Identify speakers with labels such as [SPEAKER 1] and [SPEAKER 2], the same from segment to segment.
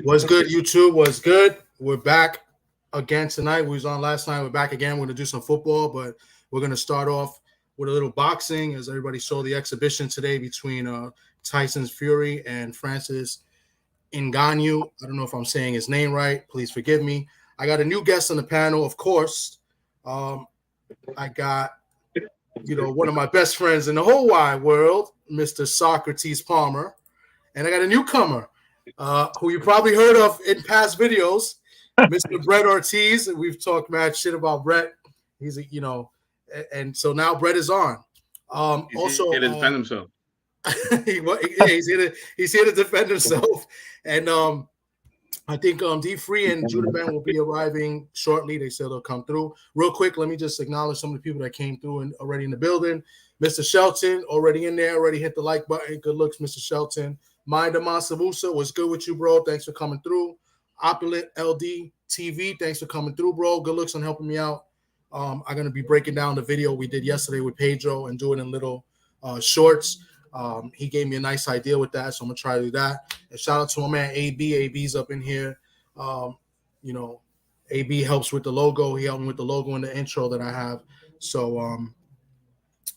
[SPEAKER 1] What's good, YouTube? What's good? We're back again tonight. We was on last night. We're back again. We're gonna do some football, but we're gonna start off with a little boxing, as everybody saw the exhibition today between Tyson Fury and Francis Ngannou. I don't know if I'm saying his name right. Please forgive me. I got a new guest on the panel, of course. Um, I got one of my best friends in the whole wide world, Mr. Socrates Palmer, and I got a newcomer who you probably heard of in past videos, Mr. Brett Ortiz. We've talked mad shit about Brett. And so now Brett is on.
[SPEAKER 2] He's here to defend himself.
[SPEAKER 1] He's here to defend himself, and I think D Free and Judah Ben will be arriving shortly. They said they'll come through. Real quick, let me just acknowledge some of the people that came through and already in the building. Mr. Shelton, already in there, already hit the like button. Good looks, Mr. Shelton. Mind Masavusa, what's good with you, bro? Thanks for coming through. Opulent LD TV, thanks for coming through, bro. Good looks on helping me out. I'm going to be breaking down the video we did yesterday with Pedro and doing it in little shorts. He gave me a nice idea with that, so I'm gonna try to do that. And shout out to my man AB. AB's up in here. AB helps with the logo. He helped me with the logo and the intro that I have. So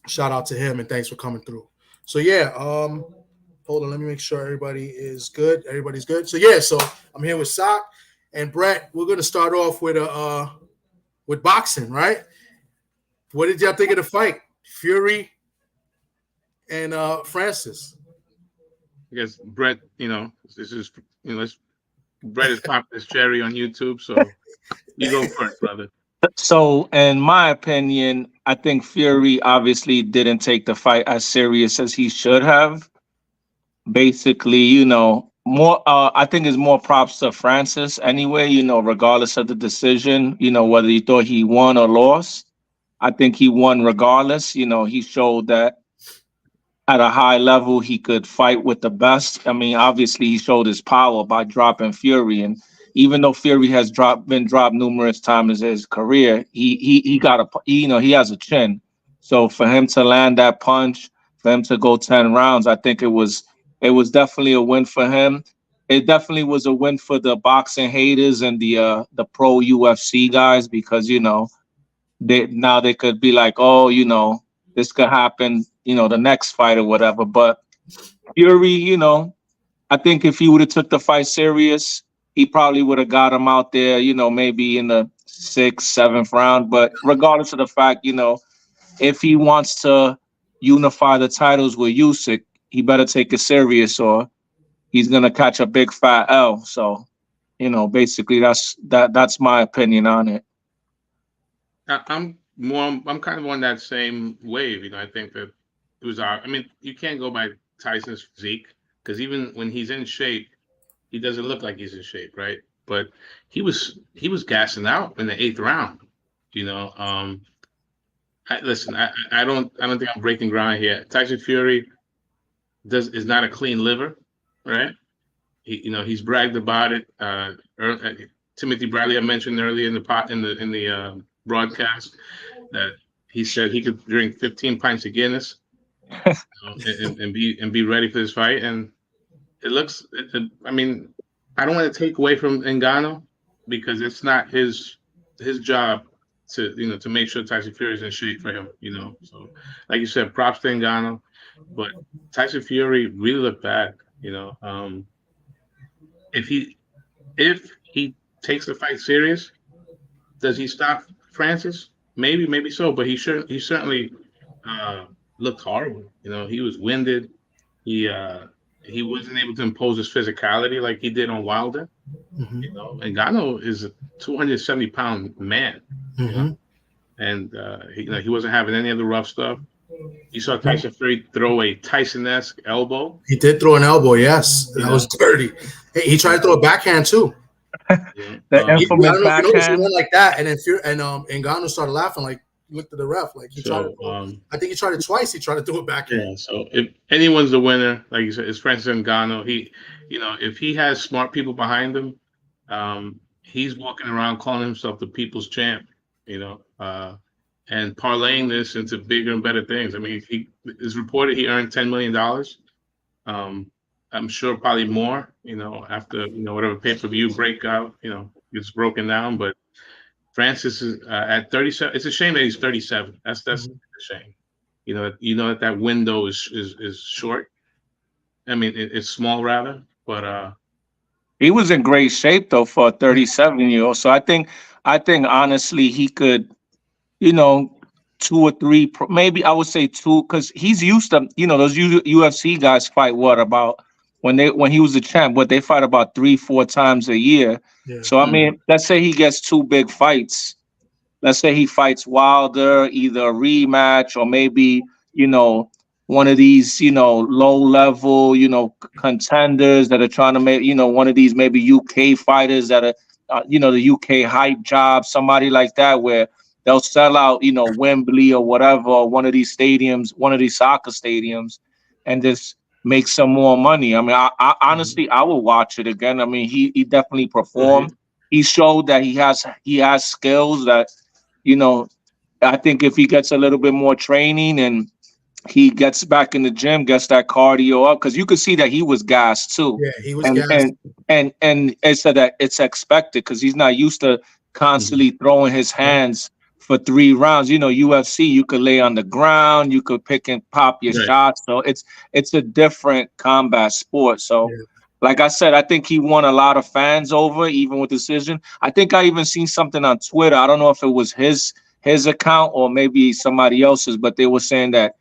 [SPEAKER 1] shout out to him and thanks for coming through. So yeah, hold on, let me make sure everybody is good. Everybody's good. So yeah, so I'm here with Sock and Brett. We're gonna start off with boxing, right? What did y'all think of the fight? Fury and Francis.
[SPEAKER 2] I guess Brett, this is Brett is popping his cherry on YouTube, so you go first, brother.
[SPEAKER 3] So, in my opinion, I think Fury obviously didn't take the fight as serious as he should have. Basically, more. I think it's more props to Francis anyway. Regardless of the decision, whether you thought he won or lost, I think he won regardless. He showed that at a high level, he could fight with the best. I mean, obviously, he showed his power by dropping Fury, and even though Fury has been dropped numerous times in his career, he has a chin. So for him to land that punch, for him to go 10 rounds, I think it was definitely a win for him. It definitely was a win for the boxing haters and the pro UFC guys because they could be like, oh, this could happen, the next fight or whatever. But Fury, I think if he would have took the fight serious, he probably would have got him out there, maybe in the 6th, 7th round. But regardless of the fact, if he wants to unify the titles with Usyk, he better take it serious or he's gonna catch a big fat L. So, basically that's my opinion on it.
[SPEAKER 2] I'm kind of on that same wave. I think that it was you can't go by Tyson's physique because even when he's in shape, he doesn't look like he's in shape, right? But he was gassing out in the 8th round. I don't think I'm breaking ground here. Tyson Fury is not a clean liver, right? He's bragged about it. Timothy Bradley, I mentioned earlier in the broadcast that he said he could drink 15 pints of Guinness and be ready for this fight. And it looks. I don't want to take away from Ngannou because it's not his job to make sure Tyson Fury is in shape for him. So like you said, props to Ngannou, but Tyson Fury really looked bad. If he takes the fight serious, does he stop Francis? Maybe so, but he certainly looked horrible. He was winded. He wasn't able to impose his physicality like he did on Wilder.
[SPEAKER 1] Mm-hmm.
[SPEAKER 2] And Ngannou is a 270-pound man.
[SPEAKER 1] Mm-hmm.
[SPEAKER 2] And he wasn't having any of the rough stuff. You saw Tyson Fury throw a Tyson-esque elbow.
[SPEAKER 1] He did throw an elbow, yes. That was dirty. He tried to throw a backhand too.
[SPEAKER 3] The infamous backhand.
[SPEAKER 1] He went like that, and then Ngannou started laughing, like looked at the ref, like he tried. I think he tried it twice. He tried to do it backhand.
[SPEAKER 2] Yeah. So if anyone's the winner, like you said, it's Francis Ngannou. He, if he has smart people behind him, he's walking around calling himself the people's champ. And parlaying this into bigger and better things. It's reported he earned $10 million. I'm sure probably more, after, whatever pay-per-view breakout, gets broken down. But Francis is at 37. It's a shame that he's 37. That's
[SPEAKER 1] Mhm.
[SPEAKER 2] a shame. That window is short. I mean, it's small rather, but
[SPEAKER 3] He was in great shape though for a 37-year-old. So I think honestly he could, you know, two or three, maybe I would say two, because he's used to, those UFC guys fight what about when he was a champ, what they fight about 3-4 times a year.
[SPEAKER 1] Yeah.
[SPEAKER 3] So I mean, let's say he gets two big fights. Let's say he fights Wilder, either a rematch or maybe, you know, one of these, low level, contenders that are trying to make, one of these maybe UK fighters that are, the UK hype job, somebody like that, where they'll sell out, Wembley or whatever, or one of these stadiums, one of these soccer stadiums, and just make some more money. I mean, I honestly, I will watch it again. I mean, he definitely performed. He showed that he has skills that you know, I think if he gets a little bit more training and he gets back in the gym, gets that cardio up, because you could see that he was gassed too,
[SPEAKER 1] Yeah, he was
[SPEAKER 3] and
[SPEAKER 1] gassed.
[SPEAKER 3] and it said that it's expected because he's not used to constantly throwing his hands for 3 rounds. UFC, you could lay on the ground, you could pick and pop your
[SPEAKER 2] right.
[SPEAKER 3] shots, so it's a different combat sport. So.
[SPEAKER 1] Yeah.
[SPEAKER 3] Like I said, I think he won a lot of fans over, even with decision. I think I even seen something on Twitter. I don't know if it was his account or maybe somebody else's, but they were saying that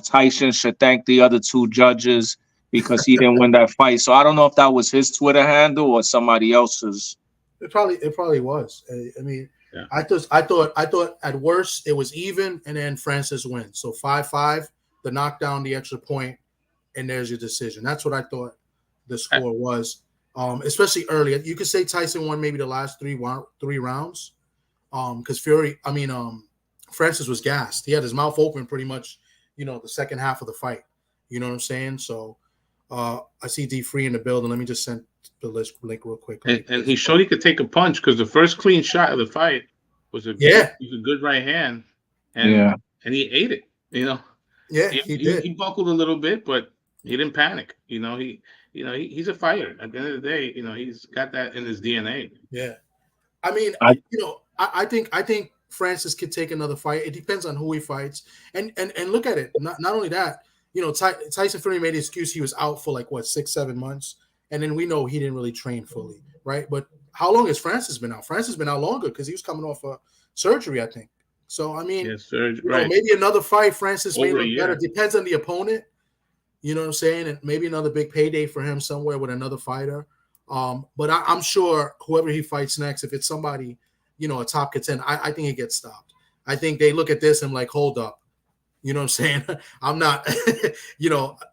[SPEAKER 3] Tyson should thank the other two judges because he didn't win that fight. So I don't know if that was his Twitter handle or somebody else's.
[SPEAKER 1] It probably was. I mean,
[SPEAKER 2] Yeah.
[SPEAKER 1] I thought at worst it was even, and then Francis wins. So 5-5, the knockdown, the extra point, and there's your decision. That's what I thought the score was. Especially early. You could say Tyson won maybe the last three rounds. Because Francis was gassed. He had his mouth open pretty much, the second half of the fight. You know what I'm saying? So I see D Free in the building. Let me just send the link real quick.
[SPEAKER 2] And he showed he could take a punch because the first clean shot of the fight was a good right hand, and he ate it.
[SPEAKER 1] Yeah, he did.
[SPEAKER 2] He buckled a little bit, but he didn't panic. He's a fighter. At the end of the day, he's got that in his DNA.
[SPEAKER 1] Yeah, I mean, I think Francis could take another fight. It depends on who he fights, and look at it. Not only that, Tyson Fury made the excuse he was out for like 6-7 months, and then we know he didn't really train fully, right? But how long has Francis been out? Francis been out longer because he was coming off a surgery, I think. So I mean, maybe another fight, Francis may look better. Depends on the opponent. You know what I'm saying? And maybe another big payday for him somewhere with another fighter. But I'm sure whoever he fights next, if it's somebody, a top contender, I think he gets stopped. I think they look at this and like, hold up. You know what I'm saying? I'm not,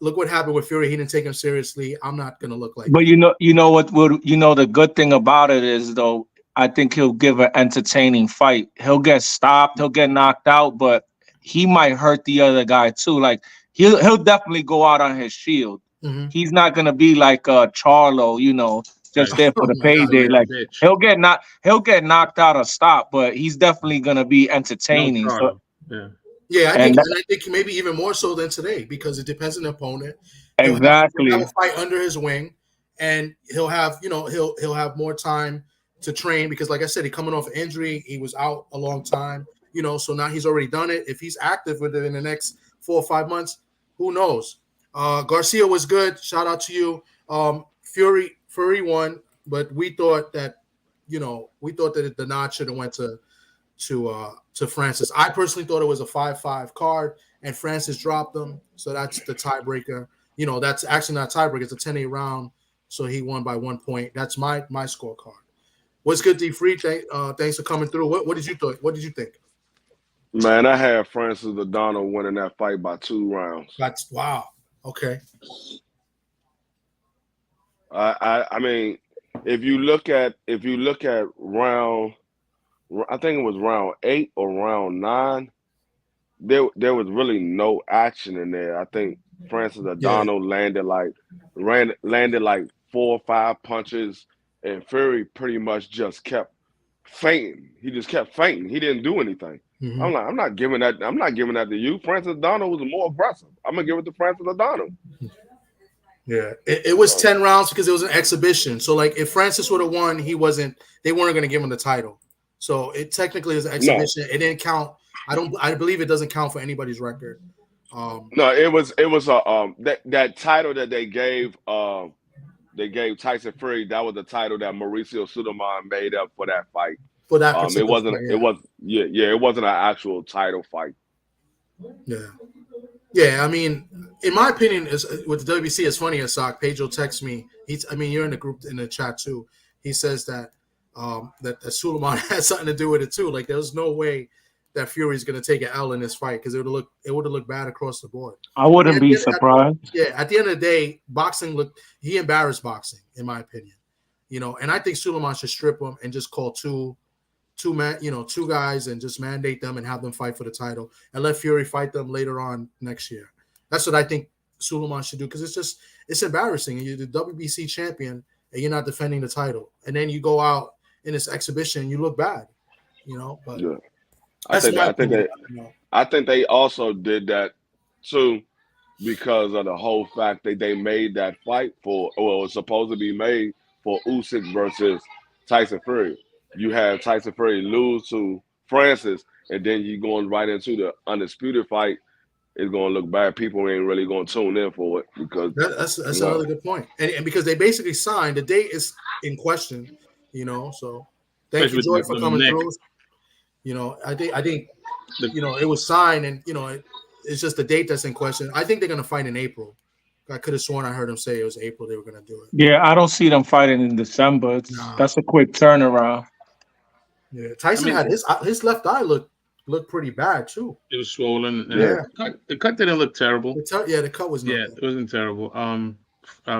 [SPEAKER 1] look what happened with Fury. He didn't take him seriously. I'm not going to look like
[SPEAKER 3] But the good thing about it is, though, I think he'll give an entertaining fight. He'll get stopped, he'll get knocked out, but he might hurt the other guy too. Like he'll definitely go out on his shield.
[SPEAKER 1] Mm-hmm.
[SPEAKER 3] He's not gonna be like Charlo, just there for the payday.
[SPEAKER 2] God,
[SPEAKER 3] like he'll get knocked out or stopped, but he's definitely gonna be entertaining.
[SPEAKER 2] No,
[SPEAKER 3] so
[SPEAKER 1] yeah, I think maybe even more so than today because it depends on the opponent.
[SPEAKER 3] Exactly.
[SPEAKER 1] He'll have a fight under his wing, and he'll have he'll have more time to train because, like I said, he's coming off an injury. He was out a long time, so now he's already done it. If he's active within the next 4 or 5 months, who knows? Garcia was good. Shout out to you. Fury won, but we thought that the nod should have went to Francis. I personally thought it was a 5-5 card, and Francis dropped them, so that's the tiebreaker. That's actually not a tiebreaker; it's a 10-8 round, so he won by 1 point. That's my scorecard. What's good, D Free? Thanks for coming through. What did you think? What did you think?
[SPEAKER 4] Man, I had Francis Ngannou winning that fight by 2 rounds.
[SPEAKER 1] Wow. Okay.
[SPEAKER 4] I mean, if you look at round, I think it was round 8 or round 9, there was really no action in there. I think Francis Ngannou landed like 4 or 5 punches, and Fury pretty much just kept fainting. He just kept fainting. He didn't do anything.
[SPEAKER 1] Mm-hmm.
[SPEAKER 4] I'm like, I'm not giving that to you. Francis Ngannou was more aggressive. I'm gonna give it to Francis Ngannou.
[SPEAKER 1] Yeah, it was 10 rounds because it was an exhibition. So like, if Francis would have won, they weren't going to give him the title. So it technically is an exhibition. No. It didn't count. I believe it doesn't count for anybody's record.
[SPEAKER 4] No, it was that title that they gave Tyson Fury. That was the title that Mauricio Sulaiman made up for that fight.
[SPEAKER 1] For that
[SPEAKER 4] it wasn't fight, yeah. It wasn't an actual title fight.
[SPEAKER 1] Yeah. I mean, in my opinion, with the WBC, it's funny as Pedro texts me. You're in the group in the chat too. He says that that Sulaiman had something to do with it too. Like, there's no way that Fury's going to take an L in this fight because it would have looked bad across the board.
[SPEAKER 3] I wouldn't be surprised.
[SPEAKER 1] At the end of the day, boxing he embarrassed boxing, in my opinion. And I think Sulaiman should strip him and just call two guys and just mandate them and have them fight for the title and let Fury fight them later on next year. That's what I think Sulaiman should do, because it's embarrassing. You're the WBC champion and you're not defending the title, and then you go out in this exhibition and you look bad. But
[SPEAKER 4] yeah. I think they also did that too because of the whole fact that they made that fight it was supposed to be made for Usyk versus Tyson Fury. You have Tyson Fury lose to Francis, and then you going right into the undisputed fight. It's going to look bad. People ain't really going to tune in for it because
[SPEAKER 1] that's another good point. And because they basically signed, the date is in question. So thank you, Joy, for coming through. I think it was signed, and it's just the date that's in question. I think they're going to fight in April. I could have sworn I heard him say it was April they were going to do it.
[SPEAKER 3] Yeah, I don't see them fighting in December. That's a quick turnaround.
[SPEAKER 1] Yeah, Tyson had his left eye looked pretty bad too.
[SPEAKER 2] It was swollen. Yeah, the cut didn't look terrible.
[SPEAKER 1] The cut was not bad.
[SPEAKER 2] It wasn't terrible.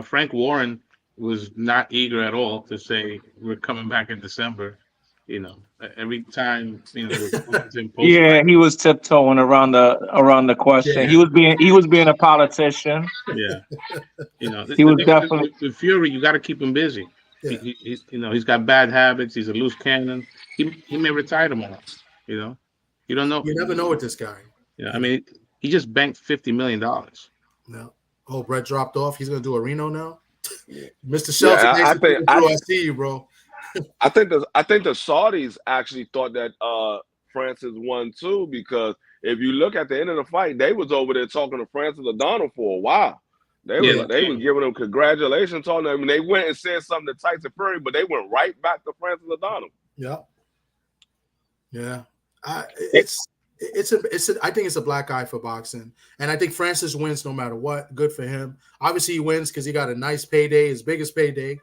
[SPEAKER 2] Frank Warren was not eager at all to say we're coming back in December. Every time
[SPEAKER 3] yeah, he was tiptoeing around the question. Yeah. He was being a politician.
[SPEAKER 2] Yeah,
[SPEAKER 3] he was definitely
[SPEAKER 2] with Fury. You got to keep him busy. Yeah. He's got bad habits. He's a loose cannon. He may retire tomorrow. You don't know.
[SPEAKER 1] You never know with this guy.
[SPEAKER 2] Yeah, he just banked $50 million.
[SPEAKER 1] No. Oh, Brett dropped off. He's gonna do a Reno now. Mr. Shelton, I see you, bro.
[SPEAKER 4] I think the Saudis actually thought that Francis won too, because if you look at the end of the fight, they was over there talking to Francis Ngannou for a while. They were giving him congratulations on them, and they went and said something to Tyson Fury, but they went right back to Francis Ngannou.
[SPEAKER 1] Yeah. I think it's a black eye for boxing, and I think Francis wins no matter what. Good for him. Obviously, he wins because he got a nice payday, his biggest payday.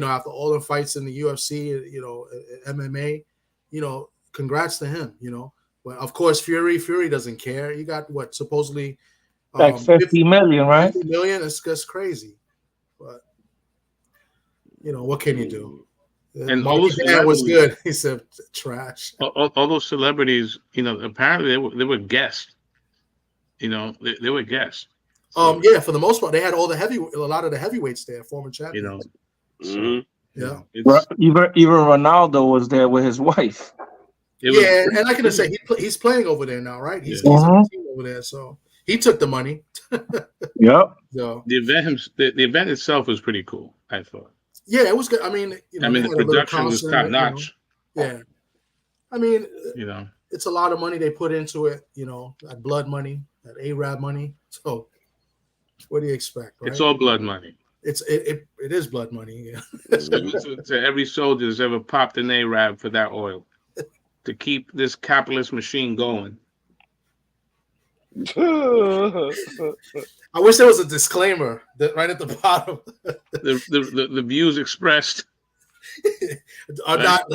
[SPEAKER 1] After all the fights in the UFC, MMA, congrats to him. But of course, Fury doesn't care. He got what supposedly
[SPEAKER 3] like 50 million, right?
[SPEAKER 1] 50 million. That's crazy. But what can you do?
[SPEAKER 2] And all those
[SPEAKER 1] was good. He said trash.
[SPEAKER 2] All those celebrities, apparently they were guests. They were guests.
[SPEAKER 1] So, for the most part, they had a lot of the heavyweights there, former champions.
[SPEAKER 2] So,
[SPEAKER 1] yeah.
[SPEAKER 3] Even Ronaldo was there with his wife.
[SPEAKER 1] And I can say he's playing over there now, right? He's on the team over there, so he took the money.
[SPEAKER 3] Yep.
[SPEAKER 1] So
[SPEAKER 2] the event itself was pretty cool, I thought.
[SPEAKER 1] Yeah, it was good. The
[SPEAKER 2] production was top notch.
[SPEAKER 1] Yeah. It's a lot of money they put into it. That blood money, that Arab money. So, what do you expect? Right?
[SPEAKER 2] It's all blood money.
[SPEAKER 1] It is blood money. Yeah.
[SPEAKER 2] to every soldier that's ever popped an Arab for that oil to keep this capitalist machine going.
[SPEAKER 1] I wish there was a disclaimer right at the bottom.
[SPEAKER 2] the views expressed
[SPEAKER 1] are not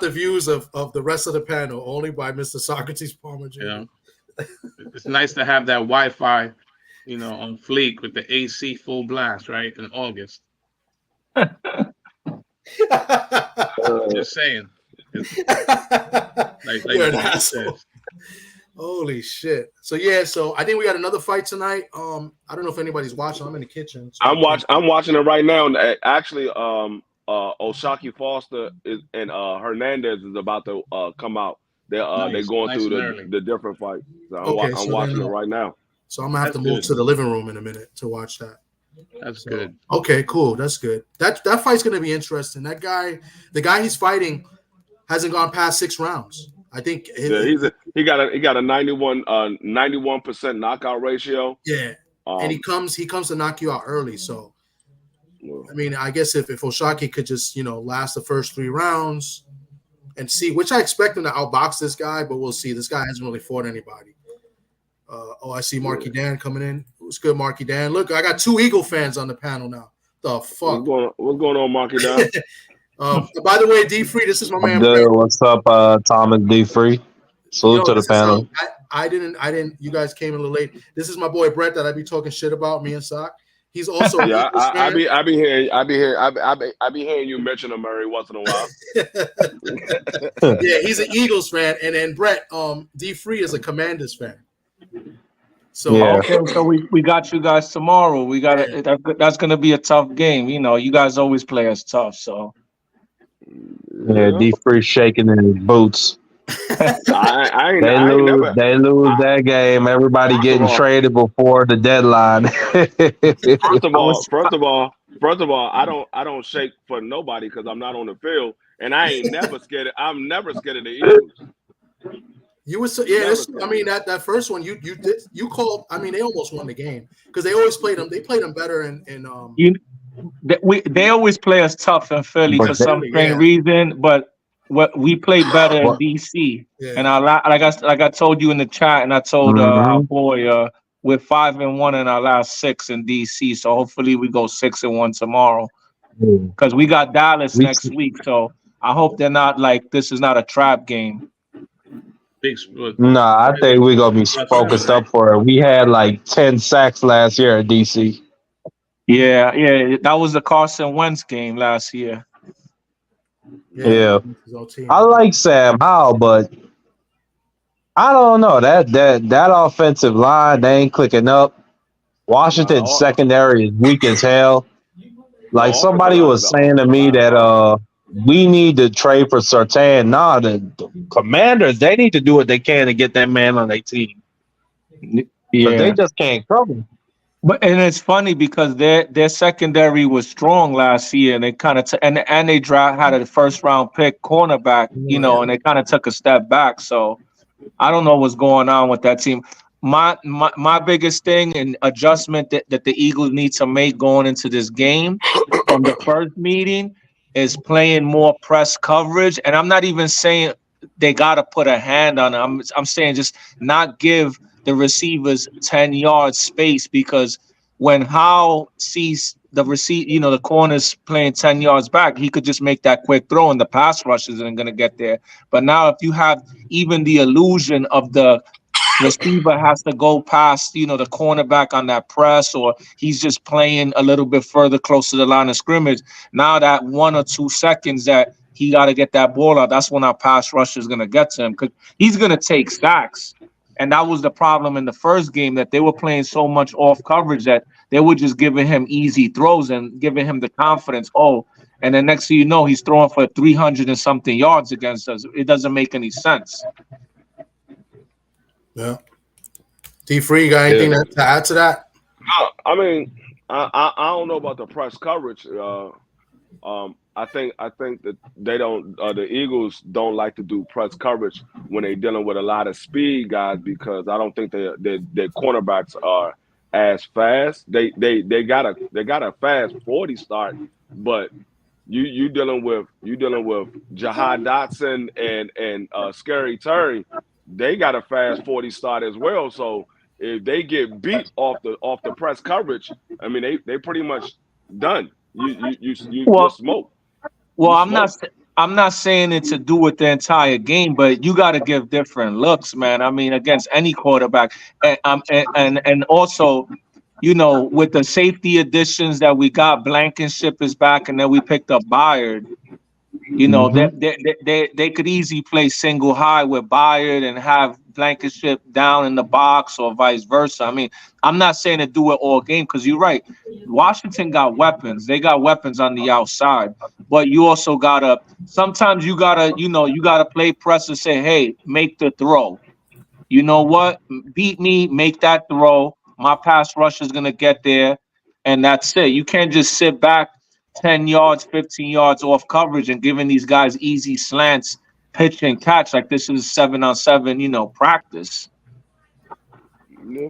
[SPEAKER 1] the views of the rest of the panel, only by Mr. Socrates Palmer Jr.
[SPEAKER 2] It's nice to have that Wi-Fi. On fleek with the AC full blast, right, in August. Just saying. Like
[SPEAKER 1] you're an asshole. Holy shit. So I think we got another fight tonight. I don't know if anybody's watching. I'm in the kitchen. So
[SPEAKER 4] I'm watching it right now. Actually, Oshaki Foster and Hernandez is about to come out. They're going through the different fights. So I'm watching it right now.
[SPEAKER 1] So I'm gonna have to move to the living room in a minute to watch that.
[SPEAKER 2] That's good.
[SPEAKER 1] Okay, cool. That's good. That fight's gonna be interesting. That guy, the guy he's fighting, hasn't gone past 6 rounds. I think.
[SPEAKER 4] Yeah, he got a 91% knockout ratio.
[SPEAKER 1] Yeah, and he comes to knock you out early. So, I mean, I guess if Oshaki could just last the first 3 rounds and see, which I expect him to outbox this guy, but we'll see. This guy hasn't really fought anybody. I see Marky Dan coming in. What's good, Marky Dan? Look, I got 2 Eagle fans on the panel now. The fuck?
[SPEAKER 4] What's going on, Marky Dan?
[SPEAKER 1] By the way, D Free, this is my man.
[SPEAKER 5] Good.
[SPEAKER 1] Brett.
[SPEAKER 5] What's up, Thomas D Free? Salute to the panel.
[SPEAKER 1] I didn't. You guys came a little late. This is my boy Brett that I be talking shit about. Me and Sock. He's also
[SPEAKER 4] yeah. I be hearing you mention him every once in a while.
[SPEAKER 1] Yeah, he's an Eagles fan, and then Brett D Free is a Commanders fan. So
[SPEAKER 3] okay, so we got you guys tomorrow. We got that's gonna be a tough game. You guys always play us tough. So
[SPEAKER 5] yeah, D Free shaking in his boots. They lose that game. Everybody getting traded before the deadline.
[SPEAKER 4] First of all, I don't shake for nobody because I'm not on the field, and I ain't never scared. I'm never scared of the Eagles.
[SPEAKER 1] You was I mean that first one you called. I mean they almost won the game because they always played them. They played them better
[SPEAKER 3] they always play us tough in Philly for some strange reason, but we play better in DC. Yeah. And like I told you in the chat, and I told our boy we're 5-1 in our last 6 in DC. So hopefully we go 6-1 tomorrow because we got Dallas next week. So I hope they're not like this is not a trap game.
[SPEAKER 5] Nah, I think we're gonna be focused up for it. We had like 10 sacks last year at DC.
[SPEAKER 3] Yeah, that was the Carson Wentz game last year.
[SPEAKER 5] Yeah. I like Sam Howell, but I don't know that offensive line they ain't clicking up. Washington's secondary is weak as hell. Like somebody was saying to me that we need to trade for Surtain. Nah, the Commanders, they need to do what they can to get that man on their team. Yeah, they just can't cover.
[SPEAKER 3] But and it's funny because their secondary was strong last year, and they kind of and they had a first round pick cornerback, and they kind of took a step back. So I don't know what's going on with that team. My biggest thing and adjustment that the Eagles need to make going into this game from the first meeting is playing more press coverage. And I'm not even saying they got to put a hand on it. I'm saying just not give the receivers 10 yards space, because when Howe sees the the corners playing 10 yards back, he could just make that quick throw and the pass rushers aren't going to get there. But now if you have even the illusion of the receiver has to go past, the cornerback on that press, or he's just playing a little bit further close to the line of scrimmage. Now that 1 or 2 seconds that he got to get that ball out, that's when our pass rusher is going to get to him, because he's going to take sacks. And that was the problem in the first game, that they were playing so much off coverage that they were just giving him easy throws and giving him the confidence. And then next thing you know, he's throwing for 300 and something yards against us. It doesn't make any sense.
[SPEAKER 1] Yeah. D Free, you got anything to add to that?
[SPEAKER 4] No, I mean, I don't know about the press coverage. I think that they don't. The Eagles don't like to do press coverage when they're dealing with a lot of speed guys, because I don't think their cornerbacks are as fast. They got a fast 40 start, but you dealing with Jahad Dotson and Scary Terry. They got a fast 40 start as well. So if they get beat off the press coverage, I mean they pretty much done. You smoke.
[SPEAKER 3] Well, I'm not saying it to do with the entire game, but you got to give different looks, man. I mean, against any quarterback, and also, with the safety additions that we got, Blankenship is back, and then we picked up Byard. They could easily play single high with Byard and have Blankenship down in the box, or vice versa. I mean, I'm not saying to do it all game, because you're right. Washington got weapons. They got weapons on the outside, but you also gotta. Sometimes you gotta play press and say, "Hey, make the throw." You know what? Beat me, make that throw. My pass rush is gonna get there. and that's it. You can't just sit back 10 yards, 15 yards off coverage and giving these guys easy slants, pitch and catch like this is 7-on-7, practice.
[SPEAKER 4] Yeah.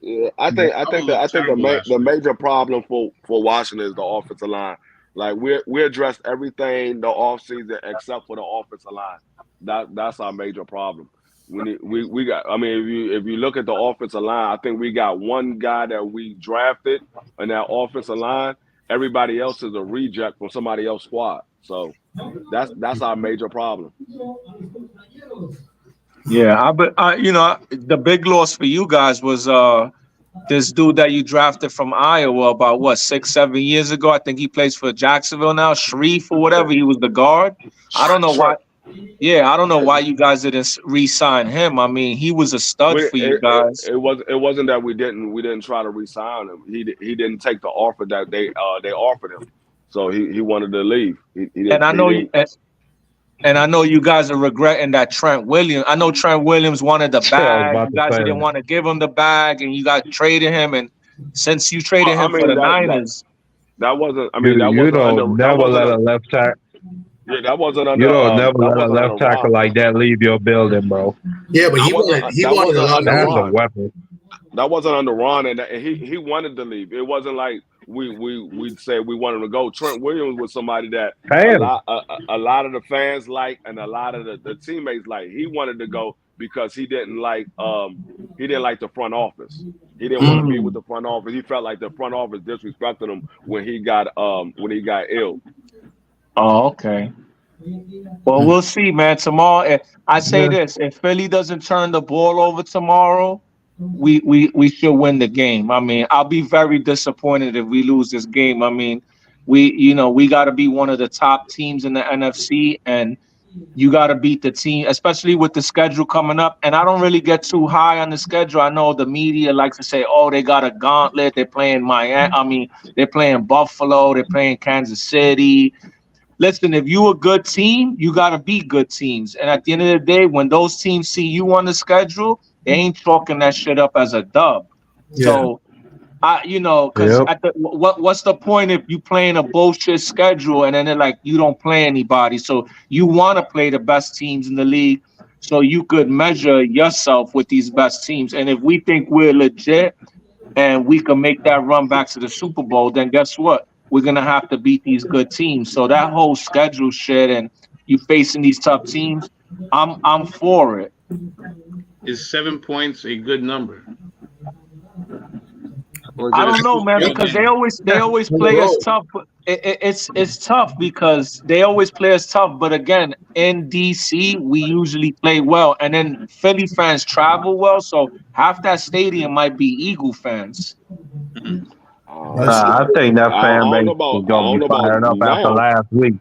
[SPEAKER 4] Yeah, I think the major problem for Washington is the offensive line. Like we addressed everything the offseason except for the offensive line. That's our major problem. We got. I mean, if you look at the offensive line, I think we got one guy that we drafted in that offensive line. Everybody else is a reject from somebody else's squad. So that's our major problem.
[SPEAKER 3] Yeah, the big loss for you guys was this dude that you drafted from Iowa about 6-7 years ago. I think he plays for Jacksonville now, Shreve or whatever. He was the guard. I don't know why. Yeah, I don't know why you guys didn't re-sign him. I mean, he was a stud for you guys.
[SPEAKER 4] It wasn't that we didn't try to re-sign him. He didn't take the offer that they offered him, so he wanted to leave.
[SPEAKER 3] And I know you guys are regretting that Trent Williams. I know Trent Williams wanted the bag. You guys didn't want to give him the bag, and you guys traded him. And since you traded him for the Niners,
[SPEAKER 4] that wasn't. I
[SPEAKER 5] mean, you don't never let a left tackle.
[SPEAKER 4] Yeah, that wasn't under.
[SPEAKER 5] You don't never let a left tackle like that leave your building, bro.
[SPEAKER 1] Yeah, but he wanted a lot.
[SPEAKER 5] That's a weapon.
[SPEAKER 4] That wasn't under Ron, and he wanted to leave. It wasn't like we said we wanted to go. Trent Williams was somebody that a lot of the fans like, and a lot of the teammates like. He wanted to go because he didn't like the front office. He didn't want to be with the front office. He felt like the front office disrespected him when he got ill.
[SPEAKER 3] Oh, okay. Well, we'll see, man. Tomorrow, I say this: if Philly doesn't turn the ball over tomorrow, we should win the game. I mean, I'll be very disappointed if we lose this game. I mean, we got to be one of the top teams in the NFC, and you got to beat the team, especially with the schedule coming up. And I don't really get too high on the schedule. I know the media likes to say, "Oh, they got a gauntlet. They're playing Miami. I mean, they're playing Buffalo. They're playing Kansas City." Listen, if you a good team, you got to beat good teams. And at the end of the day, when those teams see you on the schedule, they ain't chalking that shit up as a dub. Yeah. So, because what's the point if you playing a bullshit schedule and then they're like, you don't play anybody. So you want to play the best teams in the league so you could measure yourself with these best teams. And if we think we're legit and we can make that run back to the Super Bowl, then guess what? We're going to have to beat these good teams. So that whole schedule shit and you facing these tough teams, I'm for it.
[SPEAKER 2] Is 7 points a good number?
[SPEAKER 3] I don't know, man, because they always play us tough. It's tough because they always play us tough. But again, in DC, we usually play well. And then Philly fans travel well. So half that stadium might be Eagle fans.
[SPEAKER 5] I think that fan base is going to be fired up after last week.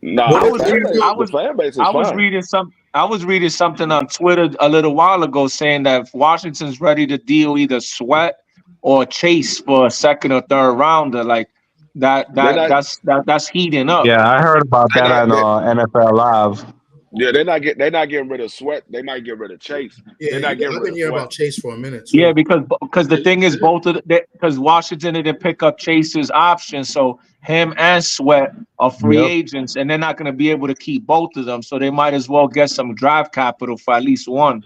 [SPEAKER 4] No,
[SPEAKER 3] I was reading something on Twitter a little while ago saying that if Washington's ready to deal either Sweat or Chase for a second or third rounder, like that's heating up.
[SPEAKER 5] Yeah, I heard about that on NFL Live.
[SPEAKER 4] Yeah, they're not getting rid of Sweat. They might get rid of Chase.
[SPEAKER 1] Yeah,
[SPEAKER 4] they're not getting rid of Sweat.
[SPEAKER 1] About Chase for a minute. Too.
[SPEAKER 3] Yeah, because the thing is because Washington didn't pick up Chase's option, so him and Sweat are free agents, and they're not going to be able to keep both of them. So they might as well get some draft capital for at least one.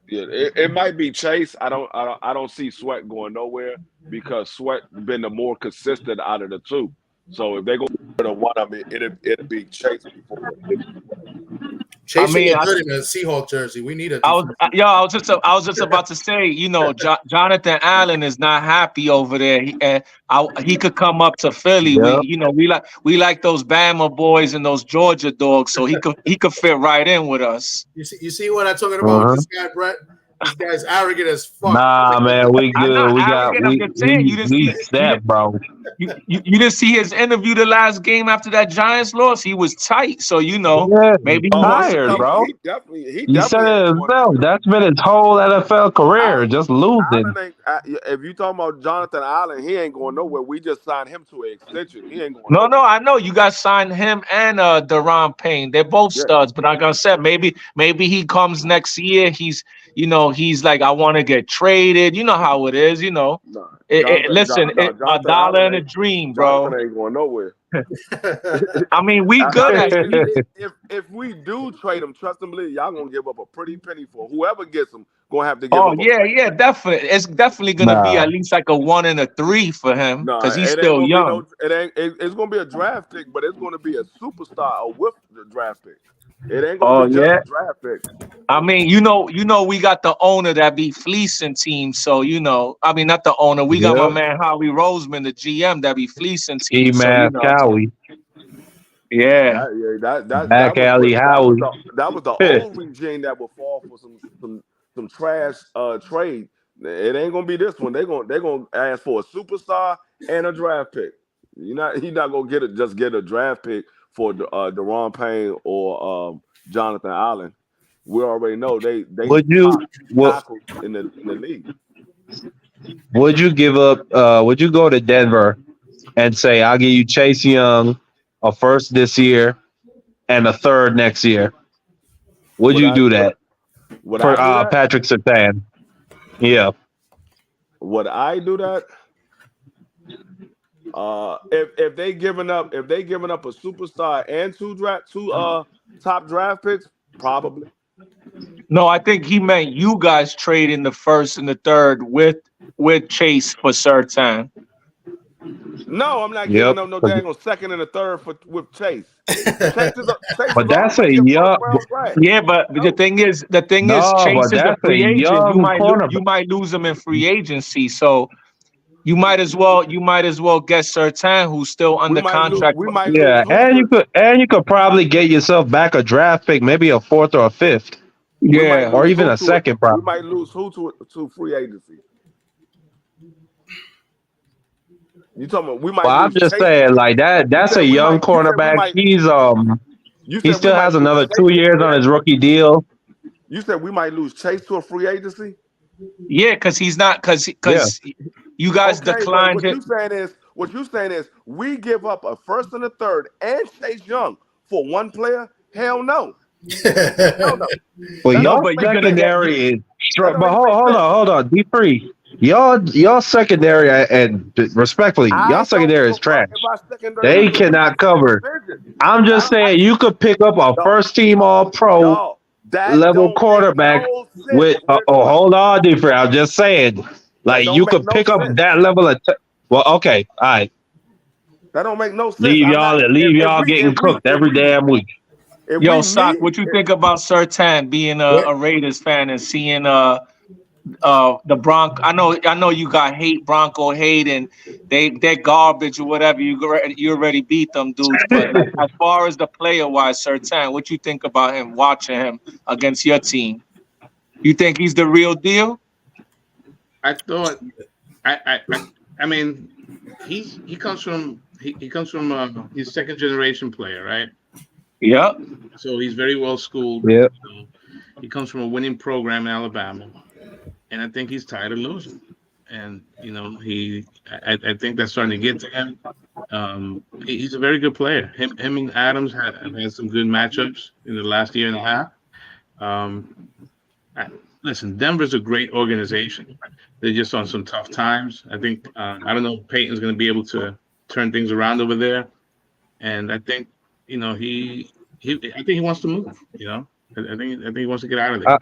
[SPEAKER 4] Yeah, it might be Chase. I don't see Sweat going nowhere because Sweat been the more consistent out of the two. So if they go to one, I mean, it'll be Chase before.
[SPEAKER 1] Chase good in a Seahawk jersey. We need it.
[SPEAKER 3] I was just about to say, Jonathan Allen is not happy over there. He could come up to Philly. Yep. We like those Bama boys and those Georgia dogs, so he could fit right in with us.
[SPEAKER 1] You see what I'm talking about with this guy, Brett? This guy's arrogant as fuck.
[SPEAKER 5] Nah, man, we good. We set, bro.
[SPEAKER 3] You didn't see his interview the last game after that Giants loss? He was tight, so maybe he's
[SPEAKER 5] tired, bro. He said it himself. That's been his whole NFL career, just losing.
[SPEAKER 4] If you talking about Jonathan Allen, he ain't going nowhere. We just signed him to an extension. He ain't going.
[SPEAKER 3] No, I know you guys signed him and Daron Payne. They're both studs, but like I said, maybe he comes next year. he's like, I want to get traded. You know how it is,
[SPEAKER 4] Nah,
[SPEAKER 3] listen, a
[SPEAKER 4] Jonathan
[SPEAKER 3] dollar
[SPEAKER 4] Allen
[SPEAKER 3] and a dream,
[SPEAKER 4] Jonathan
[SPEAKER 3] bro.
[SPEAKER 4] ain't going nowhere.
[SPEAKER 3] I mean, we good at
[SPEAKER 4] if we do trade him, trust and believe, y'all gonna give up a pretty penny for whoever gets him. Gonna have to give
[SPEAKER 3] Oh
[SPEAKER 4] up.
[SPEAKER 3] yeah, definitely. It's definitely gonna be at least like a 1 and a 3 for him because he's still young.
[SPEAKER 4] It's gonna be a draft pick, but it's gonna be a superstar with the draft pick. It ain't gonna be just a draft pick.
[SPEAKER 3] I mean, we got the owner that be fleecing teams. So I mean, not the owner. We got my man Howie Roseman, the GM, that be fleecing teams.
[SPEAKER 5] E-Mass Howie.
[SPEAKER 3] Yeah.
[SPEAKER 5] Back alley Howie.
[SPEAKER 4] That was the old regime that would fall for some trash trade. It ain't gonna be this one. They're gonna ask for a superstar and a draft pick. He's not gonna get a draft pick for Deron Payne or Jonathan Allen. We already know they tackle in the league.
[SPEAKER 5] Would you give up? Would you go to Denver and say, "I'll give you Chase Young, a first this year, and a third next year"? Would you do that for Patrick Surtain? Yeah.
[SPEAKER 4] Would I do that? If they giving up a superstar and two top draft picks, probably.
[SPEAKER 3] No, I think he meant you guys trading the first and the third with Chase for Surtain.
[SPEAKER 4] No, I'm not giving up no dang on second and a third with Chase.
[SPEAKER 5] But that's a young.
[SPEAKER 3] Yeah, but the thing is, Chase is a free agent. You might lose him in free agency. So you might as well get Surtain, who's still under contract.
[SPEAKER 5] And you could probably get yourself back a draft pick, maybe a fourth or a fifth.
[SPEAKER 3] Yeah,
[SPEAKER 5] or even a second. Probably.
[SPEAKER 4] We might lose who to free agency. You talking about we might?
[SPEAKER 5] Well, I'm just saying, like that. That's a young cornerback. He still has another 2 years on his rookie deal.
[SPEAKER 4] You said we might lose Chase to a free agency?
[SPEAKER 3] Yeah, because he's not because you guys declined
[SPEAKER 4] him. What you saying is we give up a first and a third and Chase Young for one player? Hell no.
[SPEAKER 5] Well, y'all secondary is strong. But hold on, D3. Y'all secondary and respectfully, y'all secondary is trash. They cannot cover. I'm just saying you could pick up a first team all pro level quarterback with hold on, D3. I'm just saying, like you could pick up that level of well, okay, all right.
[SPEAKER 4] That don't make no sense.
[SPEAKER 5] Leave y'all getting cooked every damn week.
[SPEAKER 3] Yo, Sock, what you think about Surtain being a Raiders fan and seeing the Bronco? I know you got Bronco hate, and they're garbage or whatever. You already beat them dudes. But as far as the player wise, Surtain, what you think about him watching him against your team? You think he's the real deal?
[SPEAKER 2] I thought. I mean, he comes from he's second generation player, right?
[SPEAKER 3] Yeah.
[SPEAKER 2] So he's very well schooled.
[SPEAKER 5] Yeah.
[SPEAKER 2] He comes from a winning program in Alabama, and I think he's tired of losing. And I think that's starting to get to him. He's a very good player. Him and Adams have had some good matchups in the last year and a half. Listen, Denver's a great organization. They're just on some tough times. I think I don't know if Peyton's going to be able to turn things around over there, and I think. I think he wants to move. I think he wants to get out of there.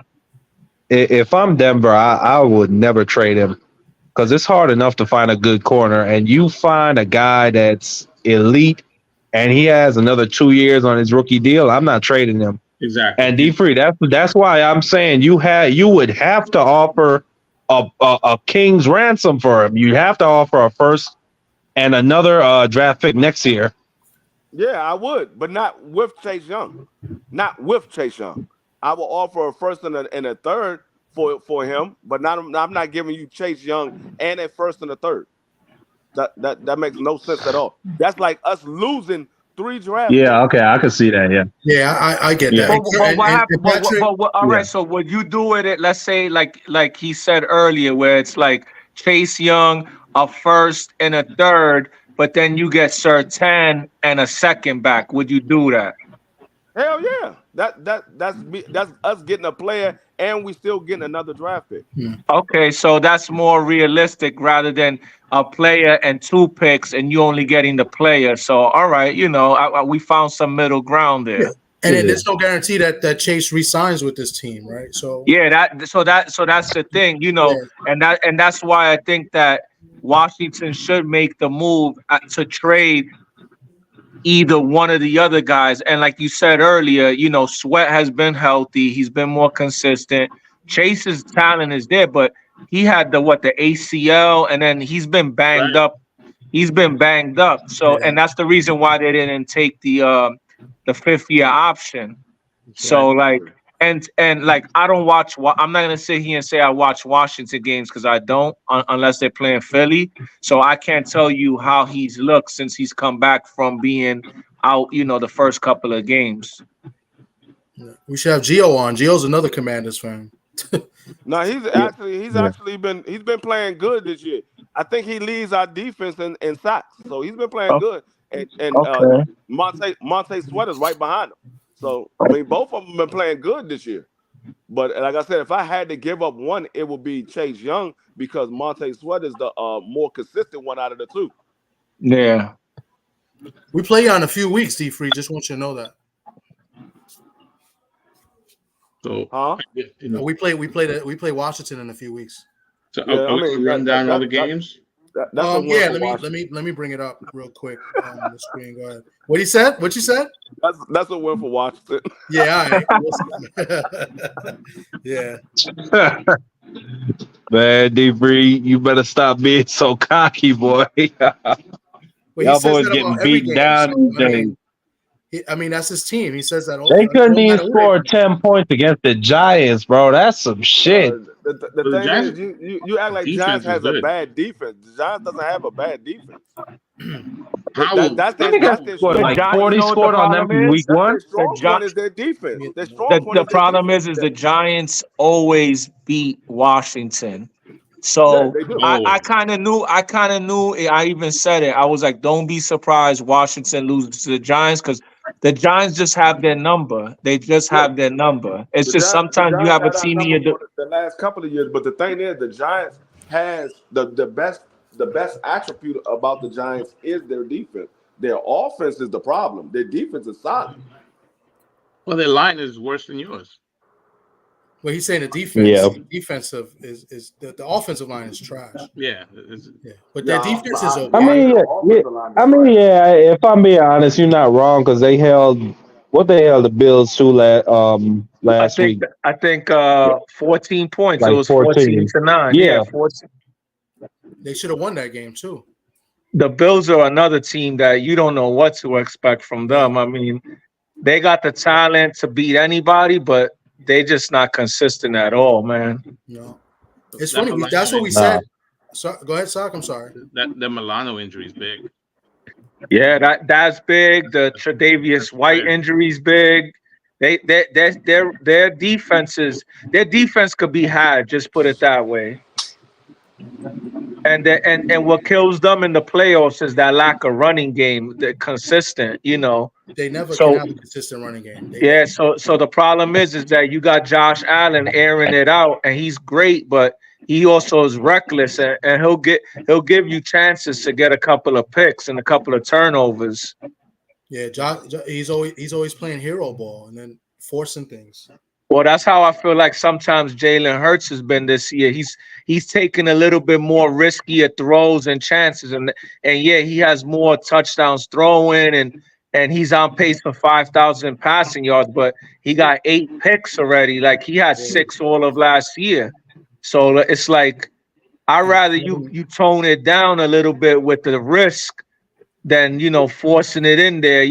[SPEAKER 5] If I'm Denver, I would never trade him because it's hard enough to find a good corner, and you find a guy that's elite, and he has another 2 years on his rookie deal. I'm not trading him.
[SPEAKER 2] Exactly.
[SPEAKER 5] And D3, that's why I'm saying you would have to offer a king's ransom for him. You have to offer a first and another draft pick next year.
[SPEAKER 4] Yeah, I would, but not with Chase Young. Not with Chase Young. I will offer a first and a third for him, but I'm not giving you Chase Young and a first and a third. That makes no sense at all. That's like us losing 3 drafts.
[SPEAKER 5] Yeah, okay, I can see that. Yeah.
[SPEAKER 1] Yeah, I get that.
[SPEAKER 3] But what happened? All right. So would you do it? Let's say like he said earlier, where it's like Chase Young, a first and a third. But then you get Surtain and a second back. Would you do that?
[SPEAKER 4] Hell yeah! That's us getting a player and we still getting another draft pick.
[SPEAKER 3] Okay, so that's more realistic rather than a player and 2 picks, and you only getting the player. So, all right, we found some middle ground there.
[SPEAKER 1] Yeah. And then there's no guarantee that Chase resigns with this team, right? So
[SPEAKER 3] yeah, that's the thing, and that's why I think that Washington should make the move to trade either one of the other guys. And like you said earlier, Sweat has been healthy. He's been more consistent. Chase's talent is there, but he had the ACL, and then he's been banged up. He's been banged up. So, and that's the reason why they didn't take the 5th-year option. So like, and like, I don't watch. I'm not gonna sit here and say I watch Washington games because I don't, unless they're playing Philly. So I can't tell you how he's looked since he's come back from being out. The first couple of games.
[SPEAKER 1] We should have Gio on. Gio's another Commanders fan.
[SPEAKER 4] No, he's actually been playing good this year. I think he leads our defense in sacks, so he's been playing good. And Monte Sweat is right behind him. So I mean, both of them have been playing good this year. But like I said, if I had to give up one, it would be Chase Young because Monte Sweat is the more consistent one out of the 2.
[SPEAKER 3] Yeah.
[SPEAKER 1] We play you in a few weeks, D-Free. Just want you to know that.
[SPEAKER 2] So,
[SPEAKER 1] we play Washington in a few weeks.
[SPEAKER 2] So run down all the games.
[SPEAKER 1] Let me bring it up real quick on the screen. Go ahead. What he said? What you said?
[SPEAKER 4] That's a win for Washington.
[SPEAKER 1] Yeah, all right. Yeah.
[SPEAKER 5] Man, D-Free, you better stop being so cocky, boy. Y'all boys getting beaten down these days.
[SPEAKER 1] I mean, that's his team. He says that.
[SPEAKER 5] They couldn't even score 10 points against the Giants, bro. That's some shit.
[SPEAKER 4] The thing Giants, is, you act like Giants has a bad defense. The Giants doesn't have a bad defense. That's
[SPEAKER 5] like 40 scored on them in week 1.
[SPEAKER 4] The strong is their defense.
[SPEAKER 3] The problem is the Giants always beat Washington. So I kind of knew. I even said it. I was like, don't be surprised Washington loses to the Giants because the Giants just have their number. They just have their number. It's just sometimes you have a team in your
[SPEAKER 4] the last couple of years. But the thing is, the Giants has the best attribute about the Giants is their defense. Their offense is the problem. Their defense is solid.
[SPEAKER 2] Well, their line is worse than yours.
[SPEAKER 1] Well, he's saying the defense. Yeah. Defensive is the offensive line is trash.
[SPEAKER 2] Yeah.
[SPEAKER 1] But their defense is okay.
[SPEAKER 5] If I'm being honest, you're not wrong because they held the Bills to last week.
[SPEAKER 3] I think 14 points. Like it was 14-9.
[SPEAKER 5] Yeah.
[SPEAKER 3] 14.
[SPEAKER 1] They should have won that game too.
[SPEAKER 3] The Bills are another team that you don't know what to expect from them. I mean, they got the talent to beat anybody, but they just not consistent at all, man.
[SPEAKER 1] No, it's funny. That's what we said. So, go ahead, Sock. I'm sorry.
[SPEAKER 2] The Milano injury is big.
[SPEAKER 3] Yeah, that's big. The Tre'Davious White injury is big. Their defense could be had. Just put it that way. And what kills them in the playoffs is that lack of running game, the consistent,
[SPEAKER 1] They never can have a consistent running game.
[SPEAKER 3] So the problem is that you got Josh Allen airing it out, and he's great, but he also is reckless, and he'll give you chances to get a couple of picks and a couple of turnovers.
[SPEAKER 1] Yeah, he's always playing hero ball and then forcing things.
[SPEAKER 3] Well, that's how I feel like sometimes Jalen Hurts has been this year. He's taking a little bit more riskier throws and chances, and yeah, he has more touchdowns throwing, and he's on pace for 5,000 passing yards, but he got 8 picks already. Like he had 6 all of last year. So it's like I'd rather you tone it down a little bit with the risk than forcing it in there,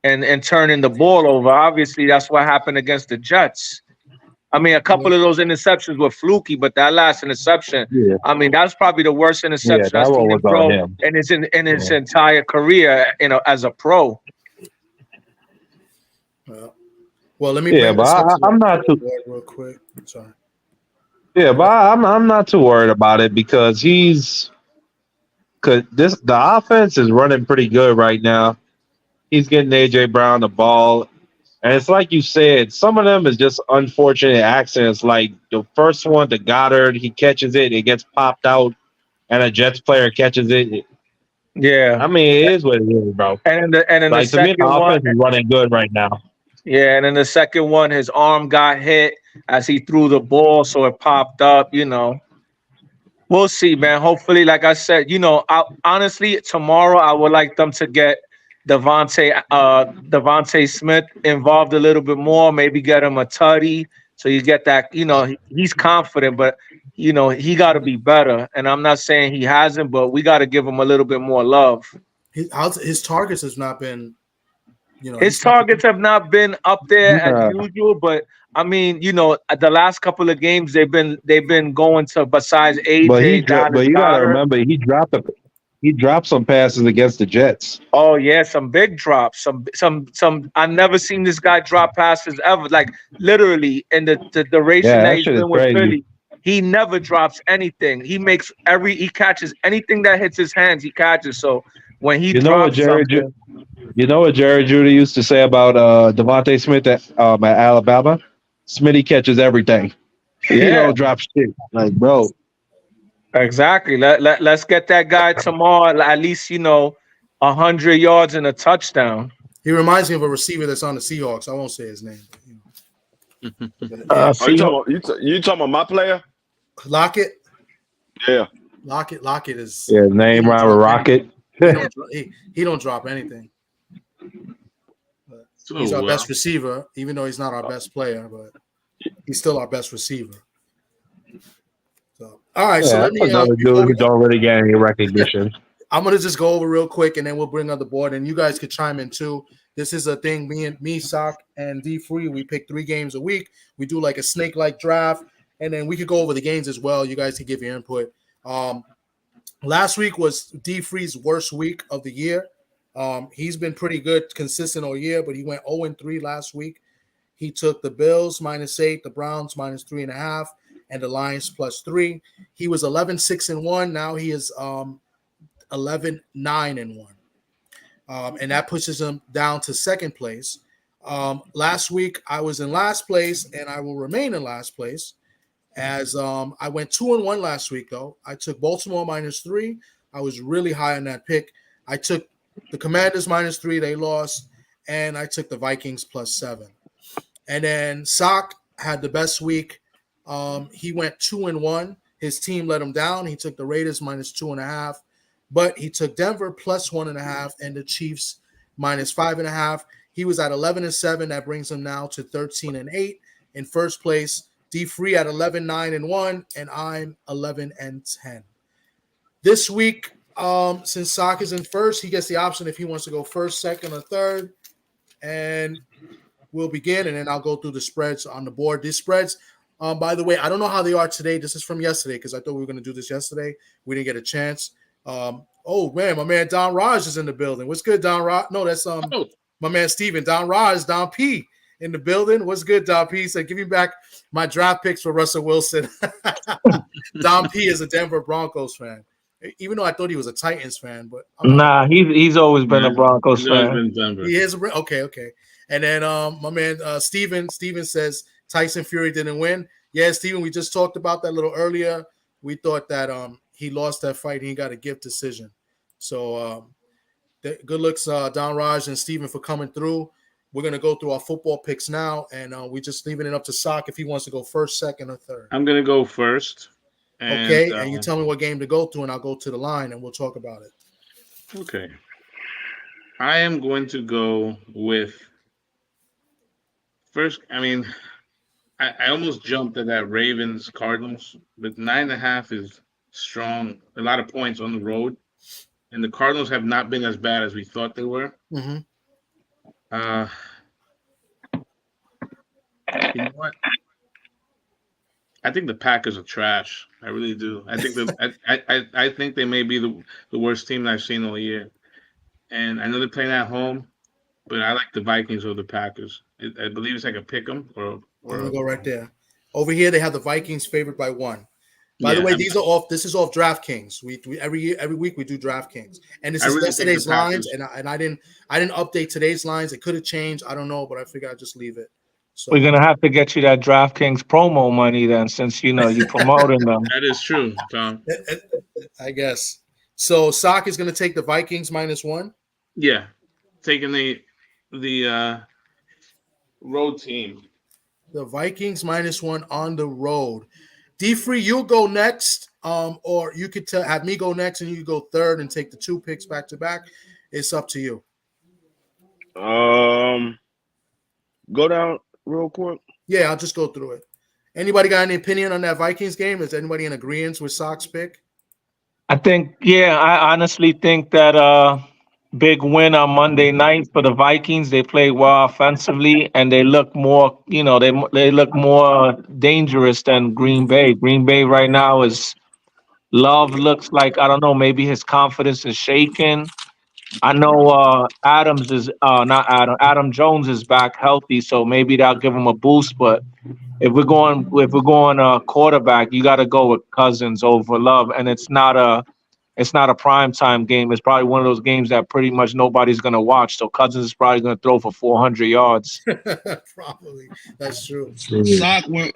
[SPEAKER 3] and turning the ball over. Obviously, that's what happened against the Jets. I mean, a couple of those interceptions were fluky, but that last interception, I mean, that's probably the worst interception I've seen him throw in his entire career, as a pro.
[SPEAKER 1] Well, let me.
[SPEAKER 5] Yeah, but I'm not too
[SPEAKER 1] real quick. Sorry.
[SPEAKER 5] Yeah, but I'm not too worried about it because the offense is running pretty good right now. He's getting AJ Brown the ball. And it's like you said, some of them is just unfortunate accidents. Like the first one, the Goddard, he catches it, it gets popped out, and a Jets player catches it.
[SPEAKER 3] Yeah.
[SPEAKER 5] I mean, it is what it is, bro.
[SPEAKER 3] And in the
[SPEAKER 5] Like to me, the
[SPEAKER 3] second one,
[SPEAKER 5] offense is running good right now.
[SPEAKER 3] yeah, and in the second one, his arm got hit as he threw the ball, so it popped up. We'll see, man. Hopefully, like I said, honestly, tomorrow I would like them to get Devontae Smith involved a little bit more. Maybe get him a tutty, so you get that. He's confident, but he got to be better. And I'm not saying he hasn't, but we got to give him a little bit more love.
[SPEAKER 1] His targets has not been,
[SPEAKER 3] his targets have not been up there as usual, but I mean, the last couple of games they've been going to besides AJ.
[SPEAKER 5] But you gotta remember he dropped some passes against the Jets.
[SPEAKER 3] Oh yeah, some big drops. Some. I've never seen this guy drop passes ever. Like literally in the duration that he's been with Philly, he never drops anything. He catches anything that hits his hands. He catches. So when he drops something.
[SPEAKER 5] You know what Jerry Judy used to say about Devontae Smith at Alabama? Smitty catches everything. Yeah. He don't drop shit. Like, bro.
[SPEAKER 3] Exactly. Let's get that guy tomorrow, at least, 100 yards and a touchdown.
[SPEAKER 1] He reminds me of a receiver that's on the Seahawks. I won't say his name.
[SPEAKER 4] You talking about my player?
[SPEAKER 1] Lockett?
[SPEAKER 4] Yeah.
[SPEAKER 1] Lockett is...
[SPEAKER 5] Yeah, name Robert Rocket.
[SPEAKER 1] He don't drop anything. He's our best receiver, even though he's not our best player, but he's still our best receiver. So, all right. So let me
[SPEAKER 5] another dude who don't really get any recognition.
[SPEAKER 1] I'm gonna just go over real quick, and then we'll bring on the board, and you guys could chime in too. This is a thing. Me, Sock, and D Free. We pick 3 games a week. We do like a snake-like draft, and then we could go over the games as well. You guys can give your input. Last week was D Free's worst week of the year. He's been pretty good, consistent all year, but he went 0-3 last week. He took the Bills -8, the Browns -3.5, and the Lions +3. He was 11-6-1. Now he is 11-9-1. And that pushes him down to second place. Last week, I was in last place, and I will remain in last place. As I went 2-1 last week, though. I took Baltimore -3. I was really high on that pick. I took the Commanders -3. They lost. And I took the Vikings +7. And then Sock had the best week. He went 2-1. His team let him down. He took the Raiders -2.5. But he took Denver +1.5 and the Chiefs -5.5. He was at 11-7. That brings him now to 13-8 in first place. D Free at 11-9-1, and I'm 11-10. This week, since Sock is in first, he gets the option if he wants to go first, second, or third. And we'll begin, and then I'll go through the spreads on the board. These spreads, by the way, I don't know how they are today. This is from yesterday because I thought we were going to do this yesterday. We didn't get a chance. Oh man, my man Don Raj is in the building. What's good, Don Raj? No, that's my man Steven. Don Raj, Don P in the building. What's good, Don P? He said, give me back my draft picks for Russell Wilson. Don P is a Denver Broncos fan. Even though I thought he was a Titans fan, but
[SPEAKER 3] he's always been a Broncos fan.
[SPEAKER 1] He is okay. And then my man Steven says Tyson Fury didn't win. Yeah, Steven, we just talked about that a little earlier. We thought that he lost that fight. He got a gift decision. So good looks, Don Raj and Steven, for coming through. We're going to go through our football picks now, and we're just leaving it up to Sock if he wants to go first, second, or third.
[SPEAKER 2] I'm going to go first.
[SPEAKER 1] Okay, and you tell me what game to go to, and I'll go to the line, and we'll talk about it.
[SPEAKER 2] Okay. I am going to go with first. I mean, I almost jumped at that Ravens Cardinals, but 9.5 is strong. A lot of points on the road, and the Cardinals have not been as bad as we thought they were.
[SPEAKER 1] Mm-hmm.
[SPEAKER 2] You know what? I think the Packers are trash. I really do. I think I think they may be the worst team I've seen all year. And I know they're playing at home, but I like the Vikings over the Packers. I believe it's like a pick 'em or
[SPEAKER 1] Let me go right there. Over here, they have the Vikings favored by 1. By the way, these are off. This is off DraftKings. We every week we do DraftKings, and this is
[SPEAKER 2] really
[SPEAKER 1] yesterday's lines. And I didn't update today's lines. It could have changed. I don't know, but I figured I'd just leave it. So
[SPEAKER 3] we're gonna have to get you that DraftKings promo money then, since you promoting them.
[SPEAKER 2] That is true, Tom.
[SPEAKER 1] I guess. So Sock is gonna take the Vikings -1.
[SPEAKER 2] Yeah, taking the road team.
[SPEAKER 1] The Vikings -1 on the road. D-Free, you'll go next, or you could have me go next, and you go third and take the 2 picks back to back. It's up to you.
[SPEAKER 4] Go down real quick.
[SPEAKER 1] Yeah, I'll just go through it. Anybody got any opinion on that Vikings game? Is anybody in agreement with Sock's pick?
[SPEAKER 3] I honestly think that big win on Monday night for the Vikings. They played well offensively, and they look more, they look more dangerous than Green Bay. Green Bay right now is Love looks like, I don't know, maybe his confidence is shaken. I know Adam Jones is back healthy, so maybe that'll give him a boost. But if we're going quarterback, you got to go with Cousins over Love, and it's not a primetime game. It's probably one of those games that pretty much nobody's going to watch. So Cousins is probably going to throw for 400 yards.
[SPEAKER 1] Probably. That's true.
[SPEAKER 4] Sock went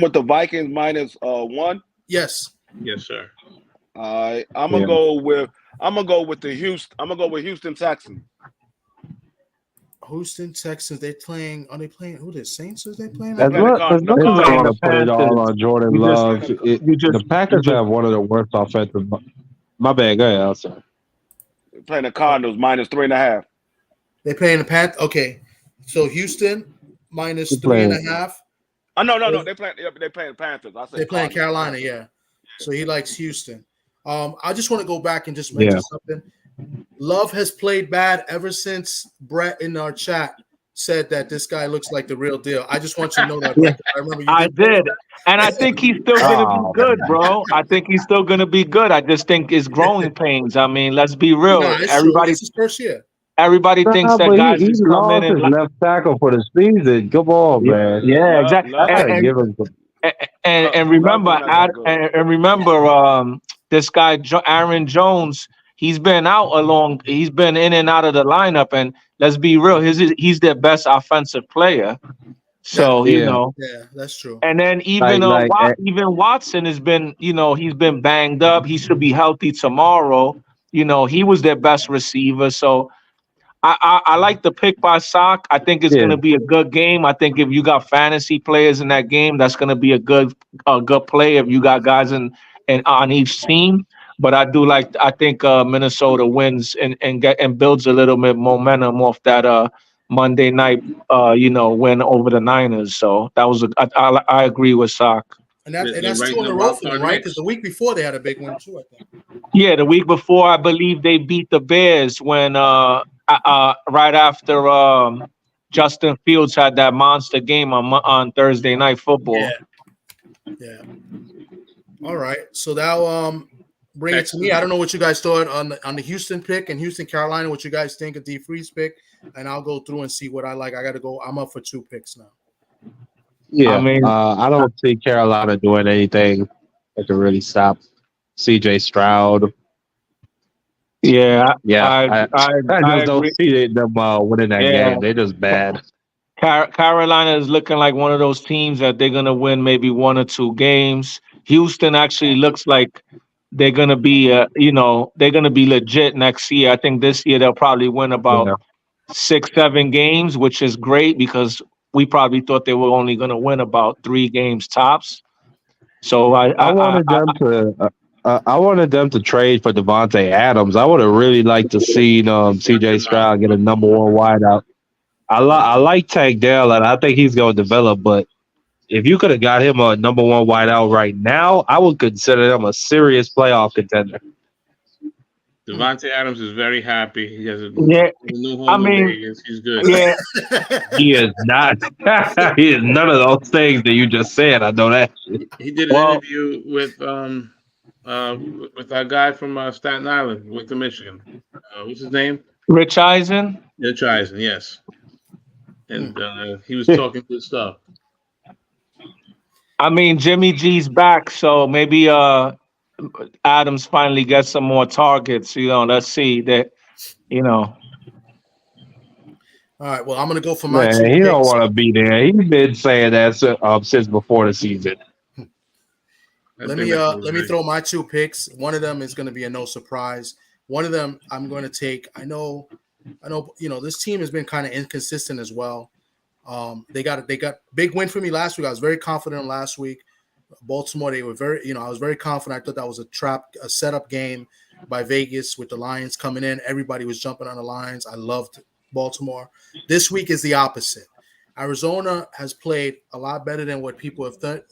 [SPEAKER 4] with the Vikings -1.
[SPEAKER 1] Yes.
[SPEAKER 2] Yes, sir.
[SPEAKER 4] I'm gonna go with Houston Texans.
[SPEAKER 1] Houston Texans. Are they playing who? The Saints? Are they playing?
[SPEAKER 5] As much as I want to put it all on Jordan Love, the Packers have one of the worst offensive. My bad. Go ahead. I'm sorry.
[SPEAKER 4] They're playing the Cardinals -3.5.
[SPEAKER 1] They're playing the Panthers. Okay, so Houston -3.5.
[SPEAKER 4] Oh no. They're playing the Panthers.
[SPEAKER 1] They're playing Carolina. Yeah. So he likes Houston. I just want to go back and just mention something. Love has played bad ever since Brett in our chat said that this guy looks like the real deal. I just want you to know that. Brett. I remember you.
[SPEAKER 3] I did. And I think he's still going to be good, bro. I think he's still going to be good. I just think it's growing pains. I mean, let's be real.
[SPEAKER 1] Everybody, it's his first year.
[SPEAKER 3] Everybody thinks that guys
[SPEAKER 5] just come in and left tackle for the season. Come on, man.
[SPEAKER 3] Yeah, exactly. And remember, this guy Aaron Jones. He's been in and out of the lineup, and let's be real, he's their best offensive player. So
[SPEAKER 1] yeah, that's true.
[SPEAKER 3] And then even Watson has been, he's been banged up. He should be healthy tomorrow. He was their best receiver. So I like the pick by Sock. I think it's going to be a good game. I think if you got fantasy players in that game, that's going to be a good play if you got guys on each team. But I think Minnesota wins and builds a little bit momentum off that Monday night win over the Niners. So that was I agree with Sock.
[SPEAKER 1] And that's 2 in a row for them, right? Because the week before they had a big win too, I think.
[SPEAKER 3] Yeah, the week before I believe they beat the Bears when right after Justin Fields had that monster game on Thursday Night Football.
[SPEAKER 1] Yeah. All right, so that bring it to me. I don't know what you guys thought on the Houston pick and Houston, Carolina. What you guys think of D-Free's pick, and I'll go through and see what I like. I got to go. I'm up for 2 picks now.
[SPEAKER 5] Yeah, I don't see Carolina doing anything that can really stop C.J. Stroud.
[SPEAKER 3] I
[SPEAKER 5] just don't see them winning that game. They're just bad.
[SPEAKER 3] Carolina is looking like one of those teams that they're gonna win maybe 1 or 2 games. Houston actually looks like they're gonna be, they're gonna be legit next year. I think this year they'll probably win about 6-7 games, which is great because we probably thought they were only gonna win about 3 games tops. So I
[SPEAKER 5] wanted them to trade for Devontae Adams. I would have really liked to see C.J. Stroud get a number 1 wideout. I like Tank Dell, and I think he's going to develop. But if you could have got him a number 1 wideout right now, I would consider him a serious playoff contender.
[SPEAKER 2] Devontae Adams is very happy. He has a new home in Vegas. He's good.
[SPEAKER 3] Yeah,
[SPEAKER 5] he is not. He is none of those things that you just said. I know that.
[SPEAKER 2] He did an interview with our guy from Staten Island, went to Michigan. What's his name?
[SPEAKER 3] Rich Eisen.
[SPEAKER 2] Rich Eisen, yes. And he was talking good stuff.
[SPEAKER 3] I mean, Jimmy G's back, so maybe Adams finally gets some more targets. Let's see that.
[SPEAKER 1] All right. Well, I'm gonna go for my
[SPEAKER 5] Man,
[SPEAKER 1] 2
[SPEAKER 5] he don't
[SPEAKER 1] picks.
[SPEAKER 5] want to be there. He's been saying that since before the season.
[SPEAKER 1] Let me throw my 2 picks. One of them is going to be a no surprise. One of them I'm going to take. I know. This team has been kind of inconsistent as well. They got big win for me last week. I was very confident last week. Baltimore, they were very. I was very confident. I thought that was a setup game by Vegas with the Lions coming in. Everybody was jumping on the Lions. I loved Baltimore. This week is the opposite. Arizona has played a lot better than what people have thought.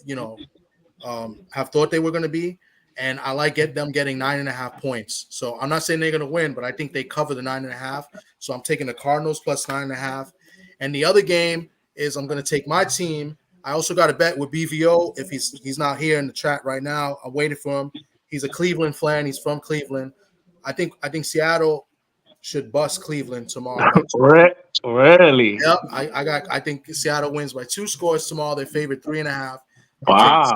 [SPEAKER 1] Have thought they were going to be, and I like them getting 9.5 points. So I'm not saying they're going to win, but I think they cover the 9.5. So I'm taking the Cardinals plus 9.5. And the other game is I'm going to take my team. I also got a bet with BVO if he's not here in the chat right now. I'm waiting for him. He's a Cleveland fan. He's from Cleveland. I think Seattle should bust Cleveland tomorrow.
[SPEAKER 3] Really?
[SPEAKER 1] Yep. I think Seattle wins by 2 scores tomorrow. They're favored 3.5.
[SPEAKER 3] Wow.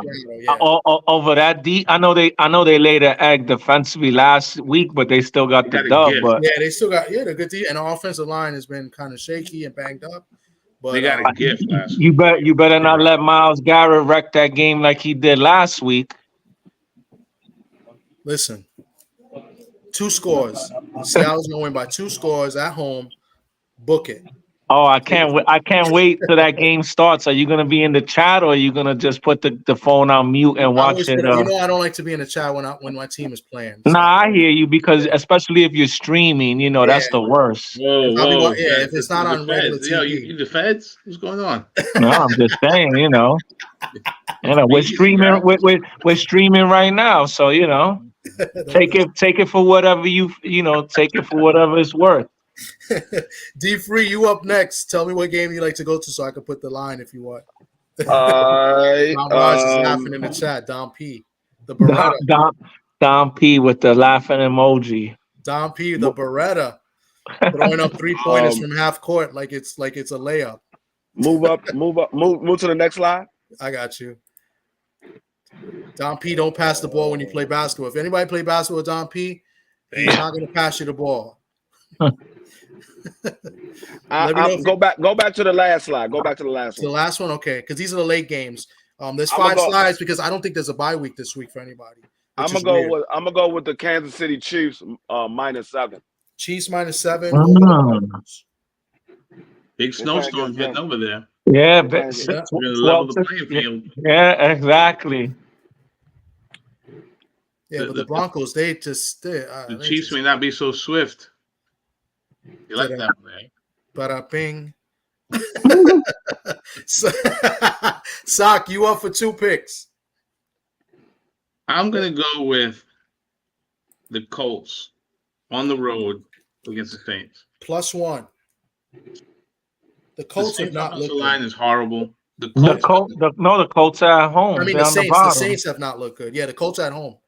[SPEAKER 3] Over that deep. I know they laid an egg defensively last week, but they still got the dub. But
[SPEAKER 1] yeah, they still got the good deep, and the offensive line has been kind of shaky and banged up. But
[SPEAKER 2] they got a gift last
[SPEAKER 3] week. You better not let Myles Garrett wreck that game like he did last week.
[SPEAKER 1] Listen, 2 scores. Seattle's gonna win by 2 scores at home. Book it.
[SPEAKER 3] Oh, I can't wait till that game starts. Are you gonna be in the chat, or are you gonna just put the phone on mute and watch it?
[SPEAKER 1] I don't like to be in the chat when my team is playing.
[SPEAKER 3] So. Nah, I hear you, because especially if you're streaming, that's the worst.
[SPEAKER 2] Whoa,
[SPEAKER 1] if it's not on regular TV.
[SPEAKER 2] Yo, you the feds? What's going on?
[SPEAKER 3] No, I'm just saying, we're streaming. We're streaming right now, so take it for whatever take it for whatever it's worth.
[SPEAKER 1] D Free, you up next. Tell me what game you like to go to so I can put the line if you want. Raj is laughing in the chat. Dom P. The Beretta.
[SPEAKER 3] Dom P with the laughing emoji.
[SPEAKER 1] Dom P, the Beretta. Throwing up 3-pointers from half court like it's a layup.
[SPEAKER 4] Move to the next slide.
[SPEAKER 1] I got you. Dom P, don't pass the ball when you play basketball. If anybody play basketball with Dom P, he's not going to pass you the ball.
[SPEAKER 4] Go back to the last slide. Go back to the last one.
[SPEAKER 1] The last one, okay, because these are the late games. There's 5 slides because I don't think there's a bye week this week for anybody.
[SPEAKER 4] I'm gonna go with the Kansas City Chiefs -7.
[SPEAKER 1] Chiefs -7.
[SPEAKER 2] Big snowstorm getting over there.
[SPEAKER 3] Yeah,
[SPEAKER 2] we're gonna level the playing field.
[SPEAKER 3] Yeah, exactly.
[SPEAKER 1] Yeah, but the Broncos, the
[SPEAKER 2] Chiefs may not be so swift. You like that, man?
[SPEAKER 1] Bada bing. Sock, you up for 2 picks?
[SPEAKER 2] I'm gonna go with the Colts on the road against the Saints.
[SPEAKER 1] +1. The Colts have not looked.
[SPEAKER 2] The line is horrible.
[SPEAKER 3] The Colts are at home.
[SPEAKER 1] I mean, the Saints have not looked good. Yeah, the Colts are at home.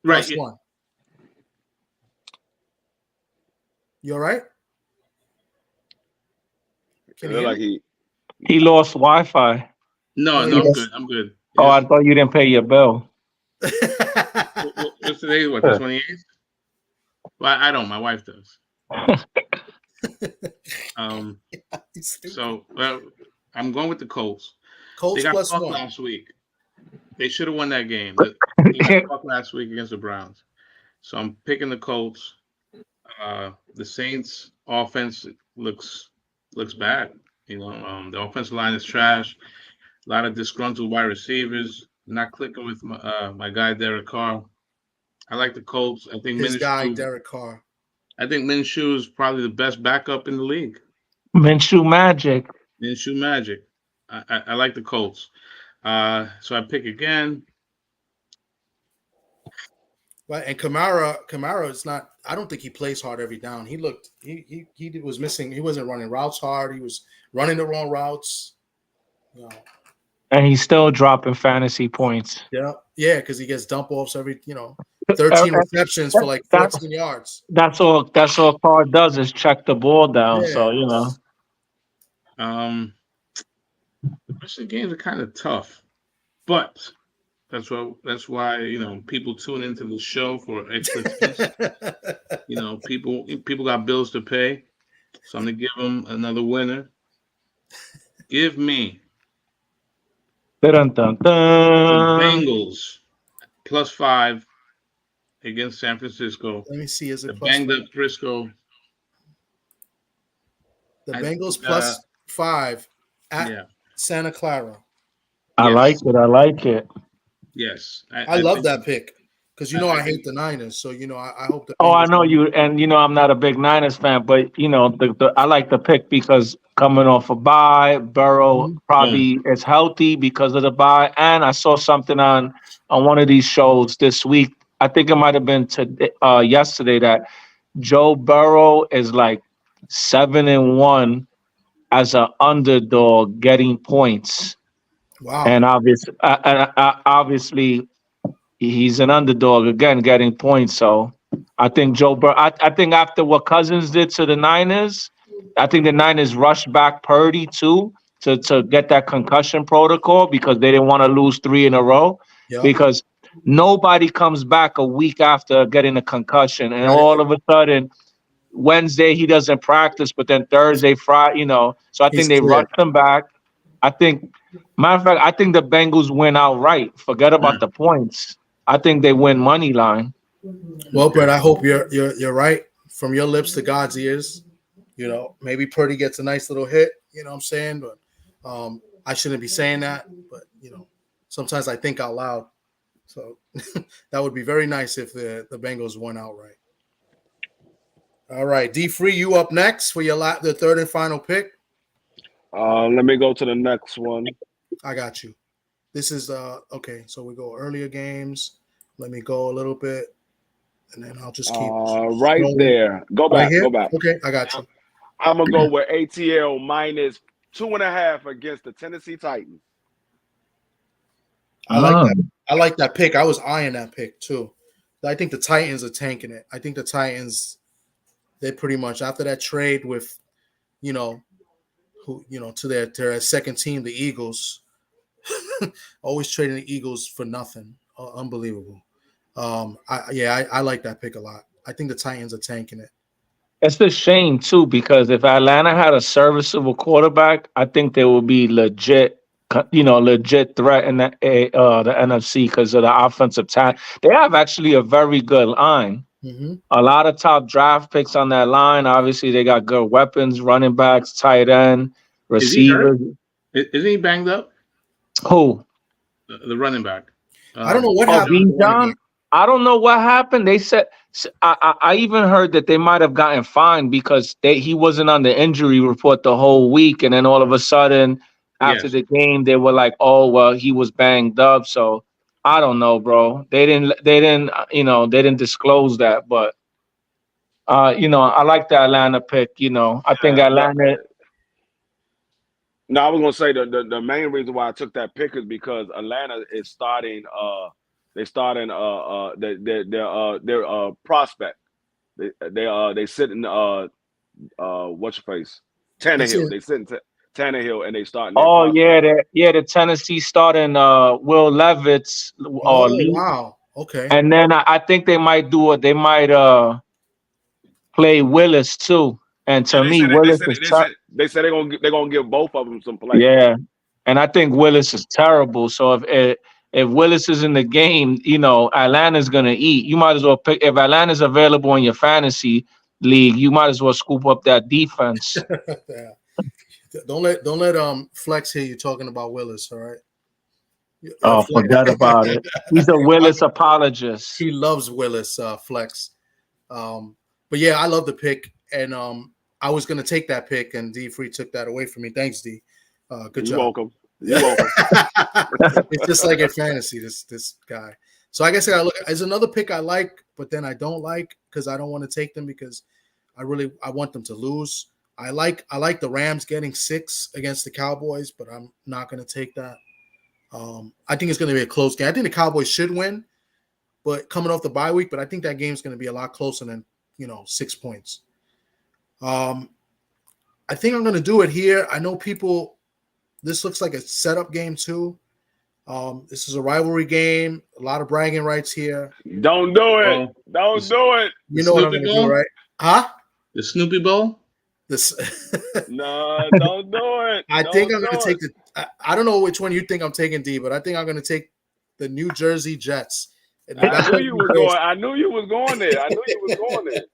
[SPEAKER 2] Right.
[SPEAKER 1] +1. You all right?
[SPEAKER 3] He lost Wi-Fi.
[SPEAKER 2] No, I'm good.
[SPEAKER 3] Oh, I thought you didn't pay your bill.
[SPEAKER 2] What's today? What, the 28th? Well, I don't. My wife does. So I'm going with the Colts.
[SPEAKER 1] Colts
[SPEAKER 2] they got
[SPEAKER 1] +1
[SPEAKER 2] last week. They should have won that game. They got last week against the Browns. So I'm picking the Colts. The Saints offense looks bad. The offensive line is trash. A lot of disgruntled wide receivers. Not clicking with my guy Derek Carr. I like the Colts. I think
[SPEAKER 1] Derek Carr.
[SPEAKER 2] I think Minshew is probably the best backup in the league.
[SPEAKER 3] Minshew Magic.
[SPEAKER 2] I like the Colts. So I pick again.
[SPEAKER 1] Right, and Kamara is not. I don't think he plays hard every down. He was missing. He wasn't running routes hard. He was running the wrong routes.
[SPEAKER 3] And he's still dropping fantasy points.
[SPEAKER 1] Yeah, because he gets dump offs every 13 receptions for like 14 yards.
[SPEAKER 3] That's all Carr does is check the ball down.
[SPEAKER 1] Yeah.
[SPEAKER 3] So
[SPEAKER 2] the rest of the games are kind of tough, But that's why people tune into the show for expertise. People got bills to pay, so I'm gonna give them another winner. Give me
[SPEAKER 3] Dun, dun,
[SPEAKER 2] the
[SPEAKER 3] dun.
[SPEAKER 2] Bengals +5 against San Francisco.
[SPEAKER 1] Let me see. Is
[SPEAKER 2] The
[SPEAKER 1] it
[SPEAKER 2] banged up Frisco.
[SPEAKER 1] the
[SPEAKER 2] I
[SPEAKER 1] Bengals
[SPEAKER 2] think,
[SPEAKER 1] +5 at
[SPEAKER 2] yeah.
[SPEAKER 1] Santa Clara?
[SPEAKER 3] I
[SPEAKER 2] Yes.
[SPEAKER 3] like it. I like it.
[SPEAKER 2] Yes.
[SPEAKER 1] I love
[SPEAKER 2] think
[SPEAKER 1] that pick because I hate the Niners. So I hope the
[SPEAKER 3] Oh, I
[SPEAKER 1] Bengals
[SPEAKER 3] know
[SPEAKER 1] win.
[SPEAKER 3] you, and I'm not a big Niners fan, but I like the pick because coming off a bye, Burrow
[SPEAKER 1] Mhm.
[SPEAKER 3] probably is healthy because of the bye, and I saw something on one of these shows this week. I think it might have been yesterday that Joe Burrow is like 7-1 as an underdog getting points,
[SPEAKER 1] Wow.
[SPEAKER 3] and obviously he's an underdog again getting points. So I think Joe Burrow. I think after what Cousins did to the Niners, I think the Niners rushed back Purdy too to get that concussion protocol because they didn't want to lose 3 in a row.
[SPEAKER 1] Yeah.
[SPEAKER 3] Because nobody comes back a week after getting a concussion, and
[SPEAKER 1] That is-
[SPEAKER 3] all of a sudden Wednesday he doesn't practice, but then Thursday, Friday, So I
[SPEAKER 1] He's
[SPEAKER 3] think they
[SPEAKER 1] clear.
[SPEAKER 3] rushed him back. I think, matter of fact, I think the Bengals win outright. Forget about the points. I think they win money line.
[SPEAKER 1] Well, Brett, I hope you're right. From your lips to God's ears. Maybe Purdy gets a nice little hit. You know what I'm saying? But I shouldn't be saying that. But sometimes I think out loud. So that would be very nice if the Bengals won outright. All right, D Free, you up next for the third and final pick.
[SPEAKER 4] Let me go to the next one.
[SPEAKER 1] I got you. This is okay. So we go earlier games. Let me go a little bit, and then I'll just keep
[SPEAKER 4] right
[SPEAKER 1] scrolling.
[SPEAKER 4] there. Go
[SPEAKER 1] Right
[SPEAKER 4] back.
[SPEAKER 1] here?
[SPEAKER 4] Go back.
[SPEAKER 1] Okay, I got you.
[SPEAKER 4] I'm gonna go with ATL -2.5 against the Tennessee Titans.
[SPEAKER 1] I like that. I like that pick. I was eyeing that pick too. I think the Titans are tanking it. I think the Titans, they pretty much after that trade with, to their second team, the Eagles, always trading the Eagles for nothing. Unbelievable. I like that pick a lot. I think the Titans are tanking it.
[SPEAKER 3] It's a shame too because if Atlanta had a serviceable quarterback, I think they would be legit threat in the NFC because of the offensive talent. They have actually a very good line.
[SPEAKER 1] Mm-hmm.
[SPEAKER 3] A lot of top draft picks on that line. Obviously, they got good weapons, running backs, tight end, receivers.
[SPEAKER 2] Isn't he banged up?
[SPEAKER 3] Who?
[SPEAKER 2] The running back.
[SPEAKER 1] I don't know what happened.
[SPEAKER 3] Bijan? I don't know what happened. They said I even heard that they might have gotten fined because he wasn't on the injury report the whole week, and then all of a sudden after the game they were like, "Oh well, he was banged up." So I don't know, bro. They didn't disclose that, but I like the Atlanta pick. I think Atlanta.
[SPEAKER 4] No, I was gonna say the main reason why I took that pick is because Atlanta is starting. They starting their prospect. They sitting what's your face Tannehill. They sitting Tannehill and they starting.
[SPEAKER 3] Oh the Tennessee starting Will Levis.
[SPEAKER 1] Oh wow, okay.
[SPEAKER 3] And then I think they might play Willis too. And to me, Willis is
[SPEAKER 4] they said they're gonna give both of them some play.
[SPEAKER 3] Yeah, and I think Willis is terrible. So if Willis is in the game, Atlanta's gonna eat. You might as well pick if Atlanta's available in your fantasy league. You might as well scoop up that defense.
[SPEAKER 1] Yeah. Don't let Flex hear you talking about Willis. All right.
[SPEAKER 3] Oh, forget about it. He's a Willis apologist.
[SPEAKER 1] He loves Willis, Flex. But yeah, I love the pick, and I was gonna take that pick, and D Free took that away from me. Thanks, D. Good job.
[SPEAKER 4] Welcome. You're welcome.
[SPEAKER 1] It's just like in fantasy, this guy. So I guess I look. There's another pick I like, but then I don't like because I don't want to take them because I want them to lose. I like the Rams getting 6 against the Cowboys, but I'm not going to take that. I think it's going to be a close game. I think the Cowboys should win, but coming off the bye week, but I think that game's going to be a lot closer than 6 points. I think I'm going to do it here. I know people. This looks like a setup game too. This is a rivalry game. A lot of bragging rights here.
[SPEAKER 4] Don't do it. Don't do it.
[SPEAKER 1] You know what I'm going to do, right? Huh?
[SPEAKER 2] The Snoopy Bowl?
[SPEAKER 1] This.
[SPEAKER 4] No, don't do it.
[SPEAKER 1] I think I'm going to take the. I don't know which one you think I'm taking, D, but I think I'm going to take the New Jersey Jets.
[SPEAKER 4] I knew you was going. I knew you was going there. I knew you was going there.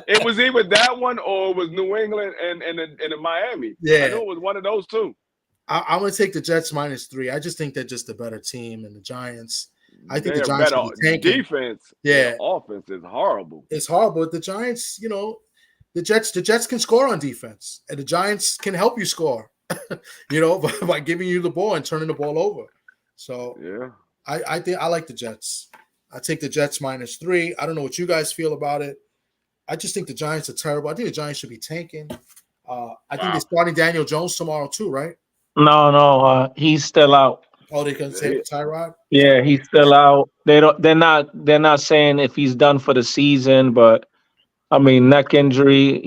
[SPEAKER 4] It was either that one or it was New England and Miami.
[SPEAKER 1] Yeah,
[SPEAKER 4] I knew it was one of those two.
[SPEAKER 1] I'm going to take the Jets -3. I just think they're just a better team, and the Giants. I think
[SPEAKER 4] They're
[SPEAKER 1] the Giants
[SPEAKER 4] better defense.
[SPEAKER 1] Yeah,
[SPEAKER 4] offense is horrible.
[SPEAKER 1] It's horrible. The Giants, the Jets can score on defense, and the Giants can help you score. By giving you the ball and turning the ball over. So
[SPEAKER 4] yeah,
[SPEAKER 1] I think I like the Jets. I take the Jets -3. I don't know what you guys feel about it. I just think the Giants are terrible. I think the Giants should be tanking. I think they're starting Daniel Jones tomorrow too, right?
[SPEAKER 3] No, he's still out.
[SPEAKER 1] Oh, they can say Tyrod?
[SPEAKER 3] Yeah, he's still out. They're not saying if he's done for the season, but I mean neck injury,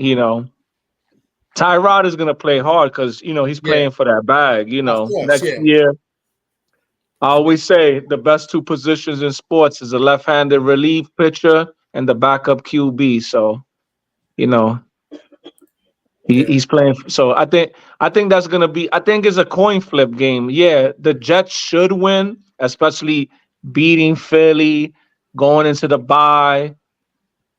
[SPEAKER 3] Tyrod is gonna play hard because he's playing for that bag, next year. I always say the best two positions in sports is a left-handed relief pitcher and the backup QB. So, he's playing. So I think that's gonna be. I think it's a coin flip game. Yeah, the Jets should win, especially beating Philly, going into the bye.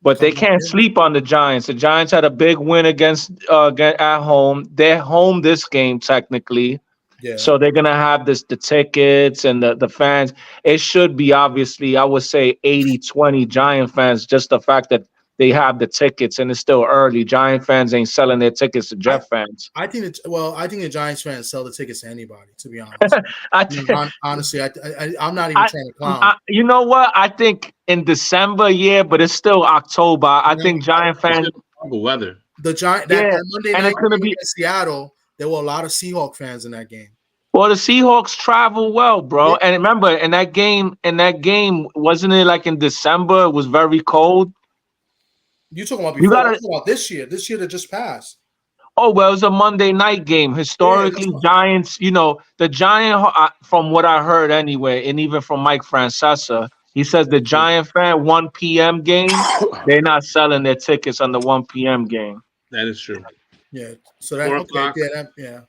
[SPEAKER 3] But they can't sleep on the Giants. The Giants had a big win against at home. They're home this game technically.
[SPEAKER 1] Yeah.
[SPEAKER 3] So they're gonna have the tickets and the fans. It should be obviously, I would say 80-20 Giant fans, just the fact that they have the tickets and it's still early. Giant fans ain't selling their tickets to Jet fans.
[SPEAKER 1] I think the Giants fans sell the tickets to anybody, to be honest. Honestly, I'm not even trying to clown.
[SPEAKER 3] You know what? I think in December, but it's still October. I think Giant fans
[SPEAKER 2] weather.
[SPEAKER 1] The Giant that Monday night it's gonna be in Seattle. There were a lot of Seahawks fans in that game.
[SPEAKER 3] Well, the Seahawks travel well, bro. Yeah. And remember, in that game, wasn't it like in December? It was very cold.
[SPEAKER 1] You talking about before? Talking about this year that just passed.
[SPEAKER 3] Oh, well, it was a Monday night game. Historically, Giants, the Giant, from what I heard anyway, and even from Mike Francesa, he says the Giant fan 1 p.m. game, they're not selling their tickets on the 1 p.m. game.
[SPEAKER 2] That is true.
[SPEAKER 1] Yeah. So that yeah.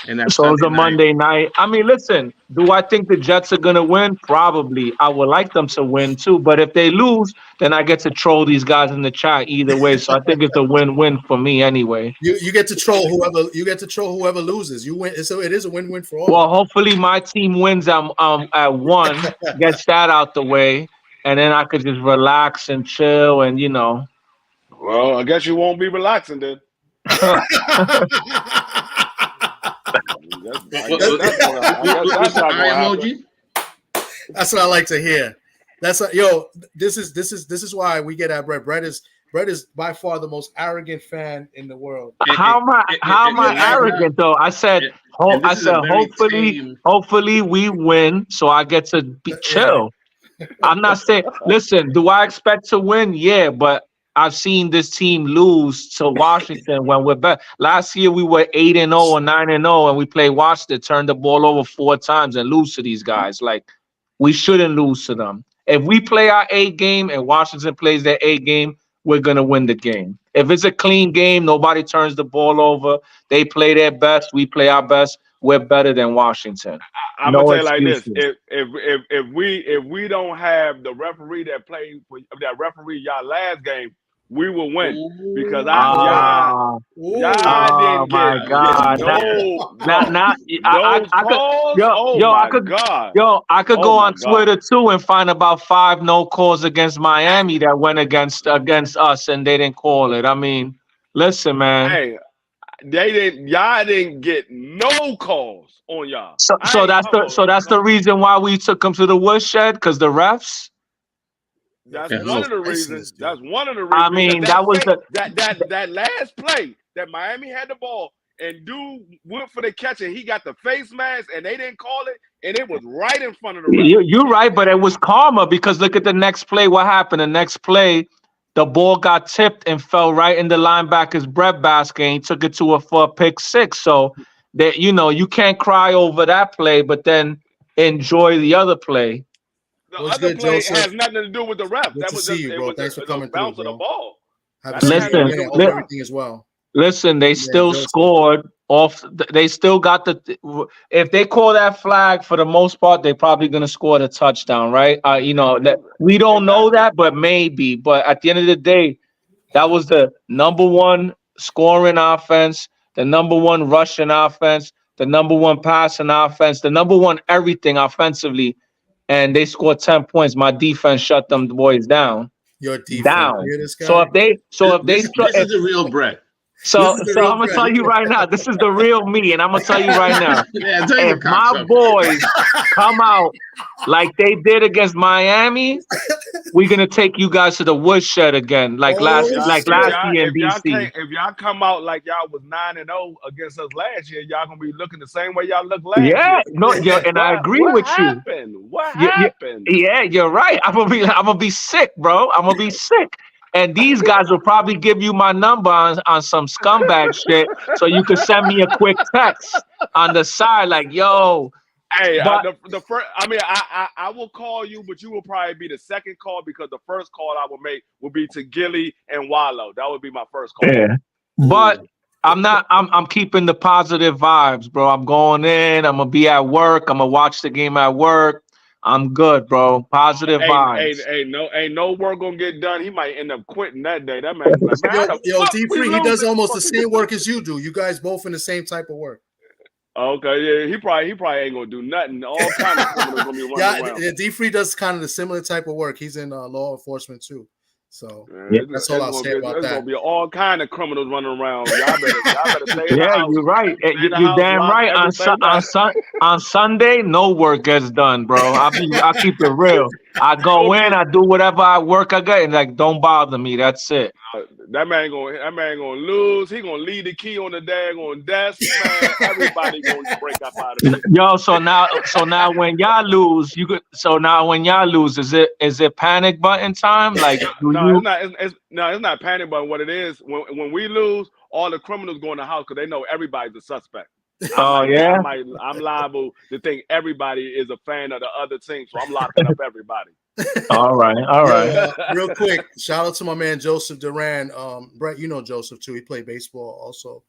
[SPEAKER 2] And
[SPEAKER 3] so it's a Monday night. I mean, listen, do I think the Jets are gonna win? Probably. I would like them to win too. But if they lose, then I get to troll these guys in the chat either way. So I think it's a win-win for me anyway.
[SPEAKER 1] You get to troll whoever loses. You win. So it is a win-win for all.
[SPEAKER 3] Well, hopefully my team wins at 1, gets that out the way, and then I could just relax and chill and
[SPEAKER 4] Well, I guess you won't be relaxing then.
[SPEAKER 1] That's what I like to hear. This is why we get at Brett. Brett is by far the most arrogant fan in the world.
[SPEAKER 3] How am I arrogant though? I said hopefully we win, so I get to be chill. I'm not saying. Listen, do I expect to win? Yeah, but I've seen this team lose to Washington when we're back. Last year we were 8-0 or 9-0, and we played Washington, turned the ball over 4 times, and lose to these guys. Like, we shouldn't lose to them. If we play our A game and Washington plays their A game, we're gonna win the game. If it's a clean game, nobody turns the ball over. They play their best, we play our best. We're better than Washington.
[SPEAKER 4] I'm gonna say like this: if we don't have the referee that played for that referee y'all last game, we will win because y'all didn't get
[SPEAKER 3] I could go on Twitter too and find about 5 no calls against Miami that went against us and they didn't call it. I mean, listen, man.
[SPEAKER 4] Hey, y'all didn't get no calls on y'all.
[SPEAKER 3] So that's the reason why we took them to the woodshed, because the refs.
[SPEAKER 4] That's one of the reasons. That's one of the reasons.
[SPEAKER 3] I mean, that was
[SPEAKER 4] that last play that Miami had the ball and dude went for the catch and he got the face mask and they didn't call it and it was right in front of the ref.
[SPEAKER 3] You're right, but it was karma because look at the next play. What happened? The next play, the ball got tipped and fell right in the linebacker's breadbasket and he took it for a pick 6. So that you can't cry over that play, but then enjoy the other play.
[SPEAKER 4] The
[SPEAKER 1] What's
[SPEAKER 4] other
[SPEAKER 1] good,
[SPEAKER 4] play
[SPEAKER 1] Joseph?
[SPEAKER 4] has nothing to do with the ref.
[SPEAKER 1] Good
[SPEAKER 4] That
[SPEAKER 1] to
[SPEAKER 4] was
[SPEAKER 1] see
[SPEAKER 4] just
[SPEAKER 1] you, bro. Thanks for coming through,
[SPEAKER 4] bounce of the
[SPEAKER 1] bro.
[SPEAKER 4] ball.
[SPEAKER 1] Have
[SPEAKER 4] That
[SPEAKER 1] a
[SPEAKER 4] ain't
[SPEAKER 1] seat.
[SPEAKER 4] had nothing
[SPEAKER 3] Listen,
[SPEAKER 4] to do
[SPEAKER 1] Yeah,
[SPEAKER 4] with
[SPEAKER 1] hope
[SPEAKER 4] the ref.
[SPEAKER 1] everything is well.
[SPEAKER 3] Listen, they still
[SPEAKER 1] Joseph.
[SPEAKER 3] scored off. They still got the. If they call that flag, for the most part, they're probably gonna score the touchdown, right? You know that we don't know
[SPEAKER 4] Exactly.
[SPEAKER 3] that, but maybe. But at the end of the day, that was the number one scoring offense, the number one rushing offense, the number one passing offense, the number one everything offensively, and they scored 10 points. My defense shut them boys down.
[SPEAKER 1] Your defense.
[SPEAKER 3] Down.
[SPEAKER 1] You hear this guy?
[SPEAKER 3] So
[SPEAKER 2] This is the real Brett.
[SPEAKER 3] so
[SPEAKER 1] This is the
[SPEAKER 3] so
[SPEAKER 1] real
[SPEAKER 3] I'm gonna
[SPEAKER 1] Brett.
[SPEAKER 3] tell you right now, this is the real me, and I'm gonna tell you right now,
[SPEAKER 2] Yeah, tell you
[SPEAKER 3] if my boys come out like they did against Miami, we're gonna take you guys to the woodshed again, like
[SPEAKER 1] Oh,
[SPEAKER 3] last
[SPEAKER 1] shit.
[SPEAKER 3] year in DC.
[SPEAKER 4] If y'all come out like y'all was 9-0 against us last year, y'all gonna be looking the same way y'all looked last
[SPEAKER 3] Yeah,
[SPEAKER 4] year.
[SPEAKER 3] no, yeah, and I agree
[SPEAKER 4] What
[SPEAKER 3] with you.
[SPEAKER 4] happened? What
[SPEAKER 3] Yeah,
[SPEAKER 4] happened?
[SPEAKER 3] yeah, you're right. I'm gonna be sick, bro. I'm gonna be sick. And these guys will probably give you my number on some scumbag shit, so you can send me a quick text on the side, like, yo.
[SPEAKER 4] Hey,
[SPEAKER 3] But
[SPEAKER 4] the first, I will call you, but you will probably be the second call because the first call I will make will be to Gilly and Wallow. That would be my first call.
[SPEAKER 3] yeah, but I'm keeping the positive vibes, bro. I'm going in. I'm gonna be at work. I'm gonna watch the game at work. I'm good, bro. Positive vibes.
[SPEAKER 4] Ain't no work gonna get done. He might end up quitting that day. That man be like, man, how the
[SPEAKER 1] Yo,
[SPEAKER 4] fuck we
[SPEAKER 1] D3, he does
[SPEAKER 4] losing?
[SPEAKER 1] almost the same work as you do. You guys both in the same type of work.
[SPEAKER 4] Okay, yeah, he probably ain't gonna do nothing. All kind of criminals gonna be running around.
[SPEAKER 1] Yeah, D3 does kind of the similar type of work. He's in law enforcement too. So
[SPEAKER 3] Yeah.
[SPEAKER 1] that's all I'll say about
[SPEAKER 4] There's
[SPEAKER 1] that.
[SPEAKER 4] gonna be all kind of criminals running around. Y'all better stay in the
[SPEAKER 3] Yeah,
[SPEAKER 4] house.
[SPEAKER 3] you're right.
[SPEAKER 4] Stay in the
[SPEAKER 3] You
[SPEAKER 4] house,
[SPEAKER 3] damn
[SPEAKER 4] lock
[SPEAKER 3] right.
[SPEAKER 4] everything
[SPEAKER 3] On Sunday, no work gets done, bro. I keep it real. I go in, I do whatever I got, and like, don't bother me. That's it.
[SPEAKER 4] That man gonna lose. He gonna leave the key on the daggone desk, man. Everybody gonna break up out of it.
[SPEAKER 3] Yo, so now when y'all lose, is it panic button time? Like,
[SPEAKER 4] It's not panic button. What it is, when we lose, all the criminals go in the house because they know everybody's a suspect. I'm liable to think everybody is a fan of the other team, so I'm locking up everybody.
[SPEAKER 3] All right.
[SPEAKER 1] Real quick, shout out to my man Joseph Duran. Brett, you know Joseph too. He played baseball also.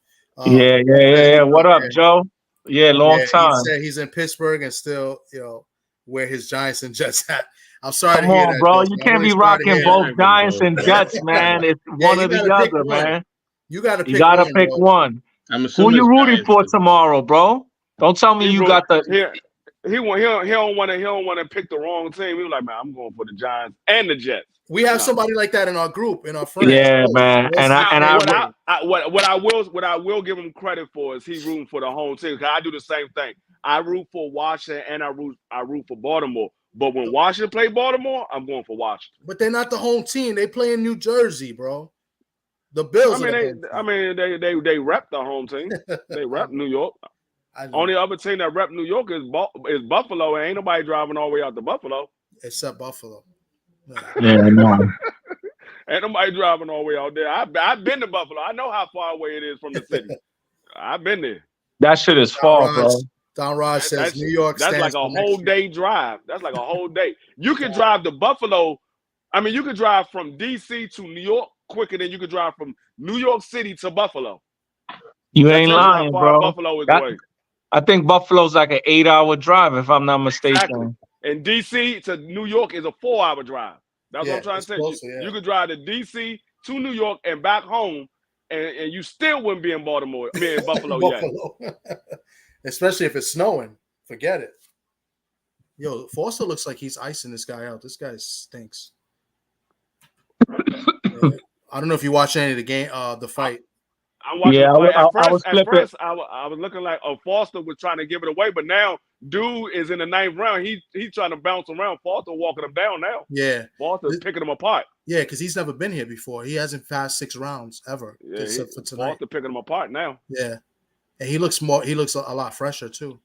[SPEAKER 3] Yeah. What up, Joe? Yeah, long time.
[SPEAKER 1] He said he's in Pittsburgh and still, wear his Giants and Jets hat. I'm sorry
[SPEAKER 3] Come
[SPEAKER 1] to hear
[SPEAKER 3] on,
[SPEAKER 1] that,
[SPEAKER 3] bro.
[SPEAKER 1] Joseph.
[SPEAKER 3] You can't be rocking both Giants and Jets, man. It's one or the other, man.
[SPEAKER 1] You gotta pick
[SPEAKER 3] one.
[SPEAKER 2] I'm
[SPEAKER 3] Who you rooting for tomorrow, bro? Don't tell me you got the.
[SPEAKER 4] He don't want to pick the wrong team. He was like, man, I'm going for the Giants and the Jets.
[SPEAKER 1] We have somebody like that in our group, in our friends.
[SPEAKER 3] Yeah, man.
[SPEAKER 4] What I will give him credit for is he rooting for the home team. Cause I do the same thing. I root for Washington and I root for Baltimore. But when Washington play Baltimore, I'm going for Washington.
[SPEAKER 1] But they're not the home team. They play in New Jersey, bro. The Bills.
[SPEAKER 4] They rep the home team. They rep New York. Only other team that rep New York is Buffalo, and ain't nobody driving all the way out to Buffalo.
[SPEAKER 1] Except Buffalo.
[SPEAKER 3] Yeah, no.
[SPEAKER 4] Ain't nobody driving all the way out there. I've been to Buffalo. I know how far away it is from the city. I've been there.
[SPEAKER 3] That shit is far, bro.
[SPEAKER 1] Don Raj says New York.
[SPEAKER 4] That's like a whole day drive. That's like a whole day. You can drive to Buffalo. I mean, you can drive from DC to New York quicker than you could drive from New York City to Buffalo.
[SPEAKER 3] You ain't lying, bro.
[SPEAKER 4] Buffalo is away.
[SPEAKER 3] I think Buffalo's like an 8-hour drive, if I'm not mistaken.
[SPEAKER 4] Exactly. And DC to New York is a 4-hour drive. That's what I'm trying to say. Closer, you could drive to DC to New York and back home, and you still wouldn't be in Baltimore, in Buffalo yet.
[SPEAKER 1] Especially if it's snowing. Forget it. Yo, Foster looks like he's icing this guy out. This guy stinks. I don't know if you watch any of the game, the fight.
[SPEAKER 4] I was looking like Foster was trying to give it away, but now dude is in the 9th round. He's trying to bounce around. Foster walking him down now.
[SPEAKER 1] Yeah,
[SPEAKER 4] Foster's picking him apart.
[SPEAKER 1] Yeah, because he's never been here before. He hasn't passed 6 rounds ever, except for tonight.
[SPEAKER 4] Foster picking him apart now.
[SPEAKER 1] Yeah, and he looks a lot fresher too.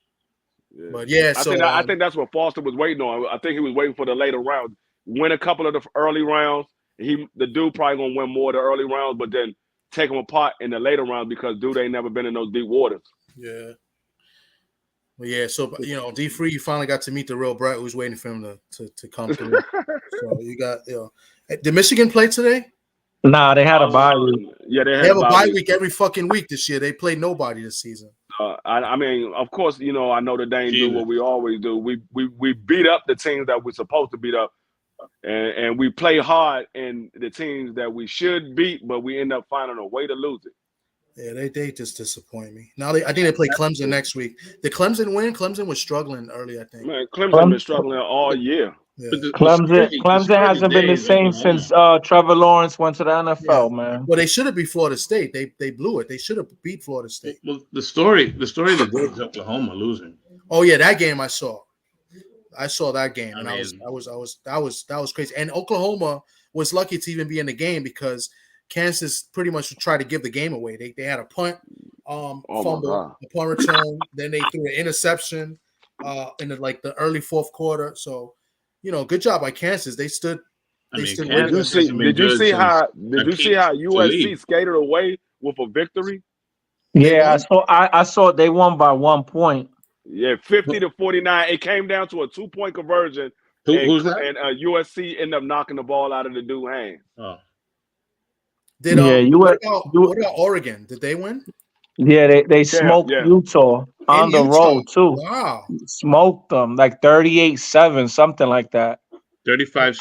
[SPEAKER 4] Yeah.
[SPEAKER 1] But yeah,
[SPEAKER 4] I think that's what Foster was waiting on. I think he was waiting for the later rounds. Win a couple of the early rounds. The dude probably gonna win more of the early rounds, but then take him apart in the later rounds because dude ain't never been in those deep waters.
[SPEAKER 1] Yeah. Well, yeah, so D3, you finally got to meet the real Brett who's waiting for him to come through. So you got did Michigan play today?
[SPEAKER 3] Nah, they had a bye week.
[SPEAKER 4] Yeah, they
[SPEAKER 1] They have a bye week every fucking week this year. They played nobody this season.
[SPEAKER 4] I mean, of course, I know the Dane do what we always do. We beat up the teams that we're supposed to beat up, and we play hard in the teams that we should beat, but we end up finding a way to lose it.
[SPEAKER 1] Yeah, they just disappoint me. Now I think they play Clemson next week. Did Clemson win? Clemson was struggling early, I think.
[SPEAKER 4] Man, Clemson been struggling all year.
[SPEAKER 1] Yeah.
[SPEAKER 3] Clemson hasn't been the same since Trevor Lawrence went to the NFL, man.
[SPEAKER 1] Well, they should have beat Florida State. They blew it. They should have beat Florida State.
[SPEAKER 2] Well, the story of the day is Oklahoma losing.
[SPEAKER 1] Oh yeah, that game I saw. I saw that game, and that was crazy. And Oklahoma was lucky to even be in the game because Kansas pretty much tried to give the game away. They had a punt, fumble, a punt return, then they threw an interception in the early fourth quarter. So, good job by Kansas. They stood. Did you
[SPEAKER 4] see how USC skated away with a victory?
[SPEAKER 3] Yeah, I saw they won by 1 point.
[SPEAKER 4] Yeah, 50-49. It came down to a 2-point conversion.
[SPEAKER 2] Who's that?
[SPEAKER 4] And USC ended up knocking the ball out of the dude's hands.
[SPEAKER 2] Oh.
[SPEAKER 1] What about Oregon? Did they win?
[SPEAKER 3] Yeah, they smoked Utah on the road too.
[SPEAKER 1] Wow.
[SPEAKER 3] Smoked them like 38-7, something like that.
[SPEAKER 2] 35-6.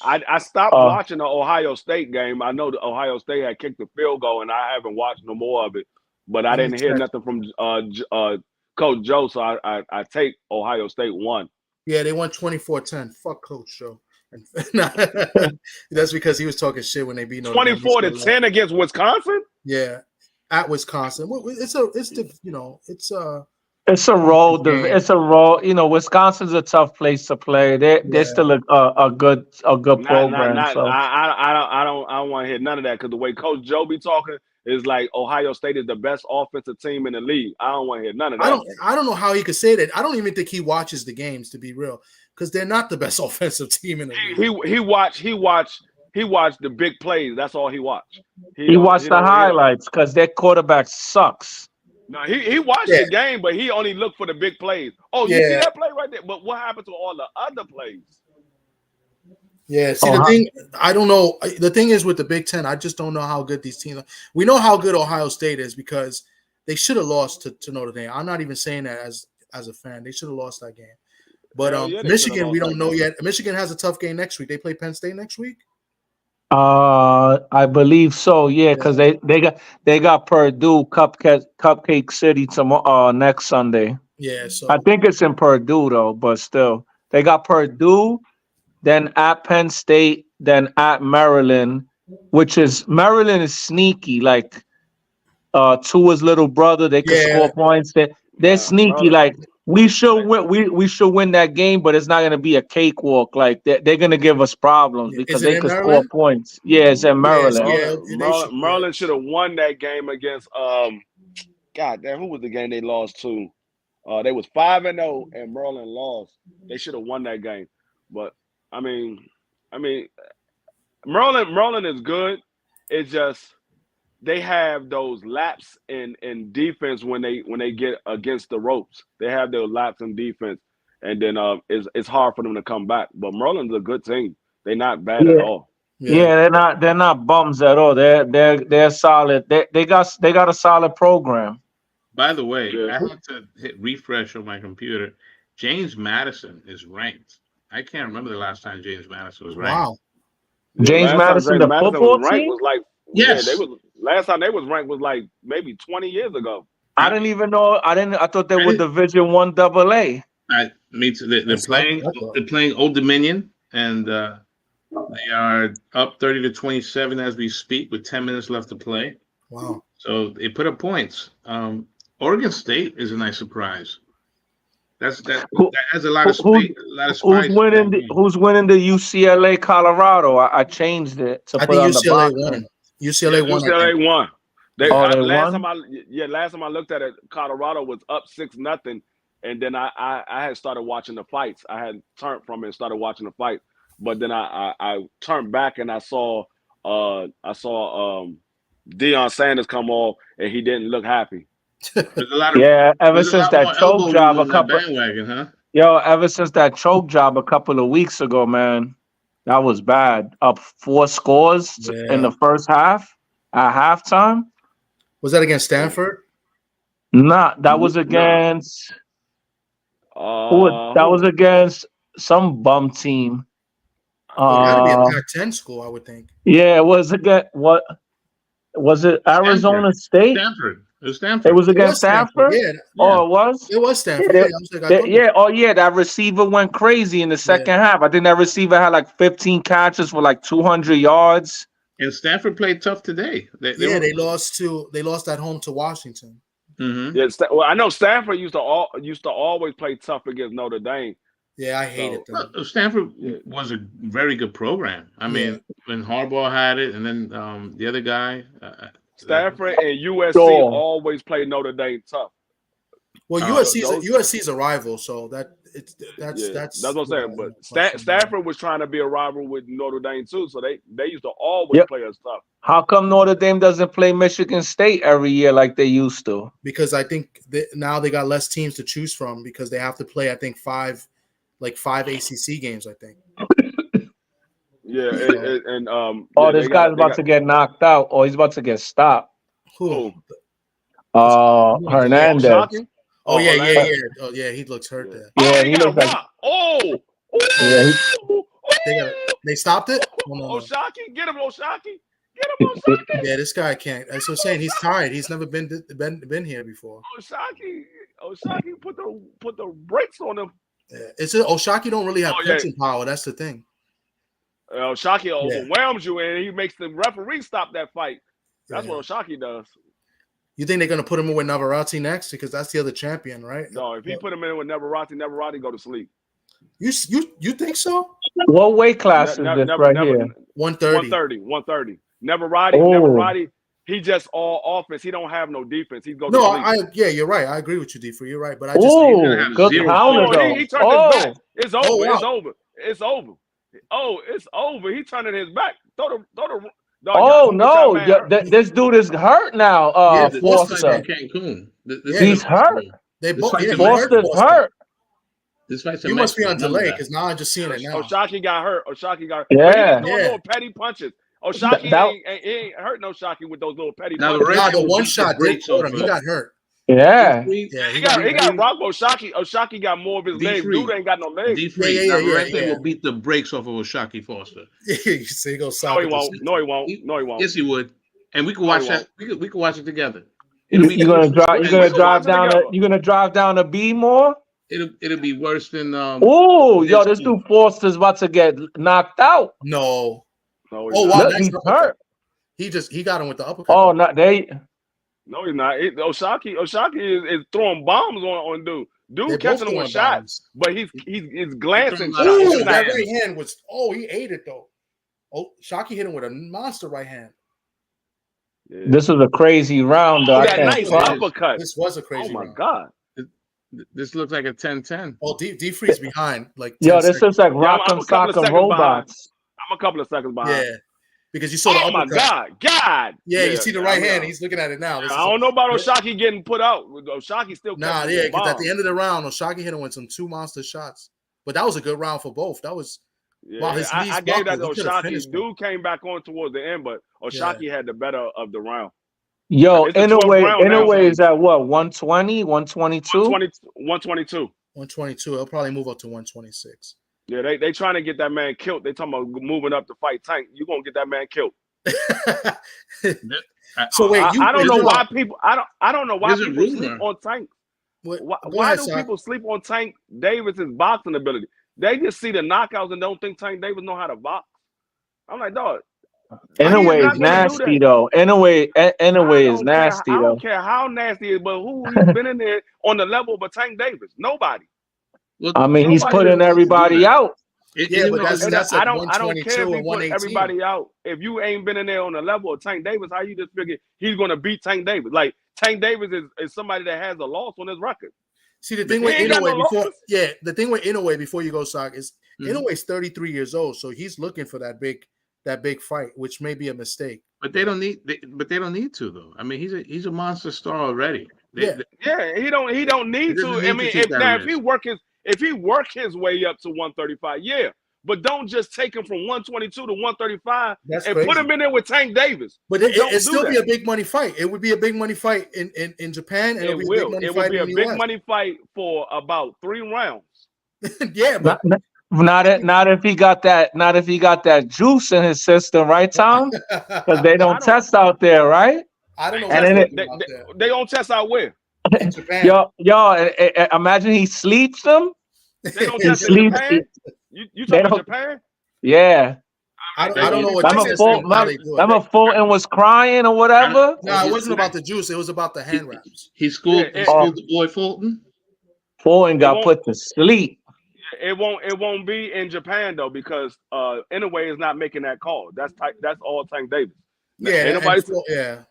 [SPEAKER 4] I stopped watching the Ohio State game. I know the Ohio State had kicked the field goal, and I haven't watched no more of it. But I didn't hear nothing from Coach Joe, so I take Ohio State won.
[SPEAKER 1] Yeah, they won 24-10. Fuck Coach Joe. That's because he was talking shit when they beat
[SPEAKER 4] 24-10 against Wisconsin.
[SPEAKER 1] Yeah, at Wisconsin. It's a
[SPEAKER 3] road. It's a road. Wisconsin's a tough place to play. They're still a good program.
[SPEAKER 4] I don't want to hear none of that because the way Coach Joe be talking is like Ohio State is the best offensive team in the league. I don't want to hear none of that.
[SPEAKER 1] I don't know how he could say that. I don't even think he watches the games, to be real, because they're not the best offensive team in the league.
[SPEAKER 4] He watched the big plays. That's all he watched.
[SPEAKER 3] He watched the highlights because their quarterback sucks.
[SPEAKER 4] No, he watched the game, but he only looked for the big plays. Oh, you see that play right there? But what happened to all the other plays?
[SPEAKER 1] Yeah, see, the thing, I don't know. The thing is with the Big Ten, I just don't know how good these teams are. We know how good Ohio State is because they should have lost to Notre Dame. I'm not even saying that as a fan. They should have lost that game. But Michigan, we don't know yet. Michigan has a tough game next week. They play Penn State next week?
[SPEAKER 3] I believe so. Yeah, because they got Purdue Cupcake City tomorrow next Sunday.
[SPEAKER 1] Yeah, so
[SPEAKER 3] I think it's in Purdue though, but still they got Purdue, then at Penn State, then at Maryland, Maryland is sneaky. Like Tua's little brother, they can score points. They're sneaky. Like we should win. We should win that game, but it's not going to be a cakewalk. Like they're going to give us problems because they can score points. Yeah, it's in Maryland.
[SPEAKER 4] Maryland should have won that game against God damn, who was the game they lost to? They was 5-0 and Maryland lost. They should have won that game. But I mean, Maryland is good. It's just they have those laps in defense when they get against the ropes. They have those laps in defense, and then it's hard for them to come back. But Maryland's a good team. They're not bad at all.
[SPEAKER 3] Yeah, they're not bums at all. They're solid. They got a solid program.
[SPEAKER 2] By the way, I had to hit refresh on my computer. James Madison is ranked. I can't remember the last time James Madison was ranked.
[SPEAKER 1] Wow.
[SPEAKER 3] James Madison, the football team?
[SPEAKER 4] Was like,
[SPEAKER 2] yes.
[SPEAKER 4] Yeah, last time they was ranked was like maybe 20 years ago.
[SPEAKER 3] I didn't even know. I thought they were Division I AA.
[SPEAKER 2] Me too. They're playing Old Dominion, and they are up 30-27 as we speak, with 10 minutes left to play.
[SPEAKER 1] Wow!
[SPEAKER 2] So they put up points. Oregon State is a nice surprise. That has a lot of space.
[SPEAKER 3] Who's winning the UCLA Colorado? I changed it to put on
[SPEAKER 1] UCLA
[SPEAKER 3] the box.
[SPEAKER 1] won. UCLA
[SPEAKER 4] won.
[SPEAKER 1] Last
[SPEAKER 4] time I looked at it, Colorado was up 6-0, and then I had started watching the fights. I had turned from it and started watching the fight, but then I turned back and I saw Deion Sanders come off, and he didn't look happy.
[SPEAKER 2] There's a lot of
[SPEAKER 3] ever
[SPEAKER 2] there's a
[SPEAKER 3] since
[SPEAKER 2] lot
[SPEAKER 3] that
[SPEAKER 2] more
[SPEAKER 3] choke
[SPEAKER 2] elbow
[SPEAKER 3] job a
[SPEAKER 2] losers on that
[SPEAKER 3] couple.
[SPEAKER 2] bandwagon, huh?
[SPEAKER 3] Yo, ever since that choke job a couple of weeks ago, man, that was bad. Up 4 scores in the first half at halftime.
[SPEAKER 1] Was that against Stanford?
[SPEAKER 3] Nah, that was against. That was against some bum team.
[SPEAKER 1] It got to be a Pac-10 school, I would think.
[SPEAKER 3] Yeah, it was against what? Was it Arizona State?
[SPEAKER 2] Stanford. It was Stanford.
[SPEAKER 3] It was against Stanford.
[SPEAKER 1] Yeah.
[SPEAKER 3] Oh, it was.
[SPEAKER 1] It was Stanford.
[SPEAKER 3] Yeah,
[SPEAKER 1] I was like, I thought
[SPEAKER 3] Oh, yeah. That receiver went crazy in the second half. I think that receiver had like 15 catches for like 200 yards.
[SPEAKER 2] And Stanford played tough today.
[SPEAKER 1] They lost at home to Washington.
[SPEAKER 2] Mm-hmm.
[SPEAKER 4] Yeah, well, I know Stanford used to always play tough against Notre Dame.
[SPEAKER 1] Yeah, I hate it though.
[SPEAKER 2] Well, Stanford was a very good program. I mean, when Harbaugh had it, and then the other guy,
[SPEAKER 4] Stanford and USC always play Notre Dame tough.
[SPEAKER 1] Well, USC's a rival, so that's
[SPEAKER 4] what I'm saying. But Stanford was trying to be a rival with Notre Dame too, so they used to always play us tough.
[SPEAKER 3] How come Notre Dame doesn't play Michigan State every year like they used to?
[SPEAKER 1] Because I think now they got less teams to choose from because they have to play, I think, five ACC games, I think.
[SPEAKER 3] This guy's about to get knocked out, or he's about to get stopped.
[SPEAKER 1] Who?
[SPEAKER 3] Hernandez.
[SPEAKER 1] Oh yeah. Oh yeah, he looks hurt there.
[SPEAKER 3] Yeah, he looks like.
[SPEAKER 1] They stopped it.
[SPEAKER 4] Oshaki, get him, Oshaki. Get him, Oshaki.
[SPEAKER 1] Yeah, this guy can't. That's what I'm saying. He's tired. He's never been here before.
[SPEAKER 4] Oshaki, put the brakes on him.
[SPEAKER 1] Yeah. Oshaki don't really have punching power. That's the thing.
[SPEAKER 4] Oshaki overwhelms you, and he makes the referee stop that fight. That's what Oshaki does.
[SPEAKER 1] You think they're gonna put him in with Navarrete next because that's the other champion, right?
[SPEAKER 4] No, if he put him in with Navarrete go to sleep.
[SPEAKER 1] You think so?
[SPEAKER 3] What weight class is this right here?
[SPEAKER 1] 130.
[SPEAKER 4] 130. Navarrete. He just all offense. He don't have no defense. He's going.
[SPEAKER 1] You're right. I agree with you, D. You're right, but I just
[SPEAKER 3] good counter.
[SPEAKER 4] He turned his back. It's over. It's over. It's over. Oh, it's over. He turning his back. Throw the.
[SPEAKER 3] No! This dude is hurt now. Foster. He's hurt. Foster's hurt.
[SPEAKER 2] This fight's
[SPEAKER 1] you must be on delay because now I'm just seeing it now.
[SPEAKER 4] Oshaki got hurt.
[SPEAKER 3] Yeah.
[SPEAKER 4] He's doing little petty punches. Oshaki ain't hurt no Oshaki with those little petty punches.
[SPEAKER 1] The one shot did hurt him. He got hurt.
[SPEAKER 3] Yeah.
[SPEAKER 4] He got rocked. Oshaki got more of his legs. Dude ain't got no legs.
[SPEAKER 2] Navarrete will beat the brakes off of Oshaki Foster.
[SPEAKER 1] You see, he goes
[SPEAKER 4] No, he won't. No, he won't.
[SPEAKER 2] Yes, he would. And we can watch that. We can watch it together.
[SPEAKER 3] You're gonna drive down a B more?
[SPEAKER 2] It'll be worse than
[SPEAKER 3] this dude Foster's about to get knocked out.
[SPEAKER 1] No.
[SPEAKER 3] He's hurt.
[SPEAKER 1] He got him with the uppercut.
[SPEAKER 3] Oh, not they.
[SPEAKER 4] No, he's not. Oshaki is throwing bombs on dude. Dude catching him with shots, but he's glancing shots.
[SPEAKER 1] Ooh, that right hand was. Oh, he ate it though. Oh, Shockey hit him with a monster right hand.
[SPEAKER 3] Yeah. This was a crazy round, though.
[SPEAKER 4] That nice uppercut.
[SPEAKER 1] This was a crazy.
[SPEAKER 4] Oh my
[SPEAKER 1] round.
[SPEAKER 4] God.
[SPEAKER 2] This looks like a 10-10.
[SPEAKER 1] Oh, D-Free's behind. Like
[SPEAKER 3] this looks like Rock'em Sock'em Robots.
[SPEAKER 4] I'm a couple of seconds behind.
[SPEAKER 1] Yeah. Because you saw the uppercut.
[SPEAKER 4] Oh my God.
[SPEAKER 1] Yeah, you see the right hand. He's looking at it now.
[SPEAKER 4] I don't know about Oshaki getting put out. Oshaki still
[SPEAKER 1] because at the end of the round, Oshaki hit him with some 2 monster shots. But that was a good round for both. That was
[SPEAKER 4] I gave that to Oshaki. Dude came back on towards the end, but Oshaki had the better of the round.
[SPEAKER 3] Yo, in a way, is that what, 120, 122?
[SPEAKER 4] 122.
[SPEAKER 1] 122. It'll probably move up to 126.
[SPEAKER 4] Yeah, they trying to get that man killed. They talking about moving up to fight Tank. You're gonna get that man killed.
[SPEAKER 1] So wait,
[SPEAKER 4] I don't know why people. I don't know why people sleep on Tank. Why do people sleep on Tank Davis' boxing ability? They just see the knockouts and don't think Tank Davis know how to box. I'm like, dog.
[SPEAKER 3] Anyway, it's nasty though. Anyway, it's nasty though.
[SPEAKER 4] I don't care how nasty it is, but who he's been in there on the level of a Tank Davis? Nobody.
[SPEAKER 3] Well, I mean, he's putting everybody out.
[SPEAKER 1] But that's
[SPEAKER 4] I don't care if he put everybody out. If you ain't been in there on the level of Tank Davis, how you just figure he's going to beat Tank Davis? Like, Tank Davis is somebody that has a loss on his record.
[SPEAKER 1] See, the thing with Inoue before you go, Sock, is Inoue's 33 years old, so he's looking for that big fight, which may be a mistake.
[SPEAKER 2] But they don't need to though. I mean, he's a monster star already.
[SPEAKER 1] Yeah.
[SPEAKER 4] He don't need to. I mean, if he work his way up to 135, yeah. But don't just take him from 122 to 135 and put him in there with Tank Davis.
[SPEAKER 1] But it'd still be a big money fight. It would be a big money fight in Japan, and
[SPEAKER 4] it will. It will be a big money fight for about 3 rounds.
[SPEAKER 1] Yeah, but
[SPEAKER 3] not if he got that juice in his system, right, Tom? Because they don't test out there, right?
[SPEAKER 1] I don't know.
[SPEAKER 4] And they don't test out where?
[SPEAKER 1] In Japan.
[SPEAKER 3] Yo, imagine he sleeps them.
[SPEAKER 4] They don't test in Japan. You talking about Japan?
[SPEAKER 3] Yeah.
[SPEAKER 1] I don't know what
[SPEAKER 3] Remember Fulton was crying or whatever?
[SPEAKER 1] No, it wasn't about the juice. It was about the hand wraps.
[SPEAKER 2] He schooled the boy Fulton.
[SPEAKER 3] Fulton got put to sleep.
[SPEAKER 4] It won't be in Japan though, because Inoue is not making that call. That's all Tank Davis.
[SPEAKER 1] Yeah, yeah.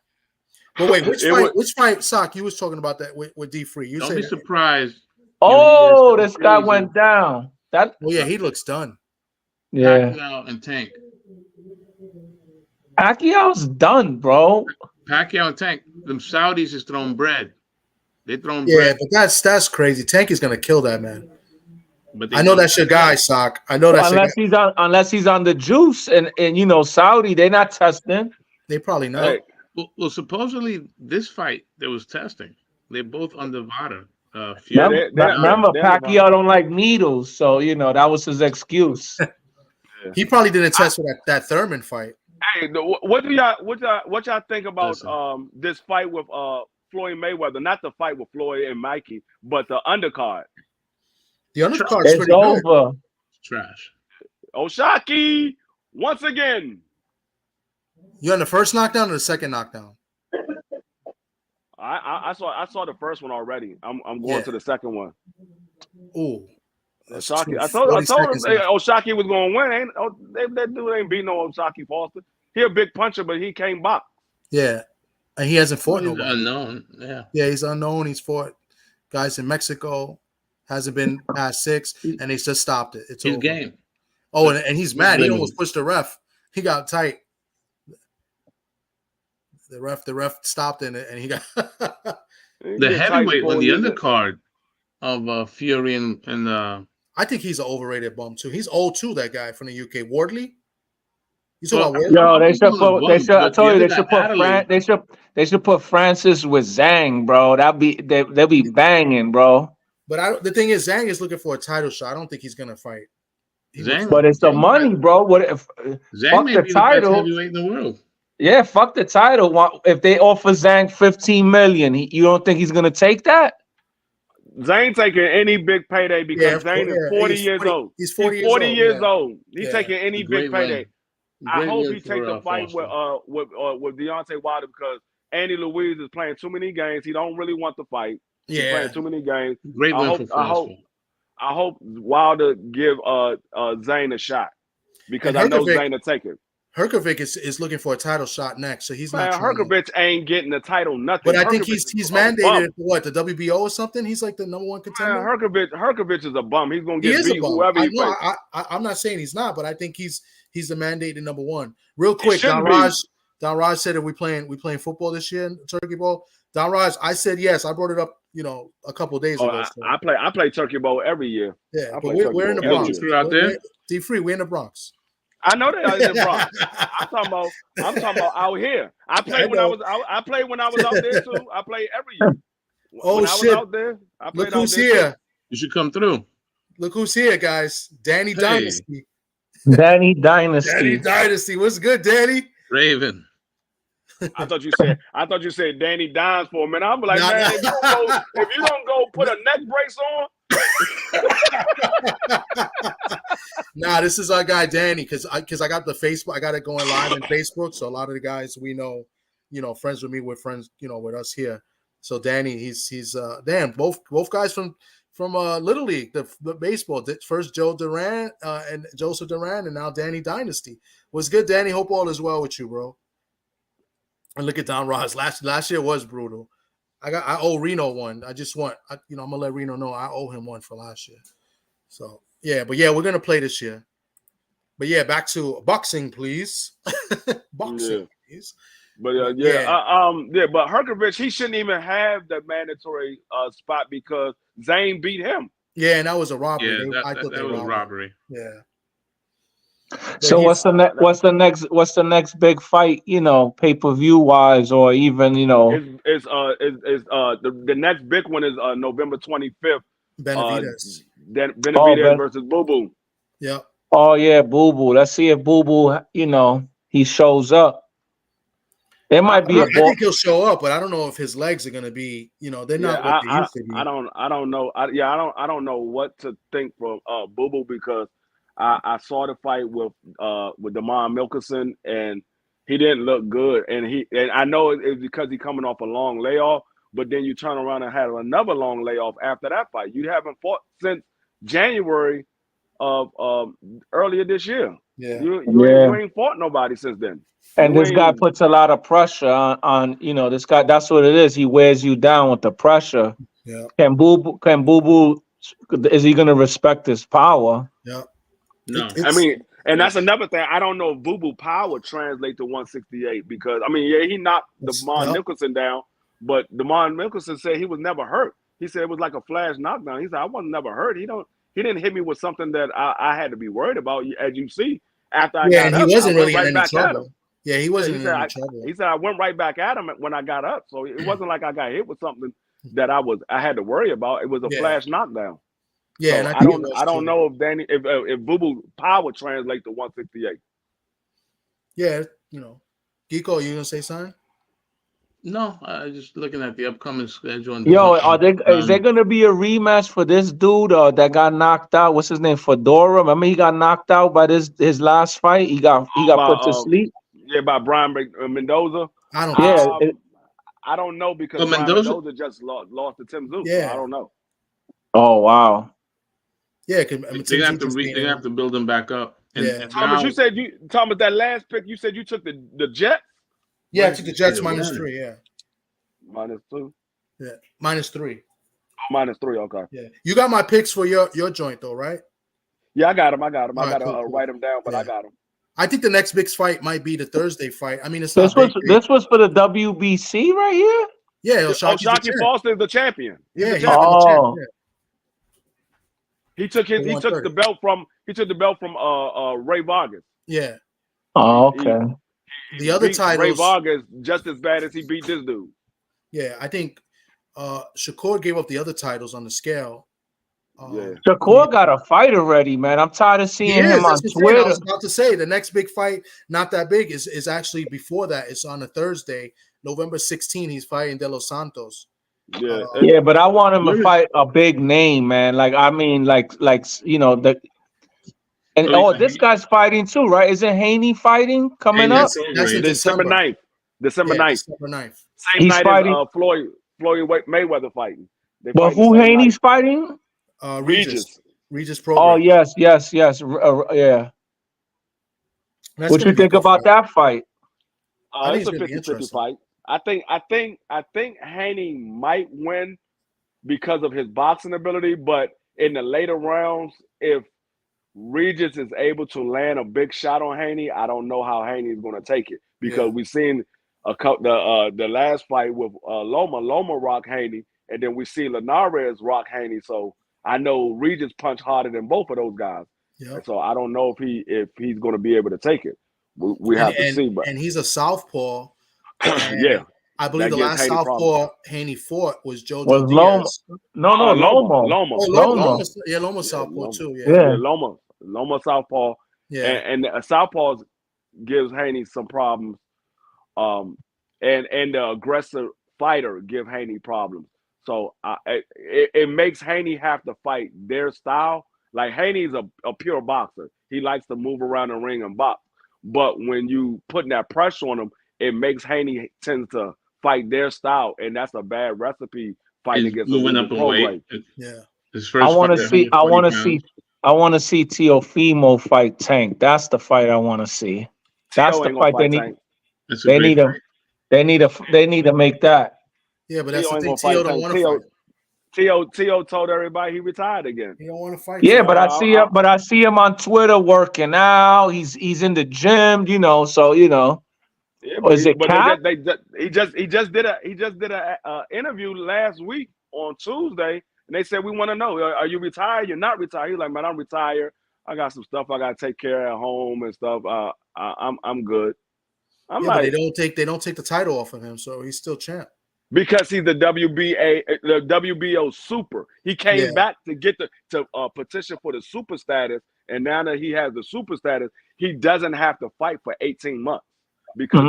[SPEAKER 1] But wait, which fight, Sock? You was talking about that with D Free.
[SPEAKER 2] Don't be surprised.
[SPEAKER 3] Oh, this guy went down.
[SPEAKER 1] Well, yeah, he looks done.
[SPEAKER 3] Yeah.
[SPEAKER 2] Pacquiao and Tank.
[SPEAKER 3] Pacquiao's done, bro.
[SPEAKER 2] Pacquiao and Tank. Them Saudis is throwing bread. They throwing bread.
[SPEAKER 1] Yeah, but that's crazy. Tank is gonna kill that man. But I know that's your guy, Sock. I know that's
[SPEAKER 3] unless he's on the juice and Saudi, they're not testing.
[SPEAKER 1] They probably not.
[SPEAKER 2] Well, supposedly this fight there was testing. They're both under VADA.
[SPEAKER 3] Remember, Pacquiao don't like needles, so that was his excuse.
[SPEAKER 1] He probably didn't test for that Thurman fight.
[SPEAKER 4] Hey, what y'all think about this fight with Floyd Mayweather? Not the fight with Floyd and Mikey, but the undercard.
[SPEAKER 1] The undercard is pretty
[SPEAKER 3] over.
[SPEAKER 1] Good.
[SPEAKER 2] Trash.
[SPEAKER 4] Oshaki once again.
[SPEAKER 1] You on the first knockdown or the second knockdown?
[SPEAKER 4] I saw the first one already. I'm going to the second one.
[SPEAKER 1] Ooh.
[SPEAKER 4] Oshaki. I told him Oshaki was going to win. That dude ain't beat no Oshaki Foster. He a big puncher, but he can't box.
[SPEAKER 1] Yeah. And he hasn't fought
[SPEAKER 2] nobody. Unknown. Yeah.
[SPEAKER 1] Yeah, he's unknown. He's fought guys in Mexico. Hasn't been past 6, and they just stopped it. It's
[SPEAKER 2] his
[SPEAKER 1] over.
[SPEAKER 2] Game.
[SPEAKER 1] Oh, and he's mad. He almost pushed the ref. He got tight. The ref stopped it, and he got
[SPEAKER 2] the heavyweight on the undercard of Fury and
[SPEAKER 1] I think he's an overrated bum too. He's old too. That guy from the UK, Wardley. You talking about Wardley?
[SPEAKER 3] Yo, they should put. I told you they should put Francis with Zhang, bro. They'll be banging, bro.
[SPEAKER 1] But the thing is, Zhang is looking for a title shot. I don't think he's gonna fight.
[SPEAKER 3] But it's the money, bro. What if
[SPEAKER 2] Zhang may be the best heavyweight in the world?
[SPEAKER 3] Yeah, fuck the title. If they offer Zhang $15 million, you don't think he's gonna take that?
[SPEAKER 4] Zhang taking any big payday because Zhang is 40 years old.
[SPEAKER 1] He's 40
[SPEAKER 4] years old. He's taking any big payday. I hope he takes a fight with Deontay Wilder because Andy Louise is playing too many games. He don't really want to fight. He's playing too many games.
[SPEAKER 2] Great win for
[SPEAKER 4] I hope Wilder give Zhang a shot because I know Zhang will take it.
[SPEAKER 1] Herkovic is looking for a title shot next, so he's not.
[SPEAKER 4] Herkovic ain't getting the title, nothing.
[SPEAKER 1] But I think he's mandated for what, the WBO or something. He's like the #1 contender.
[SPEAKER 4] Herkovic is a bum. He's gonna get beat whoever he fights.
[SPEAKER 1] I'm not saying he's not, but I think he's the mandated #1. Real quick, Don Raj said that we playing football this year in Turkey Bowl. Don Raj, I said yes. I brought it up, a couple of days ago. So.
[SPEAKER 4] I play Turkey Bowl every year.
[SPEAKER 1] Yeah, but we're in the Bronx. D-Free, we're in the Bronx.
[SPEAKER 4] I know that I was in Bronx. I'm talking about out here. I played when I was out there too. I played every year.
[SPEAKER 1] When I was out there, look who's here.
[SPEAKER 2] You should come through.
[SPEAKER 1] Look who's here, guys. Danny Dynasty.
[SPEAKER 3] Danny Dynasty.
[SPEAKER 1] What's good, Danny?
[SPEAKER 2] Raven.
[SPEAKER 4] I thought you said Danny Dimes for a minute. I'm like, man, if you don't go put a neck brace on.
[SPEAKER 1] Nah, this is our guy Danny because I got the Facebook. I got it going live on Facebook. So a lot of the guys we know, friends with me, we're friends, with us here. So Danny, he's damn both guys from Little League, the baseball. First Joe Duran and Joseph Duran, and now Danny Dynasty. What's good, Danny? Hope all is well with you, bro. And look at Don Ross. Last year was brutal. I owe Reno one. I just want I'm gonna let Reno know I owe him one for last year. So we're gonna play this year. But yeah, back to boxing, please. Boxing.
[SPEAKER 4] But but Herkovich, he shouldn't even have the mandatory spot because Zane beat him.
[SPEAKER 1] Yeah, and that was a robbery.
[SPEAKER 2] Yeah,
[SPEAKER 1] I thought
[SPEAKER 2] that was robbery.
[SPEAKER 1] Yeah.
[SPEAKER 3] So what's the next big fight? Pay-per-view wise, or even
[SPEAKER 4] the next big one is November 25th.
[SPEAKER 1] Benavidez.
[SPEAKER 4] Benavidez versus Boo Boo.
[SPEAKER 1] Yeah.
[SPEAKER 3] Oh yeah, Boo Boo. Let's see if Boo Boo, he shows up. There might be
[SPEAKER 1] I think he'll show up, but I don't know if his legs are gonna be. They're not what they used to be.
[SPEAKER 4] I don't know. I don't know what to think from Boo Boo because I saw the fight with Damon Milkerson and he didn't look good, and I know it's because he's coming off a long layoff. But then you turn around and have another long layoff after that fight. You haven't fought since January of earlier this year.
[SPEAKER 1] Yeah,
[SPEAKER 4] you ain't fought nobody since then.
[SPEAKER 3] And this guy puts a lot of pressure on this guy. That's what it is. He wears you down with the pressure.
[SPEAKER 1] Yeah.
[SPEAKER 3] Can Boo Boo? Is he gonna respect his power?
[SPEAKER 1] Yeah.
[SPEAKER 2] No.
[SPEAKER 4] And that's another thing. I don't know if Boo Boo power translates to 168 because he knocked Damon Nicholson down, but Damon Nicholson said he was never hurt. He said it was like a flash knockdown. He said I wasn't never hurt. He didn't hit me with something that I had to be worried about. As you see, after I got up,
[SPEAKER 1] he wasn't really
[SPEAKER 4] right
[SPEAKER 1] in any trouble. Yeah, he wasn't in any trouble.
[SPEAKER 4] He said I went right back at him when I got up. So it wasn't like I got hit with something that I had to worry about. It was a flash knockdown.
[SPEAKER 1] Yeah,
[SPEAKER 4] so
[SPEAKER 1] and
[SPEAKER 4] I don't know if Boo Boo power translates to 168.
[SPEAKER 1] Yeah, Geeko, you gonna say something?
[SPEAKER 2] No, I just looking at the upcoming schedule.
[SPEAKER 3] Is there gonna be a rematch for this dude that got knocked out? What's his name? Fedora. Remember he got knocked out by his last fight. He got put to sleep.
[SPEAKER 4] Yeah, by Brian Mendoza.
[SPEAKER 1] I don't.
[SPEAKER 4] I don't know because Brian Mendoza just lost to Tim Tszyu.
[SPEAKER 1] Yeah,
[SPEAKER 4] so I don't know.
[SPEAKER 3] Oh wow.
[SPEAKER 2] Yeah, they're gonna have to build him back up. And
[SPEAKER 4] Thomas, Thomas, that last pick, you said you took the Jets.
[SPEAKER 1] Yeah, I took the Jets -3. Yeah.
[SPEAKER 4] -2.
[SPEAKER 1] Yeah, -3.
[SPEAKER 4] -3. Okay.
[SPEAKER 1] Yeah, you got my picks for your joint though, right?
[SPEAKER 4] Yeah, I got them. I gotta
[SPEAKER 1] cool.
[SPEAKER 4] write them down, but I got them.
[SPEAKER 1] I think the next big fight might be the Thursday fight. I mean, it's
[SPEAKER 3] this was for the WBC right here.
[SPEAKER 1] Yeah,
[SPEAKER 4] Shockey Foster is the champion.
[SPEAKER 1] Yeah,
[SPEAKER 4] he took the belt from Ray Vargas.
[SPEAKER 1] Yeah.
[SPEAKER 3] Oh, okay.
[SPEAKER 1] The other titles,
[SPEAKER 4] Ray Vargas just as bad as he beat this dude.
[SPEAKER 1] Yeah, I think Shakur gave up the other titles on the scale.
[SPEAKER 3] Shakur got a fight already, man. I'm tired of seeing him on Twitter.
[SPEAKER 1] I was about to say the next big fight, not that big, is actually before that. It's on a Thursday, November 16th. He's fighting De Los Santos.
[SPEAKER 4] Yeah,
[SPEAKER 3] but I want him to fight a big name, man. Like I mean, this guy's fighting too, right? Isn't Haney fighting coming up?
[SPEAKER 1] That's in
[SPEAKER 4] December 9th. December 9th. Same
[SPEAKER 3] He's
[SPEAKER 4] night
[SPEAKER 3] fighting.
[SPEAKER 4] As Floyd Mayweather fighting.
[SPEAKER 3] But who Haney's fighting?
[SPEAKER 1] Regis Pro.
[SPEAKER 3] Oh yes. Yeah. What you think about that fight?
[SPEAKER 4] It's a 50-50 fight. I think Haney might win because of his boxing ability, but in the later rounds, if Regis is able to land a big shot on Haney, I don't know how Haney is going to take it because we've seen the last fight with Loma rock Haney, and then we see Linares rock Haney. So I know Regis punch harder than both of those guys.
[SPEAKER 1] Yep.
[SPEAKER 4] So I don't know if he's going to be able to take it. We have to see. But
[SPEAKER 1] he's a southpaw.
[SPEAKER 4] Yeah.
[SPEAKER 1] I believe the last southpaw Haney fought was Jojo
[SPEAKER 3] Loma.
[SPEAKER 1] Diaz.
[SPEAKER 3] No, Loma.
[SPEAKER 1] Loma. Yeah, Loma southpaw too.
[SPEAKER 4] Yeah. Loma southpaw.
[SPEAKER 1] Yeah.
[SPEAKER 4] And southpaw gives Haney some problems. And the aggressive fighter give Haney problems. So it makes Haney have to fight their style. Like Haney's a pure boxer. He likes to move around the ring and box. But when you put that pressure on him, it makes Haney tend to fight their style, and that's a bad recipe fighting against
[SPEAKER 2] moving up in weight.
[SPEAKER 1] Yeah.
[SPEAKER 3] I want to see Teofimo fight Tank. That's the fight I want to see. That's the fight they need. They need to make that.
[SPEAKER 1] Yeah, but that's the thing. Teo don't want to fight.
[SPEAKER 4] Teo told everybody he retired again.
[SPEAKER 1] He don't want to fight.
[SPEAKER 3] Yeah, but I see him on Twitter working out. He's in the gym, so
[SPEAKER 4] Yeah,
[SPEAKER 3] Or is it
[SPEAKER 4] but
[SPEAKER 3] Cap?
[SPEAKER 4] he just did a interview last week on Tuesday, and they said we want to know, are you retired? You're not retired. He's like, man, I'm retired. I got some stuff I got to take care of at home and stuff. I'm good. I'm
[SPEAKER 1] but
[SPEAKER 4] like,
[SPEAKER 1] they don't take the title off of him, so he's still champ.
[SPEAKER 4] because he's the WBO super. He came back to get to petition for the super status, and now that he has the super status, he doesn't have to fight for 18 months because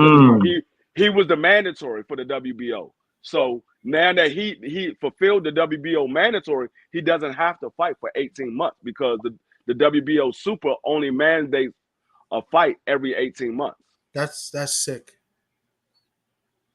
[SPEAKER 4] he was the mandatory for the WBO. So now that he fulfilled the WBO mandatory, he doesn't have to fight for 18 months because the WBO super only mandates a fight every 18 months.
[SPEAKER 1] That's sick.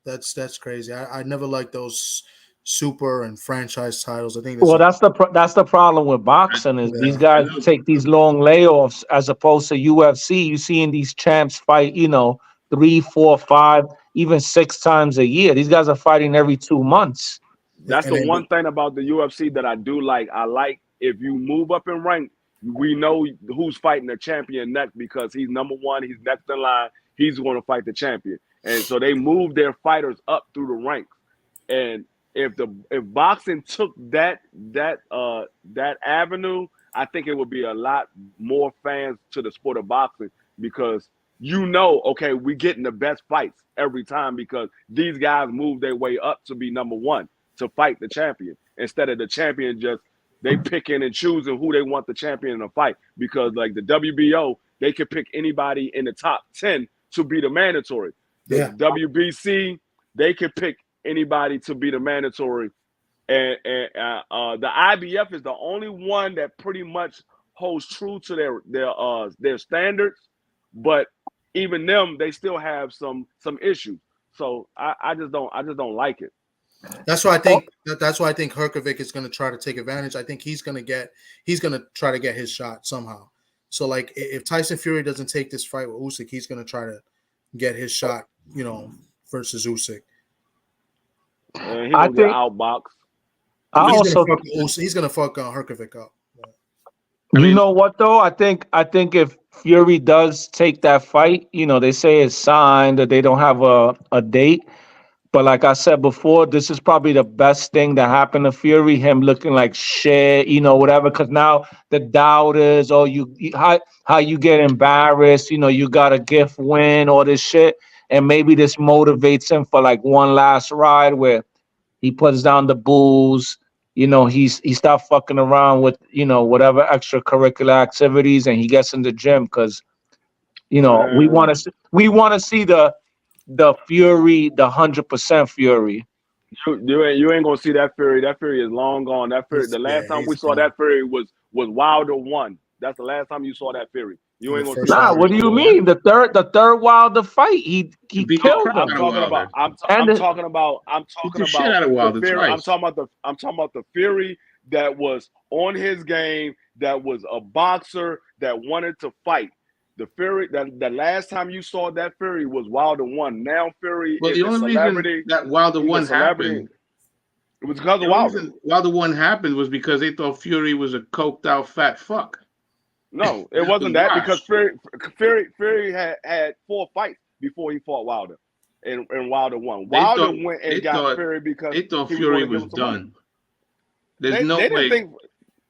[SPEAKER 1] That's crazy. I never liked those super and franchise titles. I think
[SPEAKER 3] that's the problem with boxing is these guys take these long layoffs as opposed to UFC. You see in these champs fight, 3, 4, 5, even 6 times a year. These guys are fighting every 2 months.
[SPEAKER 4] That's the one thing about the UFC that I do like. I like if you move up in rank, we know who's fighting the champion next because he's number one. He's next in line. He's going to fight the champion. And so they move their fighters up through the ranks. And if boxing took that avenue, I think it would be a lot more fans to the sport of boxing because okay, we're getting the best fights every time because these guys move their way up to be number one to fight the champion instead of the champion just they picking and choosing who they want the champion to fight because like the WBO, they could pick anybody in the top 10 to be the mandatory. The WBC, they could pick anybody to be the mandatory, and the IBF is the only one that pretty much holds true to their standards. But even them, they still have some issues. So I just don't like it.
[SPEAKER 1] That's why I think Herkovic is going to try to take advantage. I think he's going to try to get his shot somehow. So like if Tyson Fury doesn't take this fight with Usyk, he's going to try to get his shot, versus Usyk.
[SPEAKER 4] And he's gonna get outboxed.
[SPEAKER 1] He's gonna fuck Herkovic up.
[SPEAKER 3] You know what though? I think if Fury does take that fight, they say it's signed that they don't have a date. But like I said before, this is probably the best thing that happened to Fury. Him looking like shit, whatever. Because now the doubters, how you get embarrassed, you got a gift win, all this shit, and maybe this motivates him for like one last ride where he puts down the booze. He stopped fucking around with whatever extracurricular activities, and he gets in the gym because we want to see the Fury, the 100% Fury.
[SPEAKER 4] You ain't gonna see that Fury. That Fury is long gone. That Fury. The last time we saw that Fury was Wilder 1. That's the last time you saw that Fury. You ain't gonna see.
[SPEAKER 3] Nah, what do you mean? The third Wilder fight, he killed him.
[SPEAKER 4] I'm talking about the Fury. I'm talking about the Fury that was on his game, that was a boxer that wanted to fight. The Fury the last time you saw that Fury was Wilder 1. Now Fury is
[SPEAKER 2] the only reason that Wilder 1 happened,
[SPEAKER 4] it was because of Wilder.
[SPEAKER 2] Wilder 1 happened was because they thought Fury was a coked out fat fuck.
[SPEAKER 4] No, it wasn't that because Fury had 4 fights before he fought Wilder, and Wilder won. Wilder went and got Fury because
[SPEAKER 2] they thought Fury was done. There's no way.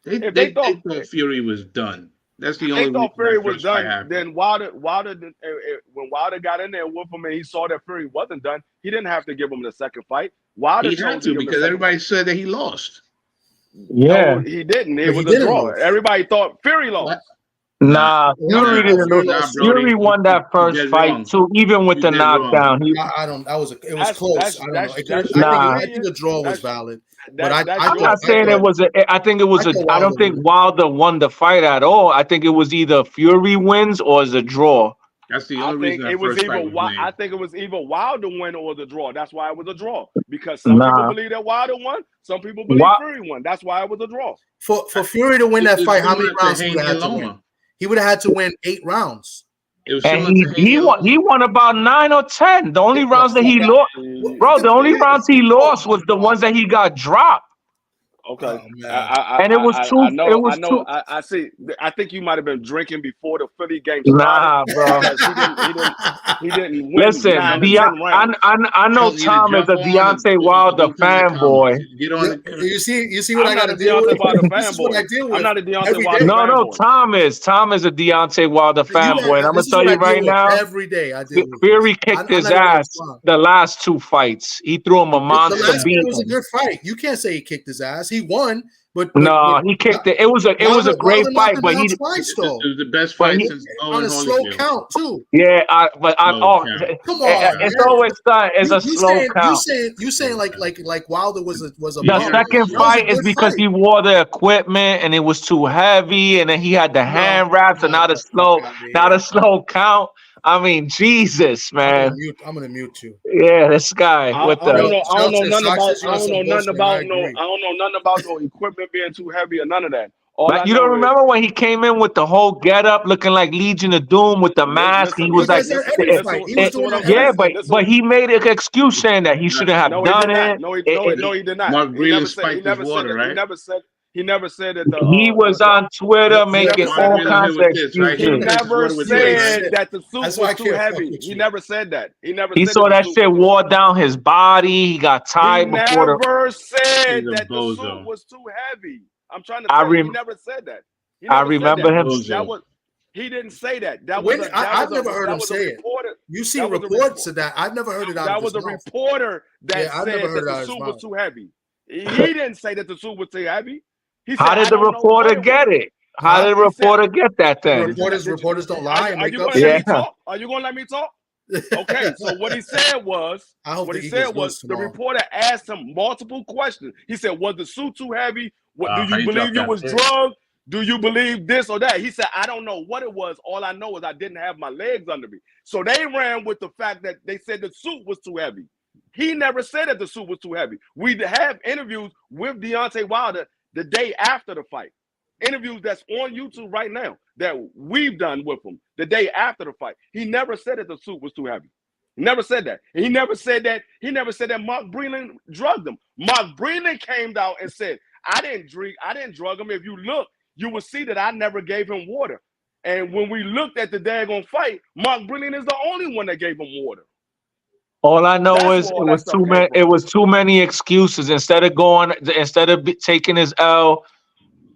[SPEAKER 2] They thought Fury was done. That's the only reason. They thought Fury was done.
[SPEAKER 4] Then Wilder, when Wilder got in there with him and he saw that Fury wasn't done, he didn't have to give him the second fight. Wilder
[SPEAKER 2] had to because everybody said that he lost.
[SPEAKER 3] Yeah,
[SPEAKER 4] no, he didn't. It was a draw. Everybody thought Fury lost.
[SPEAKER 3] Nah, Fury didn't lose. Fury won that first fight too, even with the knockdown.
[SPEAKER 1] It was close. I don't know. I think the draw was valid. But I'm
[SPEAKER 3] not saying it was. I think it was. I don't think Wilder won the fight at all. I think it was either Fury wins or it's a draw.
[SPEAKER 2] That's the only reason
[SPEAKER 4] it was either. I think it was either Wilder win or the draw. That's why it was a draw. Because some people believe that Wilder won. Some people believe Fury won. That's why it was a draw.
[SPEAKER 1] For Fury to win that fight, how many rounds would have had to win? He would have had to win 8 rounds.
[SPEAKER 3] And he won about 9 or 10. The only rounds that he lost, bro, the only rounds he lost was the ones that he got dropped.
[SPEAKER 4] Okay.
[SPEAKER 1] Oh, man.
[SPEAKER 3] And it was two. It was two.
[SPEAKER 4] I see. I think you might have been drinking before the Philly game
[SPEAKER 3] Nah,
[SPEAKER 4] started.
[SPEAKER 3] bro.
[SPEAKER 4] Because he didn't win
[SPEAKER 3] Listen,
[SPEAKER 4] 9 of 10 rounds.
[SPEAKER 3] I know
[SPEAKER 2] Either
[SPEAKER 3] Tom is
[SPEAKER 2] jump
[SPEAKER 3] a
[SPEAKER 2] on or
[SPEAKER 3] Deontay
[SPEAKER 2] go
[SPEAKER 3] Wilder
[SPEAKER 2] come in the
[SPEAKER 3] fanboy.
[SPEAKER 2] comments. Get on the
[SPEAKER 1] You see what I
[SPEAKER 4] I'm
[SPEAKER 1] got
[SPEAKER 4] not
[SPEAKER 1] to
[SPEAKER 4] a
[SPEAKER 1] deal with?
[SPEAKER 4] Deontay Wilder
[SPEAKER 1] This is what I
[SPEAKER 4] fanboy.
[SPEAKER 1] deal with
[SPEAKER 4] I'm not a Deontay
[SPEAKER 1] every
[SPEAKER 4] Wilder
[SPEAKER 1] day.
[SPEAKER 3] No,
[SPEAKER 4] fanboy.
[SPEAKER 3] Tom is a Deontay Wilder fanboy, and I'm gonna
[SPEAKER 1] This is
[SPEAKER 3] tell
[SPEAKER 1] what
[SPEAKER 3] you
[SPEAKER 1] I deal
[SPEAKER 3] right
[SPEAKER 1] with
[SPEAKER 3] now.
[SPEAKER 1] every day. I deal with
[SPEAKER 3] Fury
[SPEAKER 1] this.
[SPEAKER 3] kicked
[SPEAKER 1] I'm
[SPEAKER 3] his
[SPEAKER 1] not even gonna
[SPEAKER 3] ass
[SPEAKER 1] respond.
[SPEAKER 3] the last 2 fights. He threw him a
[SPEAKER 1] The
[SPEAKER 3] monster
[SPEAKER 1] last fight was a
[SPEAKER 3] beating.
[SPEAKER 1] good fight. You can't say he kicked his ass. He won, but
[SPEAKER 3] No, he kicked it. It was a great
[SPEAKER 1] Wilder
[SPEAKER 3] fight,
[SPEAKER 1] knocked him
[SPEAKER 3] but
[SPEAKER 1] down
[SPEAKER 3] he
[SPEAKER 1] twice
[SPEAKER 2] It
[SPEAKER 1] though
[SPEAKER 2] was the best
[SPEAKER 3] But
[SPEAKER 2] fight
[SPEAKER 3] he-
[SPEAKER 2] since
[SPEAKER 1] on
[SPEAKER 2] Owen
[SPEAKER 1] a slow
[SPEAKER 2] Holyfield.
[SPEAKER 1] count too.
[SPEAKER 3] yeah,
[SPEAKER 2] Slow count.
[SPEAKER 1] Come on,
[SPEAKER 3] it's
[SPEAKER 1] man.
[SPEAKER 3] always done. It's a slow count.
[SPEAKER 1] You saying like Wilder was a
[SPEAKER 3] The
[SPEAKER 1] bum.
[SPEAKER 3] second
[SPEAKER 1] That was a
[SPEAKER 3] fight is
[SPEAKER 1] good
[SPEAKER 3] because
[SPEAKER 1] fight.
[SPEAKER 3] he wore the equipment and it was too heavy, and then he had the hand wraps, and now the slow count. I mean, Jesus, man.
[SPEAKER 1] I'm gonna mute you.
[SPEAKER 3] Yeah, this guy
[SPEAKER 4] I
[SPEAKER 3] with
[SPEAKER 4] don't
[SPEAKER 3] the
[SPEAKER 4] know nothing about no equipment being too heavy or none of that. All I
[SPEAKER 3] you don't
[SPEAKER 4] know is
[SPEAKER 3] remember when he came in with the whole getup looking like Legion of Doom with the mask? He was like, but he made an excuse saying that he shouldn't have done it.
[SPEAKER 4] No, he did not.
[SPEAKER 2] Mark Breland's
[SPEAKER 4] He never said
[SPEAKER 2] water,
[SPEAKER 4] that.
[SPEAKER 2] right?
[SPEAKER 4] He never said that.
[SPEAKER 3] He was on Twitter making all kinds of excuses.
[SPEAKER 4] He never said that the suit was too heavy. He never said that.
[SPEAKER 3] He saw that shit wore down his body. He got tired before
[SPEAKER 4] He never said that the suit was too heavy. I'm trying to tell you, he never said that.
[SPEAKER 3] I remember him.
[SPEAKER 4] He didn't say that.
[SPEAKER 1] I've never heard him say it. You see reports of that. I've never heard it.
[SPEAKER 4] That was a reporter that said that the suit was too heavy. He didn't say that the suit was too heavy.
[SPEAKER 3] How did the reporter get it? How did the reporter get that then?
[SPEAKER 1] Reporters don't lie.
[SPEAKER 4] Are you going to let me talk? Are you going to let me talk? Okay, so what he said was, the reporter asked him multiple questions. He said, was the suit too heavy? Do you believe you was drugged? Do you believe this or that? He said, I don't know what it was. All I know is I didn't have my legs under me. So they ran with the fact that they said the suit was too heavy. He never said that the suit was too heavy. We have interviews with Deontay Wilder the day after the fight. Interviews that's on YouTube right now that we've done with him the day after the fight. He never said that the suit was too heavy. He never said that. And he never said that Mark Breland drugged him. Mark Breland came out and said, I didn't drug him. If you look, you will see that I never gave him water. And when we looked at the daggone fight, Mark Breland is the only one that gave him water.
[SPEAKER 3] All I know is it was too many excuses. Instead of taking his L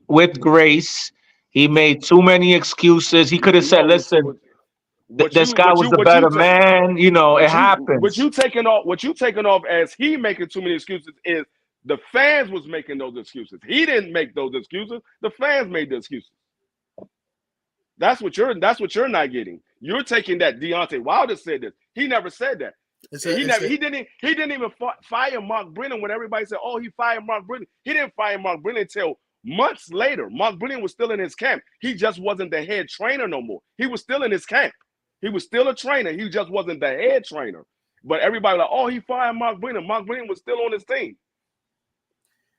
[SPEAKER 3] with grace, he made too many excuses. He could have said, "Listen, this guy was the better man." You know, it happens.
[SPEAKER 4] What you taking off as he making too many excuses is the fans was making those excuses. He didn't make those excuses. The fans made the excuses. That's what you're not getting. You're taking that Deontay Wilder said this. He never said that. He didn't even fire Mark Breland when everybody said, "Oh, he fired Mark Breland." He didn't fire Mark Breland until months later. Mark Breland was still in his camp. He just wasn't the head trainer no more. He was still in his camp. He was still a trainer. He just wasn't the head trainer. But everybody was like, "Oh, he fired Mark Breland." Mark Breland was still on his team.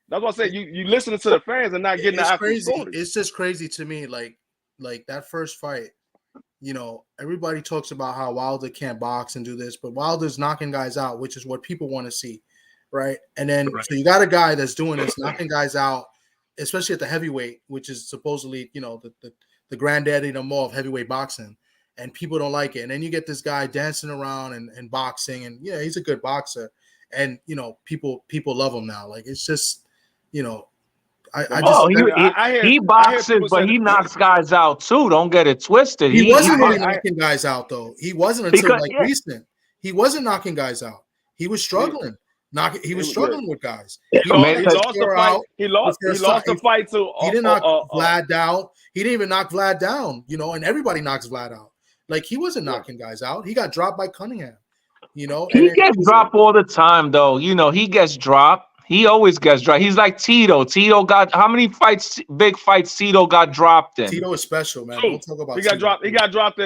[SPEAKER 4] That's what I said. You listening to the fans and not getting the actual story.
[SPEAKER 1] It's just crazy to me. Like that first fight. You know, everybody talks about how Wilder can't box and do this, but Wilder's knocking guys out, which is what people want to see, right? And then so you got a guy that's doing this, knocking guys out, especially at the heavyweight, which is supposedly, you know, the granddaddy no more of heavyweight boxing, and people don't like it. And then you get this guy dancing around and boxing, and yeah, he's a good boxer, and you know, people love him now. Like it's just, you know.
[SPEAKER 3] He boxes, but he knocks guys out too. Don't get it twisted.
[SPEAKER 1] He wasn't really knocking guys out though. He wasn't until recent. He wasn't knocking guys out. He was struggling. He was struggling with guys. He lost the fight.
[SPEAKER 4] He lost the fight to.
[SPEAKER 1] He didn't knock Vlad down. He didn't even knock Vlad down. You know, and everybody knocks Vlad out. Like he wasn't knocking guys out. He got dropped by Cunningham. You know,
[SPEAKER 3] he gets dropped all the time though. You know, he gets dropped. He always gets dropped. He's like Tito. Tito got how many big fights Tito got dropped in?
[SPEAKER 1] Tito is special, man. Don't talk about
[SPEAKER 4] He got dropped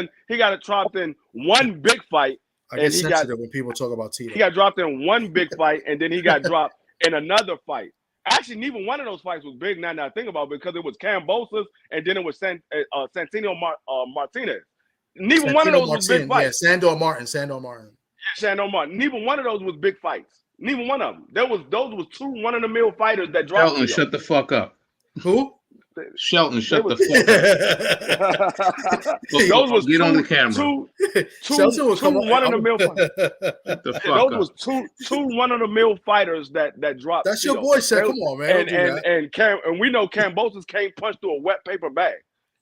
[SPEAKER 4] in one big fight.
[SPEAKER 1] I get sensitive when people talk about Tito.
[SPEAKER 4] He got dropped in one big fight, and then he got dropped in another fight. Actually, neither one of those fights was big now that I think about it, because it was Cambosos and then it was Santino Martinez. Neither one of those was big fights.
[SPEAKER 1] Yeah, Sandor Martin.
[SPEAKER 4] Shannon Omar. Neither one of those was big fights. Neither one of them. Those was 2 1-in-a-mill fighters that dropped.
[SPEAKER 2] Shelton, shut the fuck up.
[SPEAKER 1] Who?
[SPEAKER 2] Shelton, shut the fuck up.
[SPEAKER 4] Those was
[SPEAKER 2] get on the camera.
[SPEAKER 4] Two
[SPEAKER 1] Shelton will come
[SPEAKER 4] 1-in-a-mill fighters.
[SPEAKER 2] Shut the fuck
[SPEAKER 4] Those
[SPEAKER 2] up.
[SPEAKER 4] was two 1-in-a-mill fighters that dropped.
[SPEAKER 1] That's your boy said. Come on, man.
[SPEAKER 4] And we know Kambosos can't punch through a wet paper bag,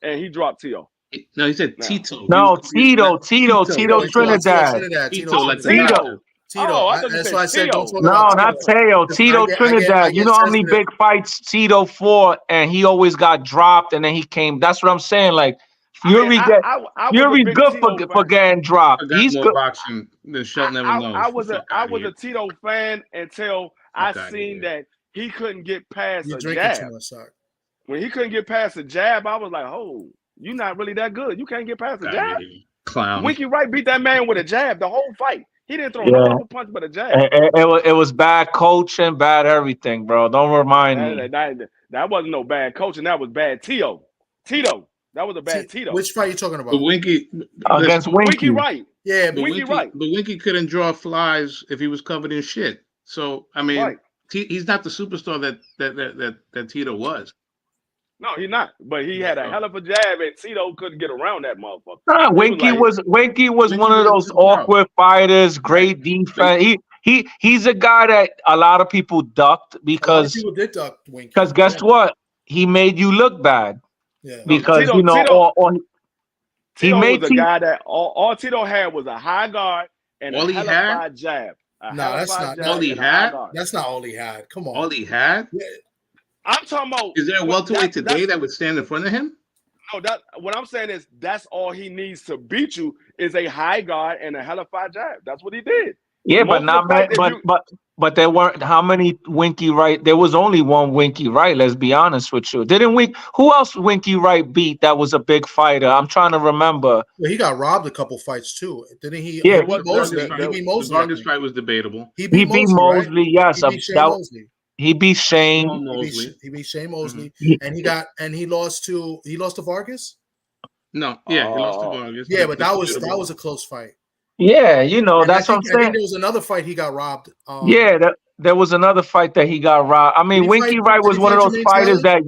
[SPEAKER 4] and he dropped Tio.
[SPEAKER 2] No, he said Tito.
[SPEAKER 3] No, Tito Trinidad.
[SPEAKER 2] Tito.
[SPEAKER 1] Tito.
[SPEAKER 4] I thought you
[SPEAKER 1] That's
[SPEAKER 4] said
[SPEAKER 1] why I said
[SPEAKER 4] Tito.
[SPEAKER 1] don't talk
[SPEAKER 3] No,
[SPEAKER 1] about
[SPEAKER 3] not Teo. Tito Trinidad. You know how many big fights Tito fought, and he always got dropped, and then he came. That's what I'm saying. Like Fury, Fury good for getting dropped. He's good.
[SPEAKER 2] Boxing than Shelton never knows.
[SPEAKER 4] I was a Tito fan until I seen that he couldn't get past a jab. When he couldn't get past a jab, I was like, "Oh, you're not really that good. You can't get past a jab."
[SPEAKER 2] Clown.
[SPEAKER 4] Winky Wright beat that man with a jab the whole fight. He didn't throw no punch but a jab.
[SPEAKER 3] It was bad coaching, bad everything, bro. Don't remind me.
[SPEAKER 4] That wasn't no bad coaching. That was bad Tito. That was a bad Tito.
[SPEAKER 1] Which fight are you talking about?
[SPEAKER 2] The Winky
[SPEAKER 3] against
[SPEAKER 4] Winky Wright.
[SPEAKER 1] Yeah,
[SPEAKER 4] Winky Wright.
[SPEAKER 2] But Winky couldn't draw flies if he was covered in shit. So I mean, he's not the superstar that Tito was.
[SPEAKER 4] No, he's not. But he had a hell of a jab, and Tito couldn't get around that motherfucker.
[SPEAKER 3] Winky was one of those awkward fighters. Great defense. He's a guy that a lot of people ducked because
[SPEAKER 1] people did duck Winky.
[SPEAKER 3] Because guess what? He made you look bad.
[SPEAKER 1] Yeah.
[SPEAKER 3] Because
[SPEAKER 4] Tito,
[SPEAKER 3] you know,
[SPEAKER 4] Tito was a guy that all Tito had was a high guard and a high jab.
[SPEAKER 1] No, that's not all he had. That's not all he had. Come on.
[SPEAKER 2] All he had?
[SPEAKER 1] Yeah.
[SPEAKER 4] I'm talking about.
[SPEAKER 2] Is there a welterweight today that would stand in front of him?
[SPEAKER 4] No, what I'm saying is that's all he needs to beat you is a high guard and a hella fire jab. That's what he did.
[SPEAKER 3] Yeah, but there weren't how many Winky Wright? There was only one Winky Wright. Let's be honest with you. Who else Winky Wright beat that was a big fighter? I'm trying to remember.
[SPEAKER 1] Well, he got robbed a couple fights too, didn't he?
[SPEAKER 3] Yeah,
[SPEAKER 1] he beat Mosley.
[SPEAKER 2] The Vargas fight was debatable.
[SPEAKER 1] He beat Mosley.
[SPEAKER 3] Yes, he beat Shane.
[SPEAKER 1] He beat Shane Mosley, and he lost to Vargas.
[SPEAKER 2] No, he lost to Vargas.
[SPEAKER 1] Yeah, but that was a close fight.
[SPEAKER 3] Yeah, you know, that's what I'm saying.
[SPEAKER 1] I think there was another fight he got robbed.
[SPEAKER 3] There was another fight that he got robbed. I mean, Winky Wright was one of those fighters that.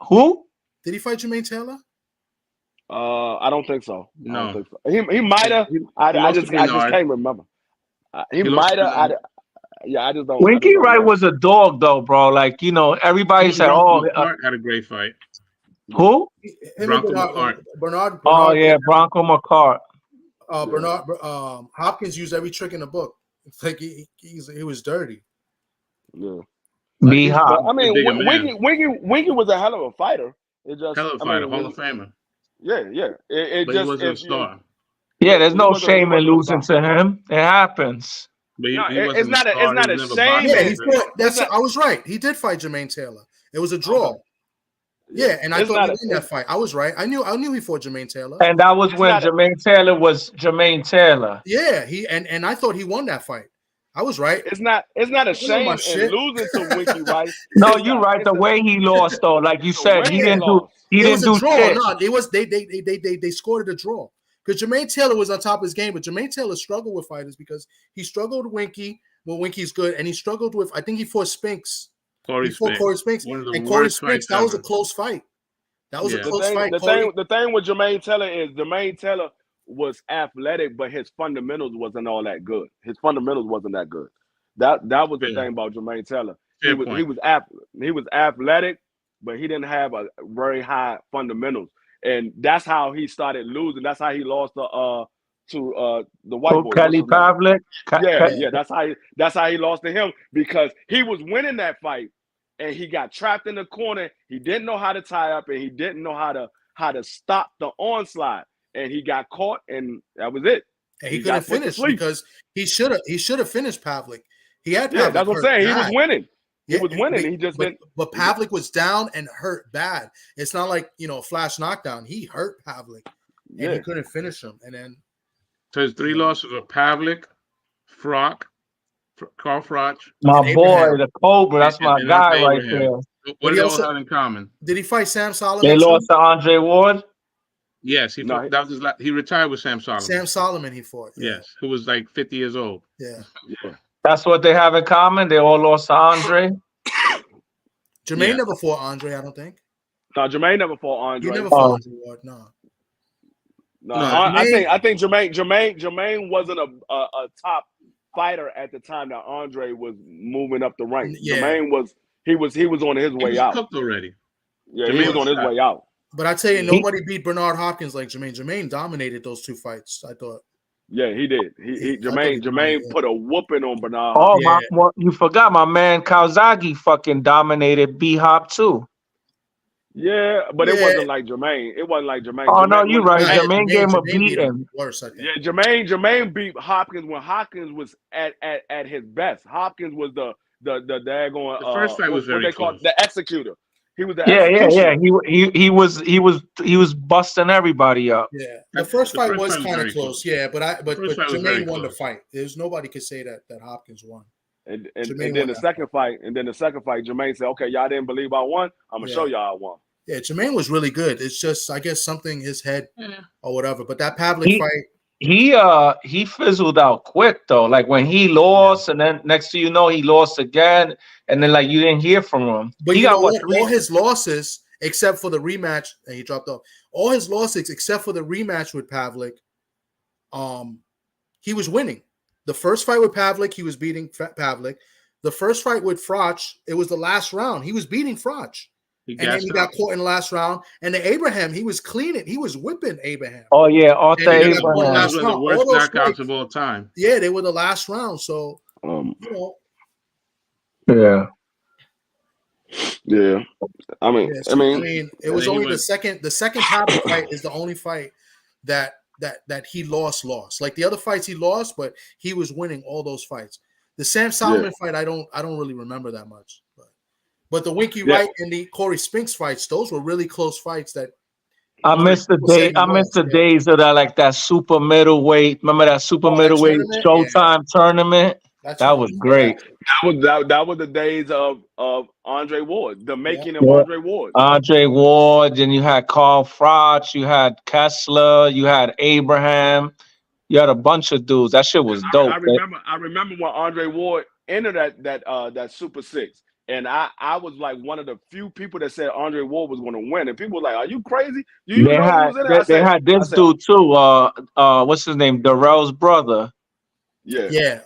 [SPEAKER 3] Who?
[SPEAKER 1] Did he fight Jermaine Taylor?
[SPEAKER 4] I don't think so.
[SPEAKER 2] No,
[SPEAKER 4] I don't think so. He might have. I just can't remember. He might have. Yeah, I just don't.
[SPEAKER 3] Winky Wright was a dog, though, bro. Like, you know, everybody said, "Oh,
[SPEAKER 2] had a great fight."
[SPEAKER 3] Who?
[SPEAKER 1] Bernard.
[SPEAKER 3] Oh yeah, Bronco McCart.
[SPEAKER 1] Bernard Hopkins used every trick in the book. It's like he was dirty.
[SPEAKER 4] Yeah.
[SPEAKER 3] I
[SPEAKER 4] mean, Winky was a hell of a fighter. It just
[SPEAKER 2] hell of a fighter, Hall of Famer.
[SPEAKER 4] Yeah.
[SPEAKER 2] But he wasn't a star.
[SPEAKER 3] Yeah, there's no shame in losing to him. It happens.
[SPEAKER 2] But
[SPEAKER 4] it's not a shame.
[SPEAKER 1] Yeah, I was right. He did fight Jermaine Taylor. It was a draw. Yeah, and I thought he won that fight. I was right. I knew he fought Jermaine Taylor.
[SPEAKER 3] And that was when Jermaine Taylor was Jermaine Taylor.
[SPEAKER 1] Yeah, and I thought he won that fight. I was right.
[SPEAKER 4] It's not a shame in losing to Winky Wright.
[SPEAKER 3] No, you're right. The way he lost, though, like you said, he didn't do shit.
[SPEAKER 1] No, they scored a draw. Because Jermaine Taylor was on top of his game, but Jermaine Taylor struggled with fighters because he struggled with Winky when Winky's good, and he struggled with, I think he fought Spinks. Corey Spinks. And Corey Spinks, that was a close fight. That was a close fight.
[SPEAKER 4] The thing with Jermaine Taylor is Jermaine Taylor was athletic, but his fundamentals wasn't all that good. His fundamentals wasn't that good. That was the thing about Jermaine Taylor. He was athletic, but he didn't have a very high fundamentals. And that's how he started losing. That's how he lost to the white boy.
[SPEAKER 3] Kelly Pavlik.
[SPEAKER 4] Yeah. That's how he lost to him because he was winning that fight, and he got trapped in the corner. He didn't know how to tie up, and he didn't know how to stop the onslaught. And he got caught, and that was it.
[SPEAKER 1] And he couldn't finish because he should have finished Pavlik. He had Pavlik.
[SPEAKER 4] Yeah, that's what I'm saying. He was winning.
[SPEAKER 1] He
[SPEAKER 4] was winning. He just didn't.
[SPEAKER 1] But Pavlik was down and hurt bad. It's not like a flash knockdown. He hurt Pavlik, and he couldn't finish him. And then
[SPEAKER 2] so his 3 losses are Pavlik, Carl Froch.
[SPEAKER 3] My boy, the Cobra. That's my guy right there.
[SPEAKER 2] What do they all have in common?
[SPEAKER 1] Did he fight Sam Solomon?
[SPEAKER 3] They lost to Andre Ward.
[SPEAKER 2] Yes, he fought, that was his he retired with Sam Solomon.
[SPEAKER 1] Sam Solomon he fought.
[SPEAKER 2] Yeah. Yes, who was like 50 years old.
[SPEAKER 1] Yeah.
[SPEAKER 3] That's what they have in common. They all lost to Andre.
[SPEAKER 1] Jermaine never fought Andre, I don't think.
[SPEAKER 4] No, Jermaine never fought Andre.
[SPEAKER 1] He never fought Andre Ward, no.
[SPEAKER 4] No, I think Jermaine wasn't a top fighter at the time that Andre was moving up the ranks. Yeah. Jermaine was on his way out.
[SPEAKER 2] Cooked already.
[SPEAKER 4] Yeah, Jermaine was on his way out.
[SPEAKER 1] But I tell you, nobody beat Bernard Hopkins like Jermaine. Jermaine dominated those 2 fights, I thought.
[SPEAKER 4] Yeah, he did. Jermaine put a whooping on Bernard.
[SPEAKER 3] Oh, you forgot my man Calzaghe fucking dominated B-Hop too.
[SPEAKER 4] Yeah, but it wasn't like Jermaine. It wasn't like Jermaine.
[SPEAKER 3] Oh,
[SPEAKER 4] Jermaine,
[SPEAKER 3] no, you're right. Jermaine gave him a
[SPEAKER 1] beating. Worse, I think.
[SPEAKER 4] Yeah, Jermaine beat Hopkins when Hopkins was at his best. Hopkins was the daggone.
[SPEAKER 2] The first fight was very close.
[SPEAKER 4] The executioner. He was the executioner.
[SPEAKER 3] Yeah. He was busting everybody up.
[SPEAKER 1] Yeah, the first fight was kind of close. Yeah, but Jermaine won the fight. There's nobody could say that Hopkins won.
[SPEAKER 4] And then the second fight, Jermaine said, "Okay, y'all didn't believe I won. I'm gonna show y'all I won."
[SPEAKER 1] Yeah, Jermaine was really good. It's just, I guess, something his head or whatever. But that Pavlik fight,
[SPEAKER 3] he fizzled out quick though. Like when he lost, and then next thing you know, he lost again, and then like you didn't hear from him.
[SPEAKER 1] But he got all his losses except for the rematch, and he dropped off. All his losses except for the rematch with Pavlik, he was winning. The first fight with Pavlik, he was beating Pavlik. The first fight with Froch, it was the last round. He was beating Froch. And then he got caught in the last round. And the Abraham, he was cleaning. He was whipping Abraham.
[SPEAKER 3] Oh, yeah. Arthur
[SPEAKER 2] Abraham. Those were the worst knockouts of all time.
[SPEAKER 1] Yeah, they were the last round. So, you know.
[SPEAKER 3] Yeah.
[SPEAKER 4] Yeah. I mean,
[SPEAKER 1] it was only the second Pavlik fight is the only fight that he lost. Like the other fights he lost, but he was winning all those fights. The Sam Solomon fight, I don't really remember that much. But the Winky Wright and the Corey Spinks fights, those were really close fights. That
[SPEAKER 3] I missed the day. I missed the days of that, like that super middleweight. Remember that super middleweight Showtime tournament? That was great.
[SPEAKER 4] That was the days of Andre Ward, the making of Andre Ward.
[SPEAKER 3] Andre Ward, and you had Carl Froch, you had Kessler, you had Abraham, you had a bunch of dudes. That shit was dope.
[SPEAKER 4] I remember when Andre Ward entered that Super Six. And I was like one of the few people that said Andre Ward was going to win, and people were like, "Are you crazy?"
[SPEAKER 3] They had this dude too. What's his name? Darrell's brother.
[SPEAKER 4] Yeah.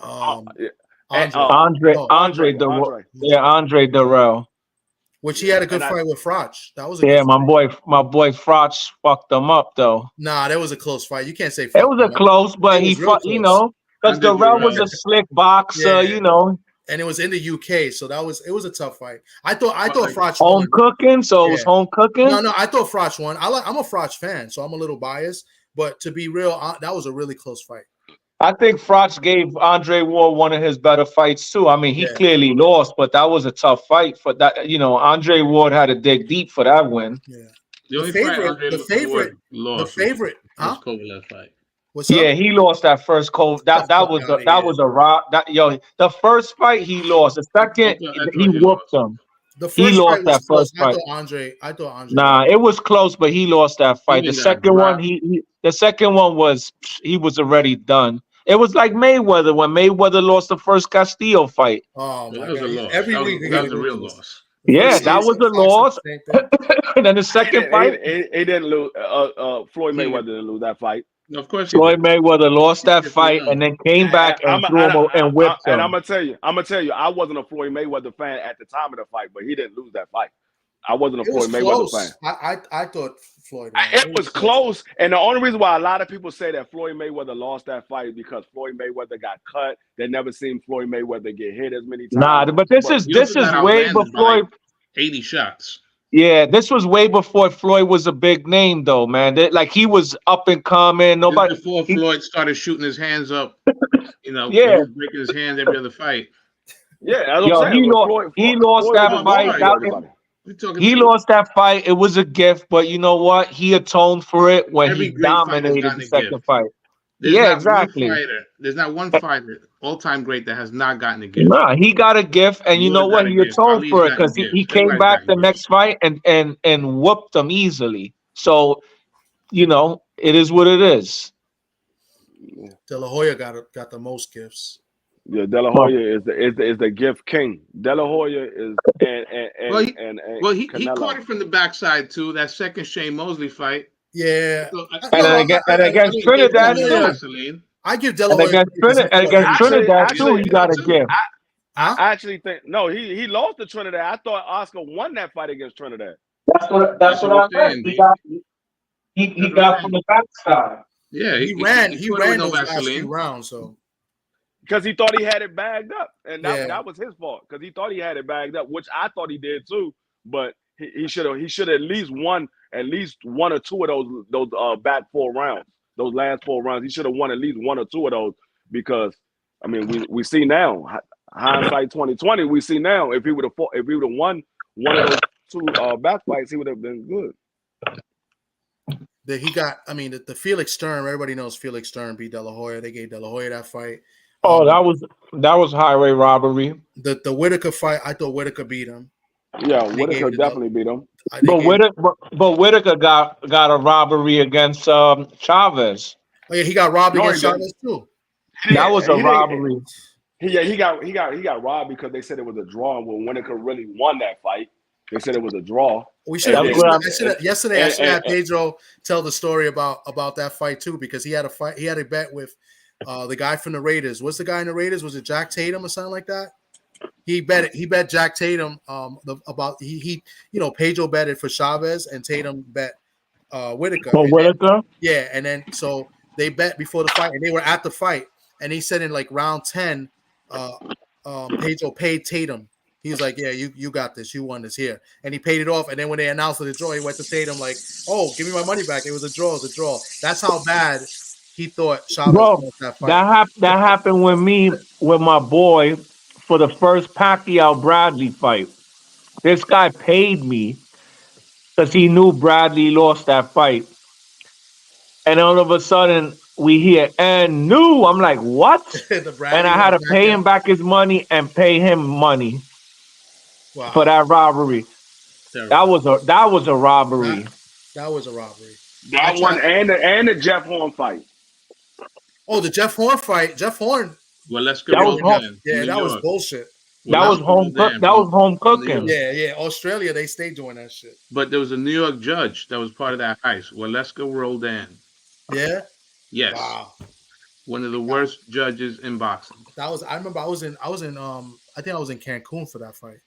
[SPEAKER 3] Andre Darrell.
[SPEAKER 1] Which he had a good fight with Froch. That was
[SPEAKER 3] my boy Froch fucked him up though.
[SPEAKER 1] Nah, that was a close fight. You can't say
[SPEAKER 3] it was a close, but he fought. You know, because Darrell was a slick boxer. You know.
[SPEAKER 1] And it was in the UK, so it was a tough fight. I thought Froch
[SPEAKER 3] won. Home cooking, so it was home cooking.
[SPEAKER 1] No, I thought Froch won. I'm a Froch fan, so I'm a little biased. But to be real, that was a really close fight.
[SPEAKER 3] I think Froch gave Andre Ward one of his better fights too. I mean, he clearly lost, but that was a tough fight for that. You know, Andre Ward had to dig deep for that win.
[SPEAKER 1] Yeah,
[SPEAKER 2] the
[SPEAKER 1] favorite,
[SPEAKER 2] huh? Kovalev fight.
[SPEAKER 3] Yeah, he lost that first That was a rock. The first fight he lost. The second he whooped him.
[SPEAKER 1] He lost that first fight. I thought Andre.
[SPEAKER 3] Nah, it was close, but he lost that fight. The second one, the second one was he was already done. It was like Mayweather when Mayweather lost the first Castillo fight.
[SPEAKER 1] Oh my
[SPEAKER 2] God! Was a loss.
[SPEAKER 1] Every week
[SPEAKER 2] that was a real loss.
[SPEAKER 3] Yeah, that was a loss. And then the second fight,
[SPEAKER 4] he didn't lose. Floyd Mayweather didn't lose that fight.
[SPEAKER 2] Of course,
[SPEAKER 3] Floyd Mayweather lost that fight and then came back and whipped him.
[SPEAKER 4] And I'm gonna tell you, I wasn't a Floyd Mayweather fan at the time of the fight, but he didn't lose that fight. I wasn't a Floyd Mayweather fan.
[SPEAKER 1] I thought Floyd.
[SPEAKER 4] It was close, and the only reason why a lot of people say that Floyd Mayweather lost that fight is because Floyd Mayweather got cut. They never seen Floyd Mayweather get hit as many times.
[SPEAKER 3] Nah, but this is way before
[SPEAKER 2] 80 shots.
[SPEAKER 3] Yeah, this was way before Floyd was a big name, though, man. He was up and coming. Nobody
[SPEAKER 2] before Floyd started shooting his hands up. You know, he was breaking his hands every other fight.
[SPEAKER 4] Yeah,
[SPEAKER 3] he lost that fight. He lost that fight. It was a gift, but you know what? He atoned for it when he dominated the second fight. Exactly.
[SPEAKER 2] There's not one fighter, all-time great, that has not gotten a gift.
[SPEAKER 3] Nah, he got a gift, and you know what? He atoned for it because he came back the next fight and whooped them easily. So, it is what it is.
[SPEAKER 1] De La Hoya got the most gifts.
[SPEAKER 4] Yeah, De La Hoya is the gift king. De La Hoya is and
[SPEAKER 2] he caught it from the backside too. That second Shane Mosley fight.
[SPEAKER 1] Yeah,
[SPEAKER 2] So,
[SPEAKER 3] and against Trinidad
[SPEAKER 2] too.
[SPEAKER 1] I give De La Hoya
[SPEAKER 3] against Trinidad too. He got a gift.
[SPEAKER 4] I actually think he lost to Trinidad. I thought Oscar won that fight against Trinidad.
[SPEAKER 3] That's what I said. He got from the backside.
[SPEAKER 2] Yeah,
[SPEAKER 1] he ran those
[SPEAKER 2] last
[SPEAKER 1] few rounds, so
[SPEAKER 4] because he thought he had it bagged up, and that was his fault because he thought he had it bagged up, which I thought he did too. But he should have at least won one or two of those back 4 rounds, those last 4 rounds. He should have won at least 1 or 2 of those because I mean we see now hindsight 2020. We see now if he would have won one of those 2 back fights, he would have been good.
[SPEAKER 1] That he got. I mean, the Felix Stern. Everybody knows Felix Stern beat De La Hoya. They gave De La Hoya that fight.
[SPEAKER 3] Oh, that was highway robbery.
[SPEAKER 1] The Whitaker fight, I thought Whitaker beat him.
[SPEAKER 4] Yeah, Whitaker definitely beat him.
[SPEAKER 3] But Whitaker got a robbery against Chavez.
[SPEAKER 1] Oh yeah, he got robbed against Chavez too.
[SPEAKER 3] That was a robbery.
[SPEAKER 4] He got robbed because they said it was a draw. And when Whitaker really won that fight, they said it was a draw.
[SPEAKER 1] We should have yesterday. I should have Pedro tell the story about that fight too because he had a fight. He had a bet with the guy from the Raiders. What's the guy in the Raiders? Was it Jack Tatum or something like that? He bet Jack Tatum Pedro betted for Chavez and Tatum bet Whitaker.
[SPEAKER 3] Whitaker?
[SPEAKER 1] Yeah, and then so they bet before the fight and they were at the fight and he said in like round 10, Pedro paid Tatum. He was like, yeah, you got this. You won this here. And he paid it off. And then when they announced the draw, he went to Tatum like, oh, give me my money back. It was a draw. It was a draw. That's how bad he thought Chavez was that fight.
[SPEAKER 3] That happened with me with my boy for the first Pacquiao-Bradley fight. This guy paid me because he knew Bradley lost that fight. And all of a sudden, we hear, and new. I'm like, what? And I had to pay him back his money and pay him money. Wow. For that robbery. That was a robbery.
[SPEAKER 1] That was a robbery.
[SPEAKER 4] That one and the Jeff Horn fight.
[SPEAKER 1] Oh, the Jeff Horn fight. Jeff Horn.
[SPEAKER 2] Well, let's go.
[SPEAKER 1] That was bullshit.
[SPEAKER 3] That was home cooking.
[SPEAKER 1] Yeah. Australia, they stayed doing that shit.
[SPEAKER 2] But there was a New York judge that was part of that heist. Well, let's go Roldan.
[SPEAKER 1] Yeah.
[SPEAKER 2] Yes.
[SPEAKER 1] Wow.
[SPEAKER 2] One of the worst judges in boxing.
[SPEAKER 1] I remember I think I was in Cancun for that fight.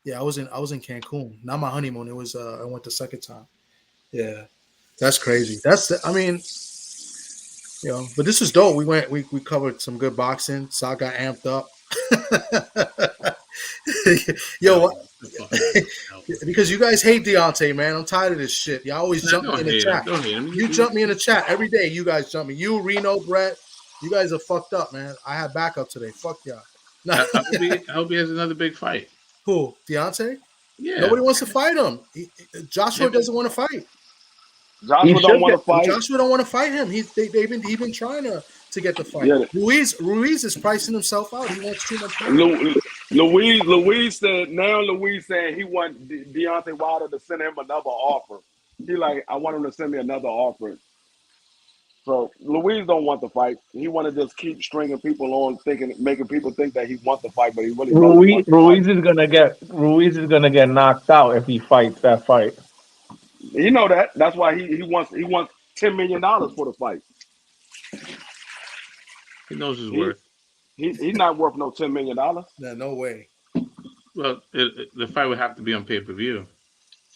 [SPEAKER 1] Yeah, I was in Cancun. Not my honeymoon. It was I went the second time. Yeah. That's crazy. But this was dope. We covered some good boxing. Sal got amped up. Because you guys hate Deontay, man. I'm tired of this shit. Y'all always jump me in the chat. You jump me in the chat every day. You guys jump me. You, Reno, Brett, you guys are fucked up, man. I had backup today. Fuck y'all.
[SPEAKER 2] I hope he has another big fight.
[SPEAKER 1] Who? Deontay?
[SPEAKER 2] Yeah.
[SPEAKER 1] Nobody wants to fight him. Joshua doesn't want to fight.
[SPEAKER 4] Joshua don't want to fight.
[SPEAKER 1] Joshua don't want to fight him. He's been trying to get the fight. Yeah. Ruiz is pricing himself out. He wants too much money.
[SPEAKER 4] Louise said he wants Deontay Wilder to send him another offer. He like, I want him to send me another offer. So Louise don't want the fight. He want to just keep stringing people on, making people think that he wants the fight, but he really doesn't.
[SPEAKER 3] Ruiz is gonna get knocked out if he fights that fight.
[SPEAKER 4] You know that. That's why he wants $10 million for the fight.
[SPEAKER 2] He knows his worth.
[SPEAKER 4] He's not worth no $10 million.
[SPEAKER 1] Yeah, no way.
[SPEAKER 2] Well, the fight would have to be on pay-per-view.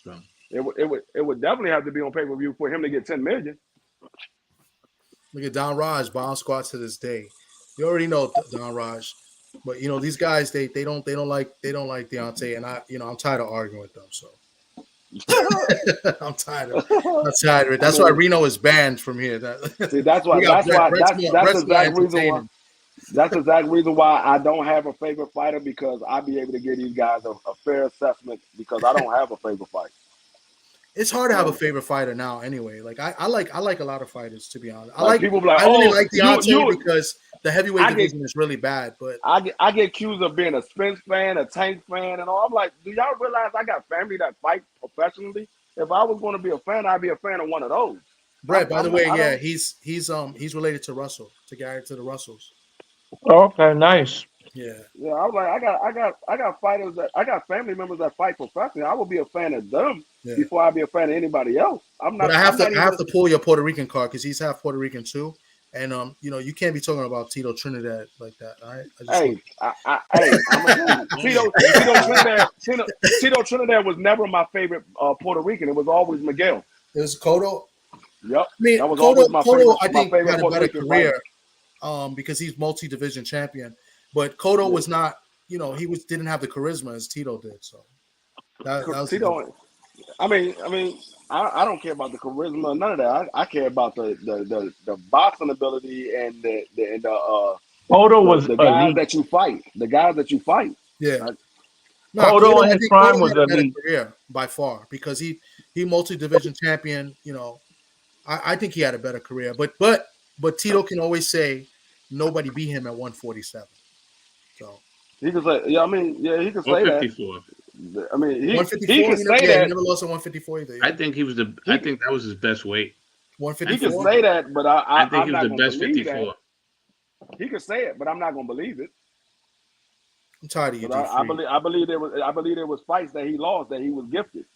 [SPEAKER 2] So
[SPEAKER 4] it would definitely have to be on pay-per-view for him to get $10 million.
[SPEAKER 1] Look at Don Raj, bomb squad to this day. You already know Don Raj, but these guys they don't like Deontay, and I'm tired of arguing with them. So I'm tired of it. That's why Reno is banned from here.
[SPEAKER 4] See, that's the exact reason why I don't have a favorite fighter, because I'll be able to give these guys a fair assessment, because I don't have a favorite fighter.
[SPEAKER 1] It's hard to have a favorite fighter now, anyway. Like I like a lot of fighters, to be honest.
[SPEAKER 4] People like,
[SPEAKER 1] I really like Deontay because the heavyweight division is really bad. But
[SPEAKER 4] I get accused of being a Spence fan, a Tank fan, and all. I'm like, do y'all realize I got family that fight professionally? if I was going to be a fan, I'd be a fan of one of those.
[SPEAKER 1] Brett, by the way, yeah, he's related to Russell, to the Russells.
[SPEAKER 3] Okay, nice.
[SPEAKER 1] Yeah.
[SPEAKER 4] Yeah, I was like, I got fighters I got family members that fight professionally. I would be a fan of them before I'd be a fan of anybody else. I'm not.
[SPEAKER 1] But I have to pull your Puerto Rican card because he's half Puerto Rican too, and you can't be talking about Tito Trinidad like that. All right.
[SPEAKER 4] Tito Trinidad was never my favorite Puerto Rican. It was always Miguel.
[SPEAKER 1] It was Cotto.
[SPEAKER 4] Yep.
[SPEAKER 1] I mean,
[SPEAKER 4] that was
[SPEAKER 1] Cotto, I think, had a
[SPEAKER 4] Puerto
[SPEAKER 1] better
[SPEAKER 4] Rican
[SPEAKER 1] career because he's multi-division champion. But Cotto was not, he didn't have the charisma as Tito did. So that was
[SPEAKER 4] Tito. I mean, I don't care about the charisma, none of that. I care about the boxing ability and the
[SPEAKER 3] Cotto was
[SPEAKER 4] the guys that you fight. The guys that you fight.
[SPEAKER 1] Yeah.
[SPEAKER 3] Cotto in his prime was elite
[SPEAKER 1] career by far because he multi-division champion. I think he had a better career. But Tito can always say nobody beat him at 147. So
[SPEAKER 4] he could say, he could say that. I mean, he could say that.
[SPEAKER 1] He never lost at 154 either.
[SPEAKER 2] I think I think that was his best weight.
[SPEAKER 1] 154.
[SPEAKER 4] He could say that, but I think
[SPEAKER 2] he was the best 54.
[SPEAKER 4] He could say it, but I'm not going to believe it.
[SPEAKER 1] I'm tired of you.
[SPEAKER 4] I believe there was fights that he lost that he was gifted.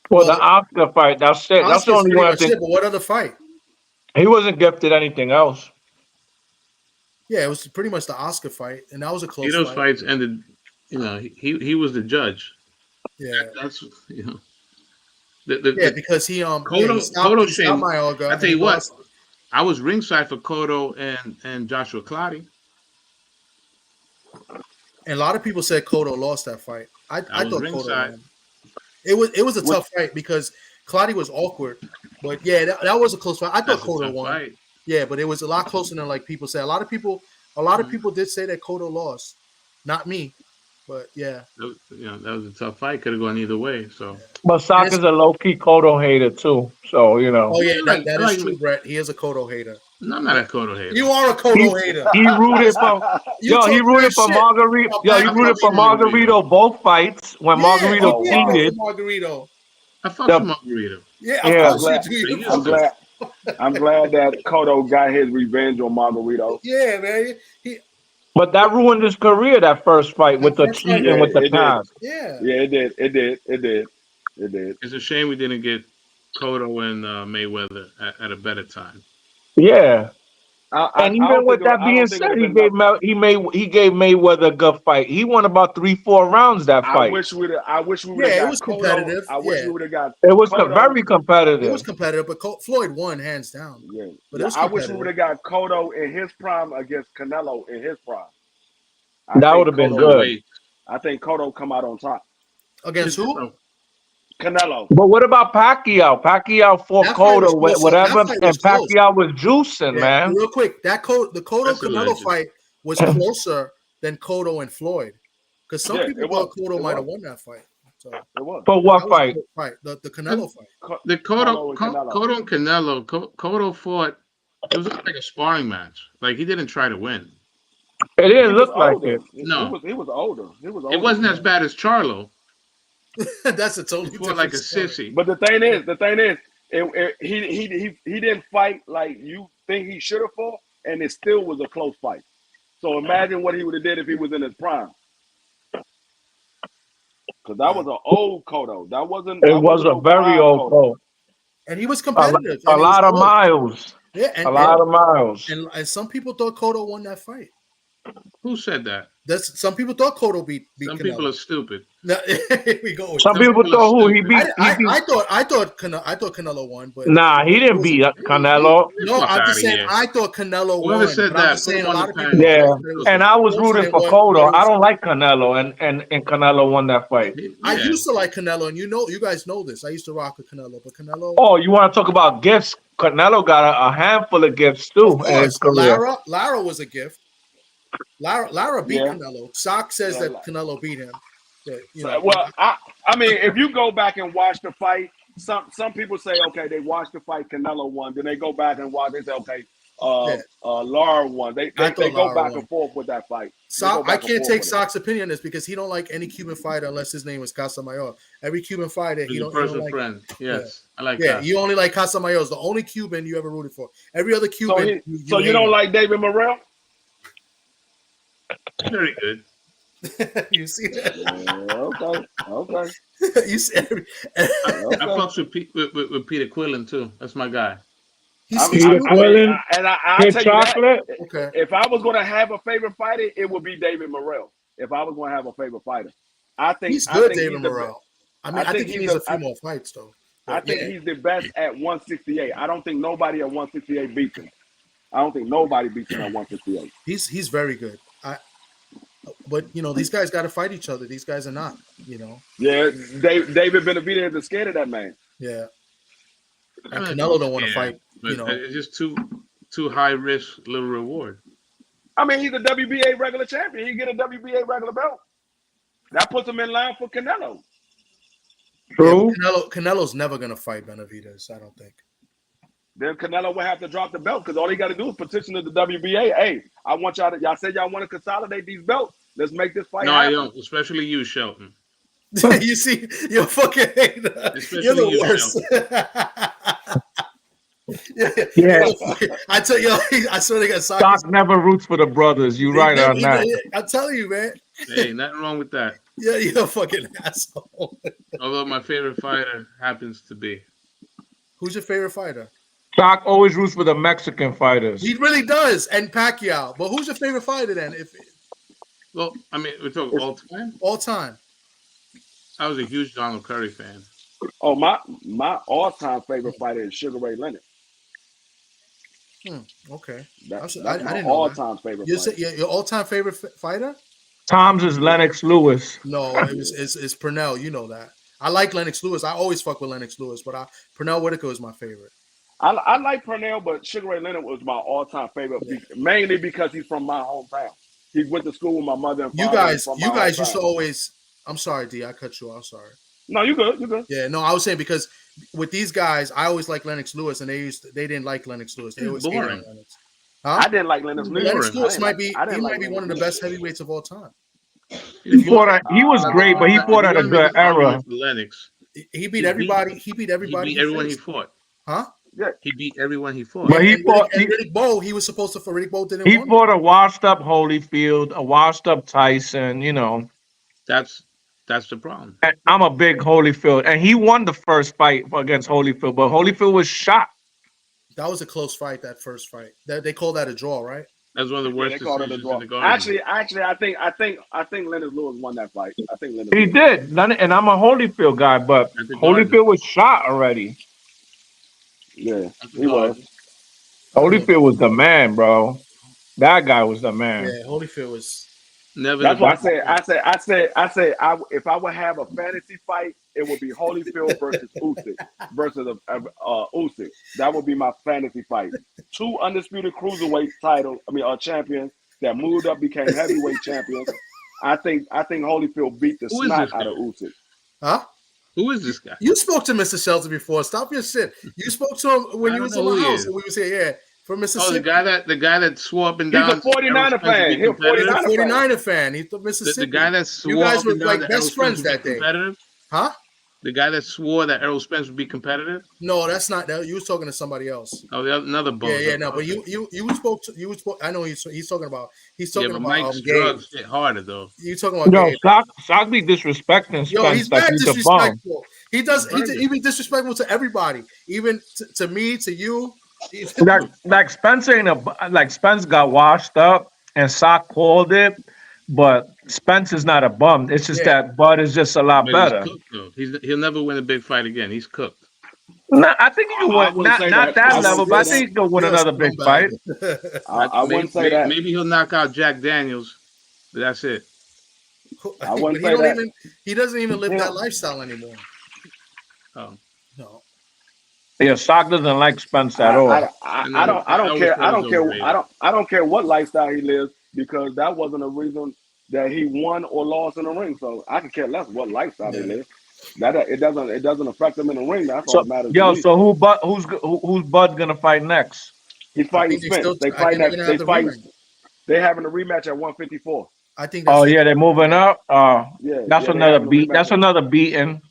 [SPEAKER 3] Well, the Oscar fight, that's it. That's the only one I think.
[SPEAKER 1] But what other fight?
[SPEAKER 3] He wasn't gifted anything else.
[SPEAKER 1] Yeah, it was pretty much the Oscar fight, and that was a close
[SPEAKER 2] Tito's
[SPEAKER 1] fight.
[SPEAKER 2] fights ended. He was the judge.
[SPEAKER 1] Yeah,
[SPEAKER 2] that's
[SPEAKER 1] because he
[SPEAKER 2] Cotto Shane. I tell you what,
[SPEAKER 1] lost.
[SPEAKER 2] I was ringside for Cotto and Joshua Clottey.
[SPEAKER 1] And a lot of people said Cotto lost that fight. I thought
[SPEAKER 2] ringside.
[SPEAKER 1] Cotto won. It was a tough fight because Clottey was awkward, but yeah, that was a close fight. I thought Cotto won. Fight. Yeah, but it was a lot closer than like people say. A lot of people did say that Cotto lost. Not me, but yeah.
[SPEAKER 2] That was a tough fight. Could have gone either way. So,
[SPEAKER 3] but Saka's a low key Cotto hater too. So
[SPEAKER 1] Oh yeah, that is true, Brett. He is a Cotto hater.
[SPEAKER 2] No, I'm not a Cotto hater.
[SPEAKER 1] You are a Cotto hater.
[SPEAKER 3] He rooted for he rooted for Margarito. He rooted for Margarito both fights when Margarito cheated.
[SPEAKER 2] I fucked with Margarito.
[SPEAKER 1] Yeah,
[SPEAKER 4] I'm glad that Cotto got his revenge on Margarito.
[SPEAKER 1] Yeah, man.
[SPEAKER 3] But that ruined his career, that first fight with the cheating with the time.
[SPEAKER 1] Yeah.
[SPEAKER 4] Yeah, it did.
[SPEAKER 2] It's a shame we didn't get Cotto and Mayweather at a better time.
[SPEAKER 3] Yeah. And even with that being said, he gave Mayweather a good fight. He won about 3-4 rounds that fight.
[SPEAKER 4] I wish we would have got
[SPEAKER 1] it was competitive.
[SPEAKER 4] I wish we would have got
[SPEAKER 3] it was very competitive.
[SPEAKER 1] It was competitive, but Floyd won hands down.
[SPEAKER 4] Yeah.
[SPEAKER 1] But
[SPEAKER 4] I wish we would have got Cotto in his prime against Canelo in his prime.
[SPEAKER 3] That would have been good.
[SPEAKER 4] I think Cotto come out on top.
[SPEAKER 1] Against who?
[SPEAKER 4] Canelo.
[SPEAKER 3] But what about Pacquiao? Pacquiao fought Cotto, whatever, and Pacquiao was juicing, man.
[SPEAKER 1] Real quick, the Cotto Canelo fight was closer than Cotto and Floyd, because some people thought Cotto might have won that fight. So
[SPEAKER 4] it was.
[SPEAKER 3] But what fight?
[SPEAKER 1] The Canelo fight.
[SPEAKER 2] The Cotto and Canelo. Cotto fought. It was like a sparring match. Like he didn't try to win.
[SPEAKER 3] It didn't look like it.
[SPEAKER 4] No, he was older.
[SPEAKER 2] It wasn't as bad as Charlo.
[SPEAKER 1] That's a totally different
[SPEAKER 2] like a
[SPEAKER 1] story.
[SPEAKER 2] sissy.
[SPEAKER 4] But the thing is, he didn't fight like you think he should have fought, and it still was a close fight. So imagine what he would have did if he was in his prime. Because that was an old Cotto. That wasn't.
[SPEAKER 3] It was a very old Cotto.
[SPEAKER 1] And he was competitive.
[SPEAKER 3] A lot of miles.
[SPEAKER 1] Yeah,
[SPEAKER 3] a lot of miles.
[SPEAKER 1] And some people thought Cotto won that fight.
[SPEAKER 2] Who said that?
[SPEAKER 1] Some people thought Cotto beat
[SPEAKER 2] Some
[SPEAKER 1] Canelo.
[SPEAKER 2] people are stupid.
[SPEAKER 1] Here we go.
[SPEAKER 3] Some people thought who he beat.
[SPEAKER 1] I thought Canelo won, but
[SPEAKER 3] he didn't beat Canelo.
[SPEAKER 1] No, I'm just saying I thought Canelo won.
[SPEAKER 2] Said that?
[SPEAKER 1] I'm just saying a lot of people.
[SPEAKER 3] Yeah, and I was rooting for Cotto. I don't like Canelo, and Canelo won that fight.
[SPEAKER 1] I used to like Canelo, and you guys know this. I used to rock with Canelo, but Canelo.
[SPEAKER 3] Oh, you want to talk about gifts? Canelo got a handful of gifts too in his career.
[SPEAKER 1] Lara was a gift. Lara beat Canelo. Sock says that Canelo beat him.
[SPEAKER 4] Well, I mean, if you go back and watch the fight, some people say, okay, they watched the fight, Canelo won. Then they go back and watch. They say, okay, Lara won. They go back and forth with that fight.
[SPEAKER 1] So I can't take Sock's opinion on this because he don't like any Cuban fighter unless his name is Casamayor. Every Cuban fighter, he don't like.
[SPEAKER 2] Friend. Yes, I like
[SPEAKER 1] that.
[SPEAKER 2] that.
[SPEAKER 1] You only like Casamayor. Is the only Cuban you ever rooted for. Every other Cuban.
[SPEAKER 4] So you don't like David Morrell?
[SPEAKER 2] Very good.
[SPEAKER 1] You see that?
[SPEAKER 4] Okay.
[SPEAKER 1] You see
[SPEAKER 2] I fucks with Peter Quillen too. That's my guy.
[SPEAKER 3] Peter Quillen
[SPEAKER 4] and I tell
[SPEAKER 3] chocolate.
[SPEAKER 4] You that, if I was going to have a favorite fighter, it would be David Morrell. If I was going to have a favorite fighter, I think
[SPEAKER 1] he's good, David Morrell. I think he needs a few more fights though.
[SPEAKER 4] I think he's the best at 168. I don't think nobody at 168 beats him. I don't think nobody beats him at 168.
[SPEAKER 1] He's very good. But these guys got to fight each other. These guys are not.
[SPEAKER 4] Yeah, David Benavidez is scared of that man.
[SPEAKER 1] Yeah. And Canelo don't want to fight.
[SPEAKER 2] It's just too high risk, little reward.
[SPEAKER 4] I mean, he's a WBA regular champion. He get a WBA regular belt. That puts him in line for Canelo.
[SPEAKER 3] True.
[SPEAKER 1] Yeah, Canelo's never gonna fight Benavidez. I don't think.
[SPEAKER 4] Then Canelo will have to drop the belt because all he got to do is petition to the WBA. Hey, I want y'all said y'all want to consolidate these belts. Let's make this fight.
[SPEAKER 2] No,
[SPEAKER 4] happen.
[SPEAKER 2] I don't. Especially you, Shelton.
[SPEAKER 1] You see, you're fucking hater. You're the worst. Yeah. I tell you, I swear to God,
[SPEAKER 3] Stock never roots for the brothers. You right on that.
[SPEAKER 1] I'm telling you, man.
[SPEAKER 2] Hey, nothing wrong with that.
[SPEAKER 1] Yeah, you're a fucking asshole.
[SPEAKER 2] Although my favorite fighter happens to be.
[SPEAKER 1] Who's your favorite fighter?
[SPEAKER 3] Stock always roots for the Mexican fighters.
[SPEAKER 1] He really does, and Pacquiao. But who's your favorite fighter then?
[SPEAKER 2] Well, I mean, we're talking all time.
[SPEAKER 1] All time.
[SPEAKER 2] I was a huge Donald Curry fan.
[SPEAKER 4] Oh, my all-time favorite fighter is Sugar Ray Leonard.
[SPEAKER 1] Okay.
[SPEAKER 4] That's
[SPEAKER 1] I
[SPEAKER 4] my
[SPEAKER 1] didn't know
[SPEAKER 4] all-time favorite fighter.
[SPEAKER 1] Your all-time favorite fighter?
[SPEAKER 3] Tom's is Lennox Lewis.
[SPEAKER 1] No, it's Pernell. You know that. I like Lennox Lewis. I always fuck with Lennox Lewis, but Pernell Whitaker is my favorite.
[SPEAKER 4] I like Pernell, but Sugar Ray Leonard was my all-time favorite, mainly because he's from my hometown. He went to school with my mother and father.
[SPEAKER 1] You guys used to always. I'm sorry, D. I cut you off. Sorry.
[SPEAKER 4] No, you good. You good.
[SPEAKER 1] Yeah, no, I was saying because with these guys, I always like Lennox Lewis, and they didn't like Lennox Lewis. They always hated Lennox. Huh?
[SPEAKER 4] I didn't like Lennox Lewis.
[SPEAKER 1] Lennox Lewis might be one of the best heavyweights of all time.
[SPEAKER 3] He was great, but he fought at a good era.
[SPEAKER 2] Lennox.
[SPEAKER 1] He beat everybody. He beat everybody.
[SPEAKER 2] He beat everyone he fought.
[SPEAKER 1] Huh?
[SPEAKER 4] Yeah.
[SPEAKER 2] He beat everyone he fought.
[SPEAKER 3] But
[SPEAKER 1] Riddick Bowe, he was supposed to for Riddick Bowe didn't.
[SPEAKER 3] He fought a washed up Holyfield, a washed up Tyson.
[SPEAKER 2] That's the problem.
[SPEAKER 3] And I'm a big Holyfield, and he won the first fight against Holyfield, but Holyfield was shot.
[SPEAKER 1] That was a close fight. That first fight. They call that a draw, right?
[SPEAKER 2] That's one of the worst decisions in the garden.
[SPEAKER 4] Actually, I think Leonard Lewis won that fight. I think Leonard
[SPEAKER 3] he did, and I'm a Holyfield guy, but Holyfield was shot already.
[SPEAKER 4] Yeah, he was.
[SPEAKER 3] Holyfield was the man, bro. That guy was the man.
[SPEAKER 1] Yeah, Holyfield was.
[SPEAKER 2] Never.
[SPEAKER 4] That's why I said if I would have a fantasy fight, it would be Holyfield versus Usyk versus Usyk. That would be my fantasy fight. 2 undisputed cruiserweight champions that moved up, became heavyweight champions. I think Holyfield beat the snot out of Usyk.
[SPEAKER 1] Huh?
[SPEAKER 2] Who is this guy?
[SPEAKER 1] You spoke to Mr. Shelton before. Stop your shit. You spoke to him when you was in my house, and we was here. Yeah. From Mississippi.
[SPEAKER 2] Oh, the guy that swore up and down.
[SPEAKER 4] He's a 49er fan. He's a
[SPEAKER 1] 49er fan. He's from Mississippi.
[SPEAKER 2] The guy that swore.
[SPEAKER 1] You guys were like best friends that day. Huh?
[SPEAKER 2] The guy that swore that Errol Spence would be competitive.
[SPEAKER 1] No, that's not. You was talking to somebody else.
[SPEAKER 2] Oh, another boy.
[SPEAKER 1] Yeah. No, but you spoke. I know he's talking about. He's talking about.
[SPEAKER 2] Mike's drugs hit harder though.
[SPEAKER 1] You talking about?
[SPEAKER 3] Sock be disrespecting Spence.
[SPEAKER 1] Yo, he's not disrespectful. He be disrespectful to everybody, even to me, to you.
[SPEAKER 3] Like Spence Spence got washed up and Sock called it, but Spence is not a bum. It's just that Bud is just a lot better.
[SPEAKER 2] He'll never win a big fight again. He's cooked.
[SPEAKER 3] No, I think he can win. Not that level, but I think he can win another big fight.
[SPEAKER 4] I wouldn't say that.
[SPEAKER 2] Maybe he'll knock out Jack Daniels, but that's it.
[SPEAKER 4] I wouldn't say that.
[SPEAKER 1] He doesn't even live that lifestyle anymore.
[SPEAKER 2] Oh
[SPEAKER 1] no.
[SPEAKER 3] Yeah, Sock doesn't like Spence at all.
[SPEAKER 4] I don't care what lifestyle he lives, because that wasn't a reason that he won or lost in the ring. So I could care less what lifestyle he lives. That it doesn't affect him in the ring. That's all that matters.
[SPEAKER 3] So who's Bud gonna fight next?
[SPEAKER 4] He's
[SPEAKER 1] I
[SPEAKER 4] fighting
[SPEAKER 1] think
[SPEAKER 4] Spence. They
[SPEAKER 1] I think
[SPEAKER 4] fighting
[SPEAKER 1] they're
[SPEAKER 4] at.
[SPEAKER 1] gonna
[SPEAKER 4] They
[SPEAKER 1] have the
[SPEAKER 4] fighting.
[SPEAKER 1] rematch.
[SPEAKER 4] They having a rematch at 154.
[SPEAKER 1] I think
[SPEAKER 3] Oh
[SPEAKER 1] that's
[SPEAKER 3] yeah, they're moving up. That's
[SPEAKER 4] They
[SPEAKER 3] another
[SPEAKER 4] having a
[SPEAKER 3] beat.
[SPEAKER 4] rematch.
[SPEAKER 3] That's another beating.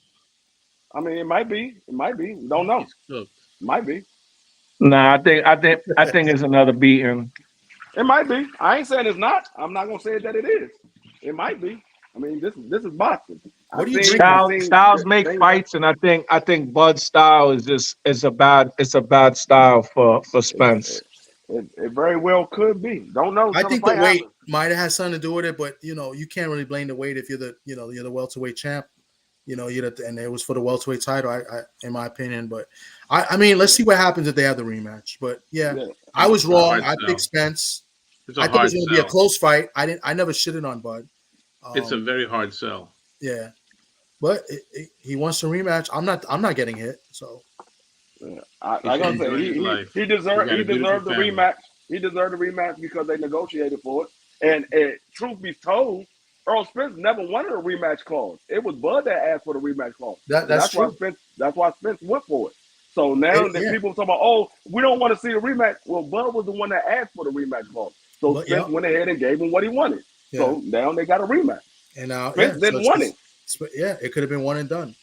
[SPEAKER 4] I mean, it might be. It might be. Don't know.
[SPEAKER 2] He's cooked.
[SPEAKER 4] Might be.
[SPEAKER 3] Nah, I think it's another beating.
[SPEAKER 4] It might be. I ain't saying it's not. I'm not gonna say that it is. It might be. I mean, this is boxing.
[SPEAKER 1] What are you drinking?
[SPEAKER 3] Styles make fights, and I think Bud's style is a bad style for Spence.
[SPEAKER 4] It very well could be. Don't know.
[SPEAKER 1] I
[SPEAKER 4] Till
[SPEAKER 1] think
[SPEAKER 4] the
[SPEAKER 1] the
[SPEAKER 4] fight
[SPEAKER 1] weight
[SPEAKER 4] happens.
[SPEAKER 1] might have had something to do with it, but you can't really blame the weight if you're the welterweight champ. And it was for the welterweight title, I in my opinion. But I mean, let's see what happens if they have the rematch. But yeah. I was wrong. I picked Spence. I thought it was going to be a close fight. I never shitted on Bud.
[SPEAKER 2] It's a very hard sell.
[SPEAKER 1] Yeah, but he wants a rematch. I'm not getting hit. So
[SPEAKER 4] I gotta say he deserved the rematch. He deserved the rematch because they negotiated for it. And truth be told, Earl Spence never wanted a rematch clause. It was Bud that asked for the rematch clause.
[SPEAKER 1] That's true.
[SPEAKER 4] That's why Spence went for it. So now that people talking about, oh, we don't want to see a rematch. Well, Bud was the one that asked for the rematch clause. So Spence went ahead and gave him what he wanted. Yeah. So now they got a rematch.
[SPEAKER 1] And now
[SPEAKER 4] Spence didn't want it.
[SPEAKER 1] Yeah, it could have been one and done.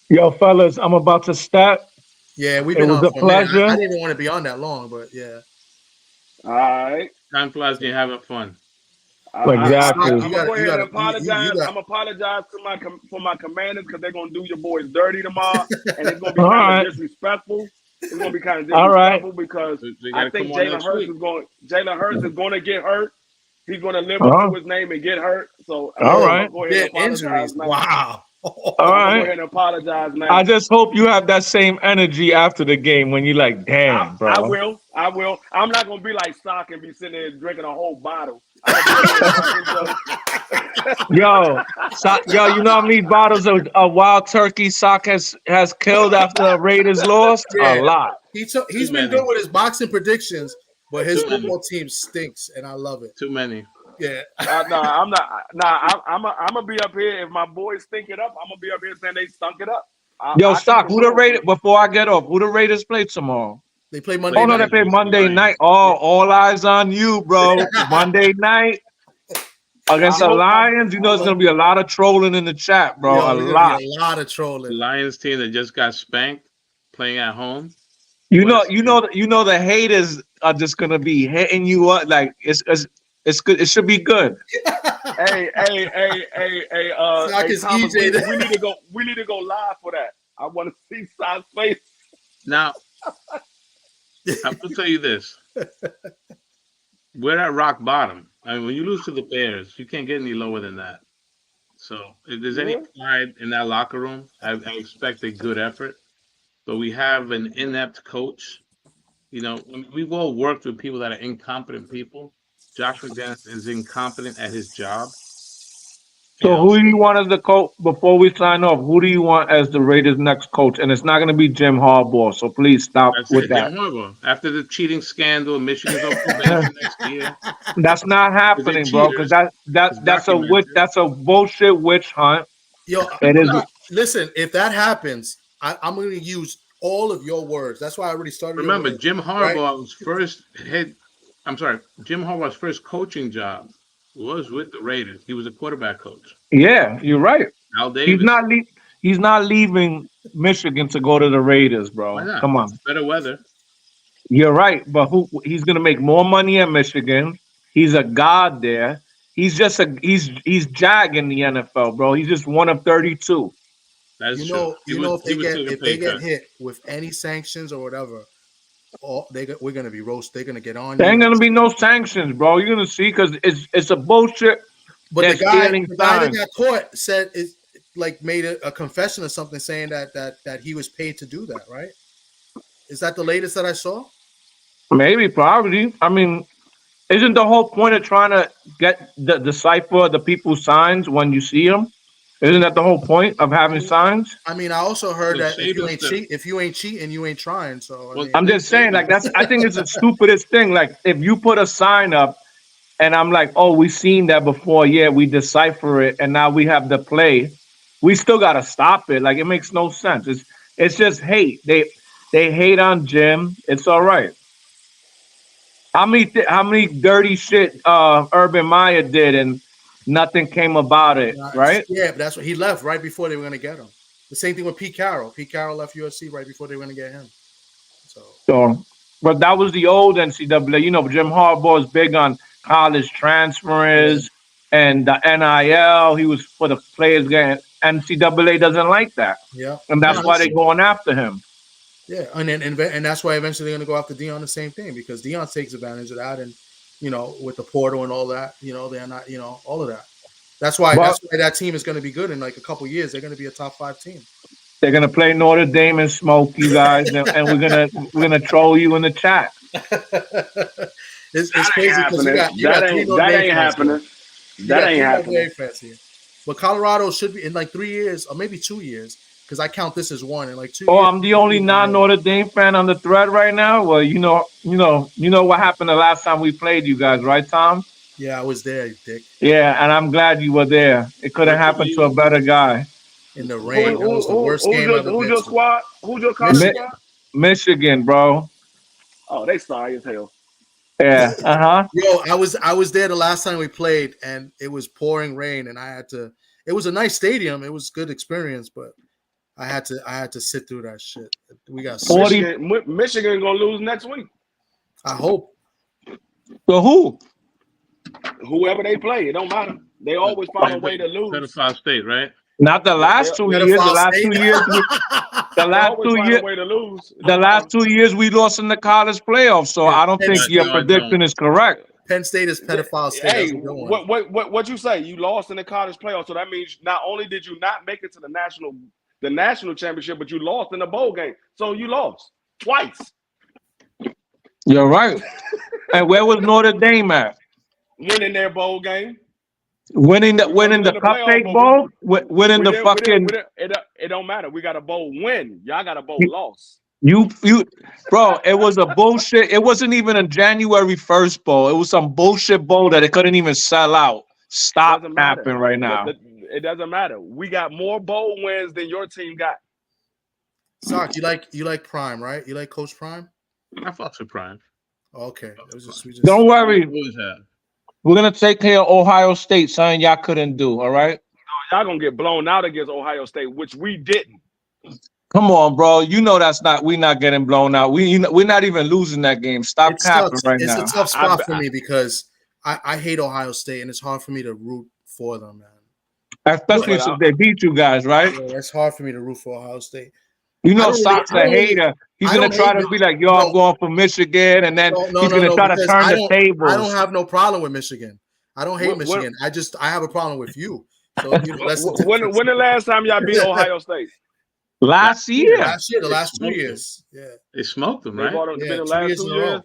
[SPEAKER 3] Yo, fellas, I'm about to start.
[SPEAKER 1] Yeah, we've been on for a pleasure. I didn't want to be on that long, but yeah.
[SPEAKER 4] All right.
[SPEAKER 2] Time flies when you're having fun.
[SPEAKER 3] Exactly.
[SPEAKER 4] I'm gonna go ahead and apologize. I'm apologize for my commanders because they're gonna do your boys dirty tomorrow, and it's gonna be kind of disrespectful. It's gonna be kind of disrespectful because I think Jalen Hurts is going to get hurt. He's going to live up to his name and get hurt. So I'm gonna go ahead and apologize.
[SPEAKER 1] Injuries. Wow.
[SPEAKER 3] All
[SPEAKER 4] right.
[SPEAKER 3] I'm
[SPEAKER 4] go ahead and apologize now.
[SPEAKER 3] I just hope you have that same energy after the game when you're like, damn, bro.
[SPEAKER 4] I will. I'm not gonna be like Sock and be sitting there drinking a whole bottle.
[SPEAKER 3] Yo, you know how many bottles of wild turkey Sock has killed after the Raiders lost?
[SPEAKER 1] Yeah.
[SPEAKER 3] A lot.
[SPEAKER 1] He's been good with his boxing predictions, but his football team stinks, and I love it.
[SPEAKER 2] Too many.
[SPEAKER 1] Yeah.
[SPEAKER 4] No, I'm not. I'm gonna be up here. If my boys stink it up, I'm gonna be up here saying they stunk it up.
[SPEAKER 3] Stock, who the Raiders? Before I get off, who the Raiders play tomorrow?
[SPEAKER 1] They play Monday.
[SPEAKER 3] They play Monday night. Oh, all eyes on you, bro. Monday night against the Lions. You know, there's gonna be a lot of trolling in the chat, bro.
[SPEAKER 1] A lot of trolling.
[SPEAKER 2] The Lions team that just got spanked playing at home.
[SPEAKER 3] You know, the haters are just gonna be hitting you up like it's good. It should be good.
[SPEAKER 4] Hey, Thomas, we need to go. We need to go live for that. I want to see Sock's face.
[SPEAKER 2] Now, I will tell you this: we're at rock bottom. I mean, when you lose to the Bears, you can't get any lower than that. So, if there's any pride in that locker room, I expect a good effort. But we have an inept coach. You know, we've all worked with people that are incompetent people. Josh McDaniels is incompetent at his job.
[SPEAKER 3] So who do you want as the coach before we sign off? Who do you want as the Raiders' next coach? And it's not going to be Jim Harbaugh. So please stop with that.
[SPEAKER 2] Jim Harbaugh. After the cheating scandal, Michigan's on probation next year.
[SPEAKER 3] That's not happening, bro. Because that's a bullshit witch hunt.
[SPEAKER 1] Yo, listen. If that happens, I'm going to use all of your words. That's why I already started.
[SPEAKER 2] Remember, Jim Harbaugh's Jim Harbaugh's first coaching job was with the Raiders. He was a quarterback coach.
[SPEAKER 3] Yeah, you're right.
[SPEAKER 2] Al Davis.
[SPEAKER 3] He's not leaving Michigan to go to the Raiders, bro.
[SPEAKER 2] Why not?
[SPEAKER 3] Come on.
[SPEAKER 2] Better weather.
[SPEAKER 3] You're right, but he's gonna make more money at Michigan. He's a god there. He's just he's Jag in the NFL, bro. He's just one of 32.
[SPEAKER 2] That's true.
[SPEAKER 1] If they get hit with any sanctions or whatever, we're gonna be roast. They're gonna get on.
[SPEAKER 3] There ain't gonna be no sanctions, bro. You're gonna see because it's a bullshit.
[SPEAKER 1] But the guy that got caught said it made a confession or something saying that he was paid to do that, right? Is that the latest that I saw?
[SPEAKER 3] Maybe, probably. I mean, isn't the whole point of trying to get decipher the people's signs when you see them? Isn't that the whole point of having signs?
[SPEAKER 1] I mean, I also heard that if you ain't cheating, you ain't trying. So
[SPEAKER 3] I'm just saying, I think it's the stupidest thing. Like, if you put a sign up, and I'm like, oh, we've seen that before. Yeah, we decipher it, and now we have the play. We still gotta stop it. Like, it makes no sense. It's just hate. They hate on Jim. It's all right. How many dirty shit Urban Meyer did and nothing came about it, right?
[SPEAKER 1] Yeah, but that's what he left right before they were going to get him. The same thing with Pete Carroll. Pete Carroll left USC right before they were going to get him.
[SPEAKER 3] So, but that was the old NCAA. You know, Jim Harbaugh is big on college transfers and the NIL. He was for the players getting. NCAA doesn't like that.
[SPEAKER 1] Yeah,
[SPEAKER 3] and that's why they're going after him.
[SPEAKER 1] Yeah, and that's why eventually they're going to go after Dion the same thing, because Dion takes advantage of that, and with the portal and all that, they're not, all of that. That's why that team is going to be good in like a couple years. They're going to be a top 5 team.
[SPEAKER 3] They're gonna play Notre Dame and smoke you guys, and we're gonna troll you in the chat.
[SPEAKER 1] It's crazy because that ain't happening. That ain't happening. But Colorado should be in like 3 years or maybe 2 years, because I count this as one in like 2 years.
[SPEAKER 3] Oh, I'm the only non-Notre Dame fan on the thread right now. Well, you know what happened the last time we played you guys, right, Tom?
[SPEAKER 1] Yeah, I was there, Dick.
[SPEAKER 3] Yeah, and I'm glad you were there. It could have happened to a better guy.
[SPEAKER 1] In the rain, that was the worst game I've ever been to.
[SPEAKER 4] Who's your squad? Who's your college squad?
[SPEAKER 3] Michigan, bro.
[SPEAKER 4] Oh, they sorry as hell.
[SPEAKER 3] Yeah.
[SPEAKER 1] Yo, I was there the last time we played, and it was pouring rain, and I had to. It was a nice stadium. It was a good experience, but I had to sit through that shit. We got
[SPEAKER 4] Michigan gonna lose next week.
[SPEAKER 1] I hope.
[SPEAKER 3] So who?
[SPEAKER 4] Whoever they play, it don't matter. They always find a way to lose.
[SPEAKER 2] Pedophile State, right?
[SPEAKER 3] Not the last 2 years. The last 2 years. The last 2 years.
[SPEAKER 4] Way to lose.
[SPEAKER 3] The last 2 years we lost in the college playoffs. So I don't think your prediction is correct.
[SPEAKER 1] Penn State is pedophile state.
[SPEAKER 4] Hey, what you say? You lost in the college playoffs, so that means not only did you not make it to the national championship, but you lost in the bowl game. So you lost twice.
[SPEAKER 3] You're right. And where was Notre Dame at?
[SPEAKER 4] Winning their bowl game.
[SPEAKER 3] Winning the cupcake bowl, winning the fucking.
[SPEAKER 4] It don't matter. We got a bowl win. Y'all got a bowl loss.
[SPEAKER 3] You, bro. It was a bullshit. It wasn't even a January 1st bowl. It was some bullshit bowl that it couldn't even sell out. Stop happening right now.
[SPEAKER 4] It doesn't matter. We got more bowl wins than your team got.
[SPEAKER 1] Sock, you like Prime, right? You like Coach Prime?
[SPEAKER 2] I fucks with Prime.
[SPEAKER 1] Okay.
[SPEAKER 3] Don't worry. We're gonna take care of Ohio State, son. Y'all couldn't do, all right?
[SPEAKER 4] No, y'all gonna get blown out against Ohio State, which we didn't.
[SPEAKER 3] Come on, bro. You know we're not getting blown out. We're not even losing that game. Stop capping right now.
[SPEAKER 1] It's a tough spot for me because I hate Ohio State, and it's hard for me to root for them, man.
[SPEAKER 3] Especially since they beat you guys, right?
[SPEAKER 1] Yeah, it's hard for me to root for Ohio State.
[SPEAKER 3] You know, Sock's a hater. He's going to try to be like, yo, I'm going for Michigan. And then he's going to try to turn the tables.
[SPEAKER 1] I don't have no problem with Michigan. I don't hate Michigan. I have a problem with you. So,
[SPEAKER 4] when the last time y'all beat Ohio State?
[SPEAKER 3] Last year.
[SPEAKER 1] The last 2 years. Yeah.
[SPEAKER 2] They smoked them, right?
[SPEAKER 4] The last 2 years.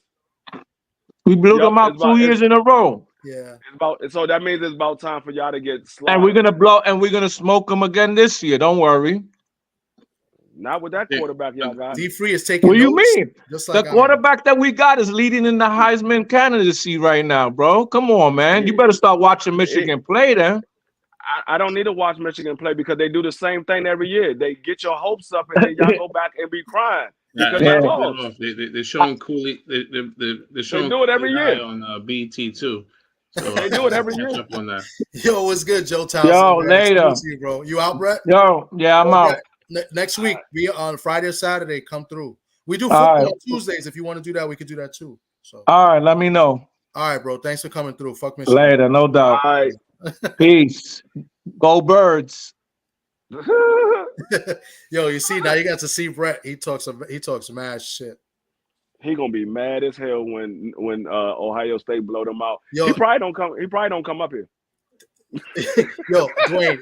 [SPEAKER 3] We blew them out 2 years in a row.
[SPEAKER 1] Yeah.
[SPEAKER 4] So that means it's about time for y'all to get slapped.
[SPEAKER 3] And we're going to smoke them again this year. Don't worry.
[SPEAKER 4] Not with that quarterback y'all got.
[SPEAKER 1] D-Free is taking.
[SPEAKER 3] What do you mean? The quarterback that we got is leading in the Heisman candidacy right now, bro. Come on, man. You better start watching Michigan play then.
[SPEAKER 4] I don't need to watch Michigan play because they do the same thing every year. They get your hopes up and then y'all go back and be crying.
[SPEAKER 2] They're showing Cooley. They're showing.
[SPEAKER 4] They do it every year
[SPEAKER 2] on BT too. So
[SPEAKER 4] they do it every year.
[SPEAKER 2] On that.
[SPEAKER 1] Yo, what's good, Joe Townsend?
[SPEAKER 3] Yo, later,
[SPEAKER 1] bro. You out, Brett?
[SPEAKER 3] Yo, yeah, I'm out.
[SPEAKER 1] Next week, be on Friday or Saturday. Come through. We do football on Tuesdays. If you want to do that, we could do that too. So,
[SPEAKER 3] all right, let me know.
[SPEAKER 1] All right, bro. Thanks for coming through. Fuck Michigan.
[SPEAKER 3] Later, no doubt.
[SPEAKER 4] All right.
[SPEAKER 3] Peace. Go Birds.
[SPEAKER 1] Yo, you see now you got to see Brett. He talks mad shit.
[SPEAKER 4] He gonna be mad as hell when Ohio State blow them out.
[SPEAKER 1] Yo,
[SPEAKER 4] he probably don't come up here.
[SPEAKER 1] Yo, Dwayne,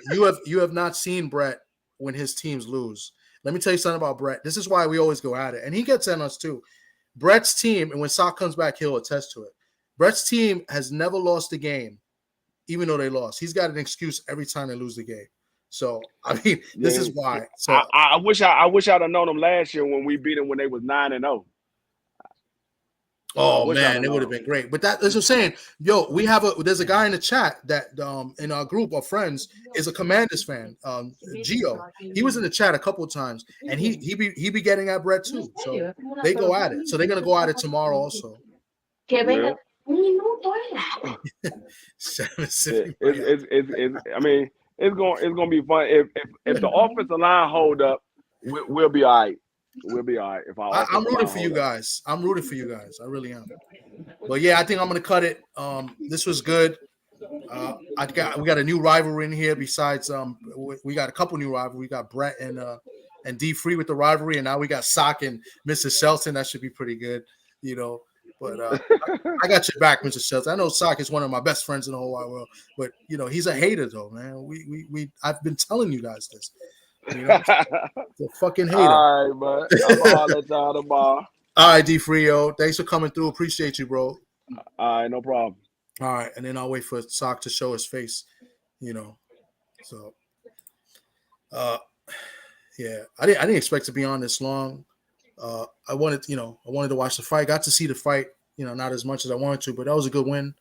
[SPEAKER 1] you have not seen Brett when his teams lose. Let me tell you something about Brett. This is why we always go at it. And he gets on us too. Brett's team, and when Sock comes back, he'll attest to it. Brett's team has never lost a game, even though they lost. He's got an excuse every time they lose the game. So, I mean, this is why. So
[SPEAKER 4] I wish I'd have known them last year when we beat them when they was 9-0.
[SPEAKER 1] Oh man, it would have been great. But that's what I'm saying. Yo, there's a guy in the chat that in our group of friends is a Commanders fan. Gio. He was in the chat a couple of times, and he be getting at Brett too. So they go at it. So they're gonna go at it tomorrow also.
[SPEAKER 4] Yeah.
[SPEAKER 1] 7
[SPEAKER 4] I mean, it's gonna be fun if the offensive line hold up, we'll be all right. We'll be all right if our
[SPEAKER 1] I'm
[SPEAKER 4] offensive
[SPEAKER 1] rooting
[SPEAKER 4] line
[SPEAKER 1] for you
[SPEAKER 4] hold up.
[SPEAKER 1] guys. I'm rooting for you guys. I really am. But yeah, I think I'm gonna cut it. This was good. We got a new rivalry in here. Besides, we got a couple new rivalries. We got Brett and D Free with the rivalry, and now we got Sock and Mr. Shelton. That should be pretty good, you know. But I got your back, Mr. Shelton. I know Sock is one of my best friends in the whole wide world, but you know he's a hater though, man. We I've been telling you guys this. You know, the fucking hater.
[SPEAKER 4] All right, but I'm all let y'all tomorrow.
[SPEAKER 1] All right, D Frio. Thanks for coming through. Appreciate you, bro.
[SPEAKER 4] All right, no problem.
[SPEAKER 1] All right, and then I'll wait for Sock to show his face, you know. So yeah, I didn't expect to be on this long. I wanted to watch the fight. Got to see the fight, you know, not as much as I wanted to, but that was a good win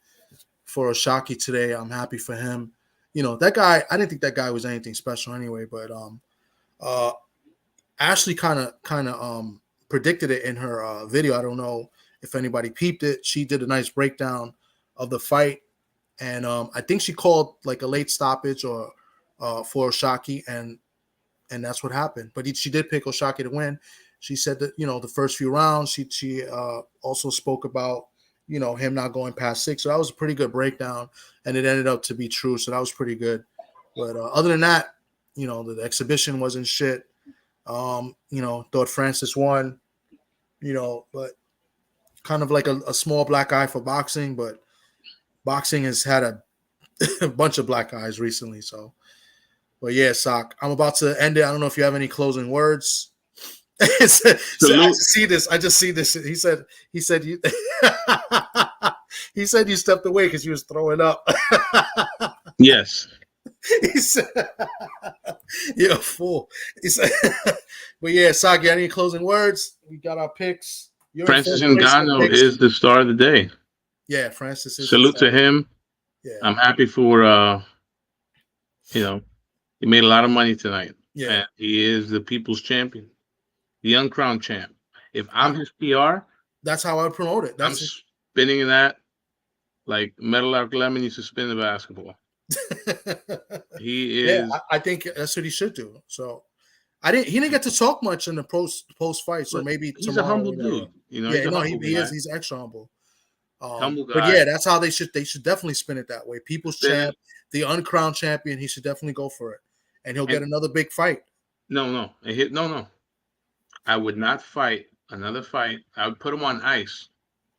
[SPEAKER 1] for Oshaki today. I'm happy for him. You know, that guy, I didn't think that guy was anything special anyway, but Ashley kind of predicted it in her video. I don't know if anybody peeped it. She did a nice breakdown of the fight, and I think she called like a late stoppage or for Oshaki, and that's what happened. But she did pick Oshaki to win. She said that, you know, the first few rounds, she also spoke about, you know, him not going past 6. So that was a pretty good breakdown, and it ended up to be true. So that was pretty good. But other than that, you know, the exhibition wasn't shit. You know, thought Francis won, you know, but kind of like a small black eye for boxing, but boxing has had a bunch of black eyes recently. So, but yeah, Sock, I'm about to end it. I don't know if you have any closing words. I just see this. He said you he said you stepped away because you was throwing up.
[SPEAKER 2] Yes.
[SPEAKER 1] He said, "You're a fool." He said, "But yeah, Sock, any closing words? We got our picks.
[SPEAKER 2] Francis Ngannou is the star of the day.
[SPEAKER 1] Yeah, Francis is.
[SPEAKER 2] Salute to him. Yeah, I'm happy for you know, he made a lot of money tonight. Yeah, and he is the people's champion, the uncrowned champ. If I'm his PR,
[SPEAKER 1] that's how I would promote it.
[SPEAKER 2] I'm spinning that like Metal Arc Lemon used to spin the basketball. He is.
[SPEAKER 1] Yeah, I think that's what he should do. So he didn't get to talk much in the post fight. So maybe
[SPEAKER 2] he's a humble dude. You know,
[SPEAKER 1] yeah, he is. He's extra humble.
[SPEAKER 2] Humble guy.
[SPEAKER 1] But yeah, that's how they should definitely spin it that way. People's champ, the uncrowned champion. He should definitely go for it, and he'll get another big fight.
[SPEAKER 2] No. I would not fight another fight. I would put him on ice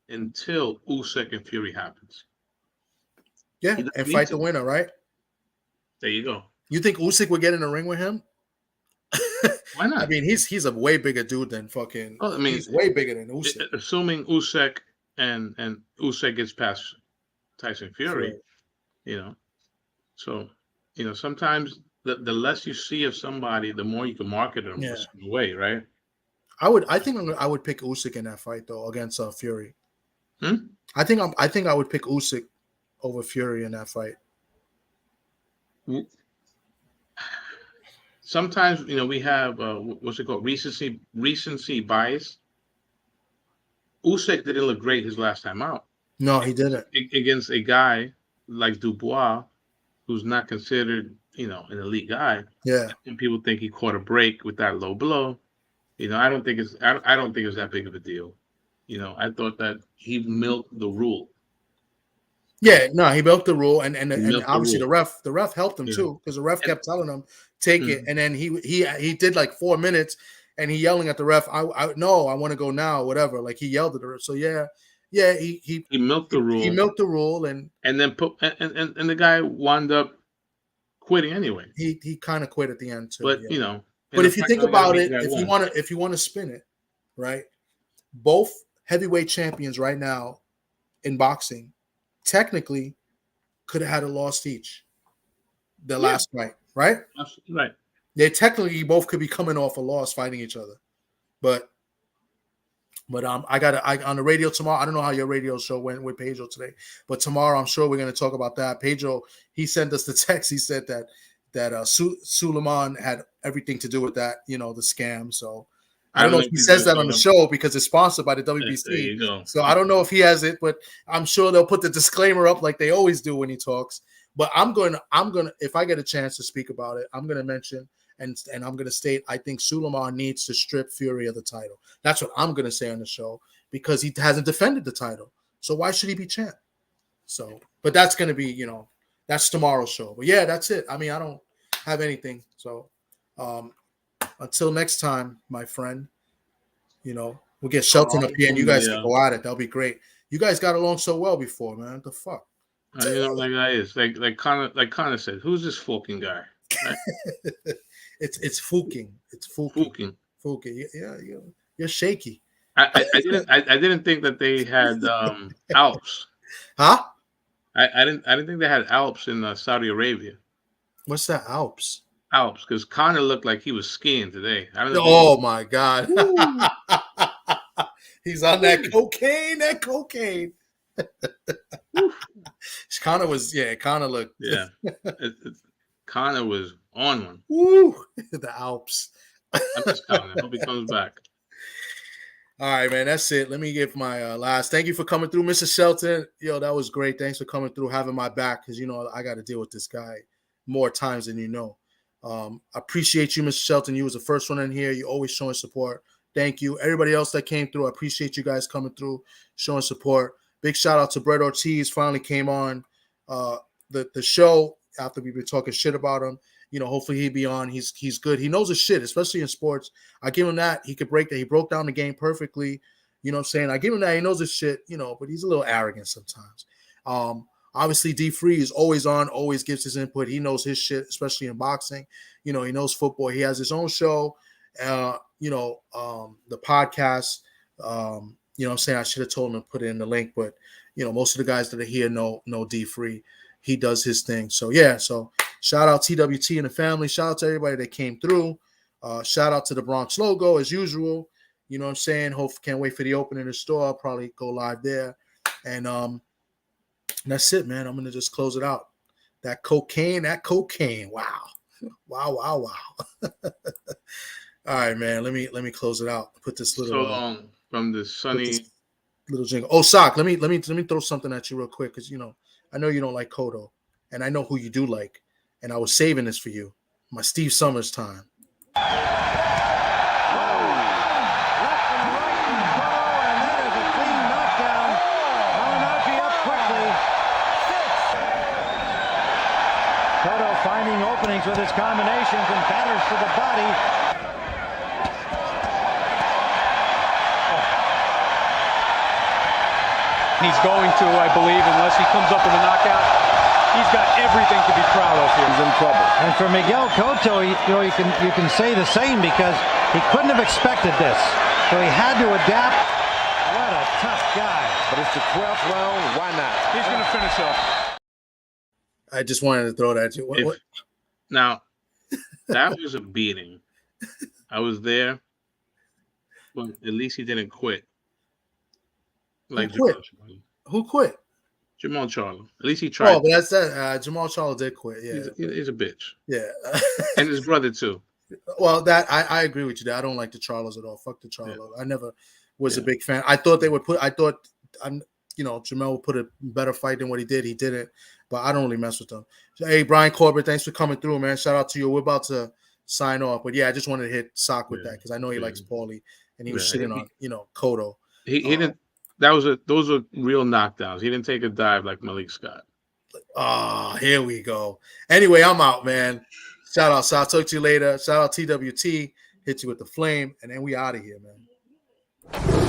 [SPEAKER 2] until Usyk and Fury happens.
[SPEAKER 1] Yeah, and fight the winner, right?
[SPEAKER 2] There you go.
[SPEAKER 1] You think Usyk would get in the ring with him?
[SPEAKER 2] Why not?
[SPEAKER 1] I mean, he's a way bigger dude than fucking. Oh, I mean, he's way bigger than Usyk.
[SPEAKER 2] Assuming Usyk and Usyk gets past Tyson Fury, right. You know. So, you know, sometimes the less you see of somebody, the more you can market them a certain way, right?
[SPEAKER 1] I think I would pick Usyk in that fight though against Fury. I think I would pick Usyk over Fury in that fight.
[SPEAKER 2] Sometimes, you know, we have what's it called, recency bias. Usyk didn't look great his last time out.
[SPEAKER 1] No, he didn't.
[SPEAKER 2] Against a guy like Dubois, who's not considered, you know, an elite guy.
[SPEAKER 1] Yeah.
[SPEAKER 2] And people think he caught a break with that low blow. You know, I don't think it's that big of a deal. You know, I thought that he milked the rule.
[SPEAKER 1] Yeah, no, he milked the rule, and obviously the ref helped him too, because the ref kept telling him take it, and then he did like 4 minutes, and he yelling at the ref, I want to go now, whatever. Like he yelled at the ref. So yeah, he
[SPEAKER 2] milked the rule.
[SPEAKER 1] He milked the rule, and
[SPEAKER 2] then and the guy wound up quitting anyway.
[SPEAKER 1] He kind of quit at the end too.
[SPEAKER 2] But you know,
[SPEAKER 1] but if you think about it, if you want to spin it, right? Both heavyweight champions right now in boxing technically could have had a loss each. The last fight, right?
[SPEAKER 2] Right.
[SPEAKER 1] They technically both could be coming off a loss fighting each other. But I on the radio tomorrow. I don't know how your radio show went with Pedro today, but tomorrow I'm sure we're going to talk about that. Pedro, he sent us the text. He said that Suleiman had everything to do with that, you know, the scam. So I don't know if he says that on the show because it's sponsored by the WBC.
[SPEAKER 2] There you go.
[SPEAKER 1] So I don't know if he has it, but I'm sure they'll put the disclaimer up like they always do when he talks. But I'm gonna, if I get a chance to speak about it, I'm gonna mention and I'm gonna state I think Suleiman needs to strip Fury of the title. That's what I'm gonna say on the show because he hasn't defended the title. So why should he be champ? So, but that's gonna be, that's tomorrow's show. But yeah, that's it. I mean, I don't have anything. So until next time, my friend, we'll get Shelton up here and you guys can go at it. That'll be great. You guys got along so well before, man. What the fuck?
[SPEAKER 2] You know what that guy is. Like Connor said, who's this fucking guy? Right?
[SPEAKER 1] It's Fuking. It's Fuking. Fuking. Yeah, you're shaky.
[SPEAKER 2] I didn't think that they had Alps.
[SPEAKER 1] Huh?
[SPEAKER 2] I didn't think they had Alps in Saudi Arabia.
[SPEAKER 1] What's that, Alps?
[SPEAKER 2] Alps, because Connor looked like he was skiing today.
[SPEAKER 1] Oh my God. He's on that cocaine. Connor looked.
[SPEAKER 2] Yeah. Connor was on one.
[SPEAKER 1] Woo! The Alps.
[SPEAKER 2] I'm just telling him. Hope he comes back.
[SPEAKER 1] All right, man. That's it. Let me give my last. Thank you for coming through, Mr. Shelton. Yo, that was great. Thanks for coming through, having my back, because I got to deal with this guy more times than you know. I appreciate you, Mr. Shelton. You was the first one in here. You always showing support. Thank you. Everybody else that came through, I appreciate you guys coming through, showing support. Big shout out to Brett Ortiz. Finally came on the show after we've been talking shit about him. Hopefully he'll be on. He's good. He knows his shit, especially in sports. I give him that. He could break that. He broke down the game perfectly. You know what I'm saying? I give him that. He knows his shit, but he's a little arrogant sometimes. Obviously, D Free is always on, always gives his input. He knows his shit, especially in boxing. He knows football. He has his own show, the podcast. I'm saying I should have told him to put it in the link, but, most of the guys that are here know D Free. He does his thing. So, yeah. So, shout out TWT and the family. Shout out to everybody that came through. Shout out to the Bronx logo as usual. You know what I'm saying? Can't wait for the opening of the store. I'll probably go live there. And that's it, man. I'm going to just close it out. That cocaine. Wow. Wow. All right, man. Let me close it out. Put this little
[SPEAKER 2] from the sunny
[SPEAKER 1] little jingle. Oh, Sock, let me throw something at you real quick because I know you don't like Kodo, and I know who you do like, and I was saving this for you. My Steve Summers time.
[SPEAKER 6] Finding openings with his combinations and batters to the body.
[SPEAKER 7] He's going to, I believe, unless he comes up with a knockout. He's got everything to be proud of here.
[SPEAKER 6] He's in trouble. And for Miguel Cotto, you can say the same because he couldn't have expected this. So he had to adapt. What a tough guy.
[SPEAKER 4] But it's the 12th round. Why not?
[SPEAKER 7] He's going to finish off.
[SPEAKER 1] I just wanted to throw that at you. What?
[SPEAKER 2] Now, that was a beating. I was there, but at least he didn't quit. Like
[SPEAKER 1] Who quit?
[SPEAKER 2] Jamal Charlo. At least he tried.
[SPEAKER 1] Oh, but that's that. Jamal Charlo did quit. Yeah,
[SPEAKER 2] he's a bitch.
[SPEAKER 1] Yeah,
[SPEAKER 2] and his brother too.
[SPEAKER 1] Well, that I agree with you. That I don't like the Charlos at all. Fuck the Charlo. Yeah. I never was a big fan. I thought they would put. Jamel would put a better fight than what he did. He didn't, but I don't really mess with them. So, hey, Brian Corbett, thanks for coming through, man. Shout out to you. We're about to sign off, but yeah, I just wanted to hit Sock with that because I know he likes Paulie, and he was shitting on Cotto.
[SPEAKER 2] He didn't. Those are real knockdowns. He didn't take a dive like Malik Scott.
[SPEAKER 1] Oh, here we go. Anyway, I'm out, man. Shout out, Sock. Talk to you later. Shout out TWT. Hit you with the flame, and then we out of here, man.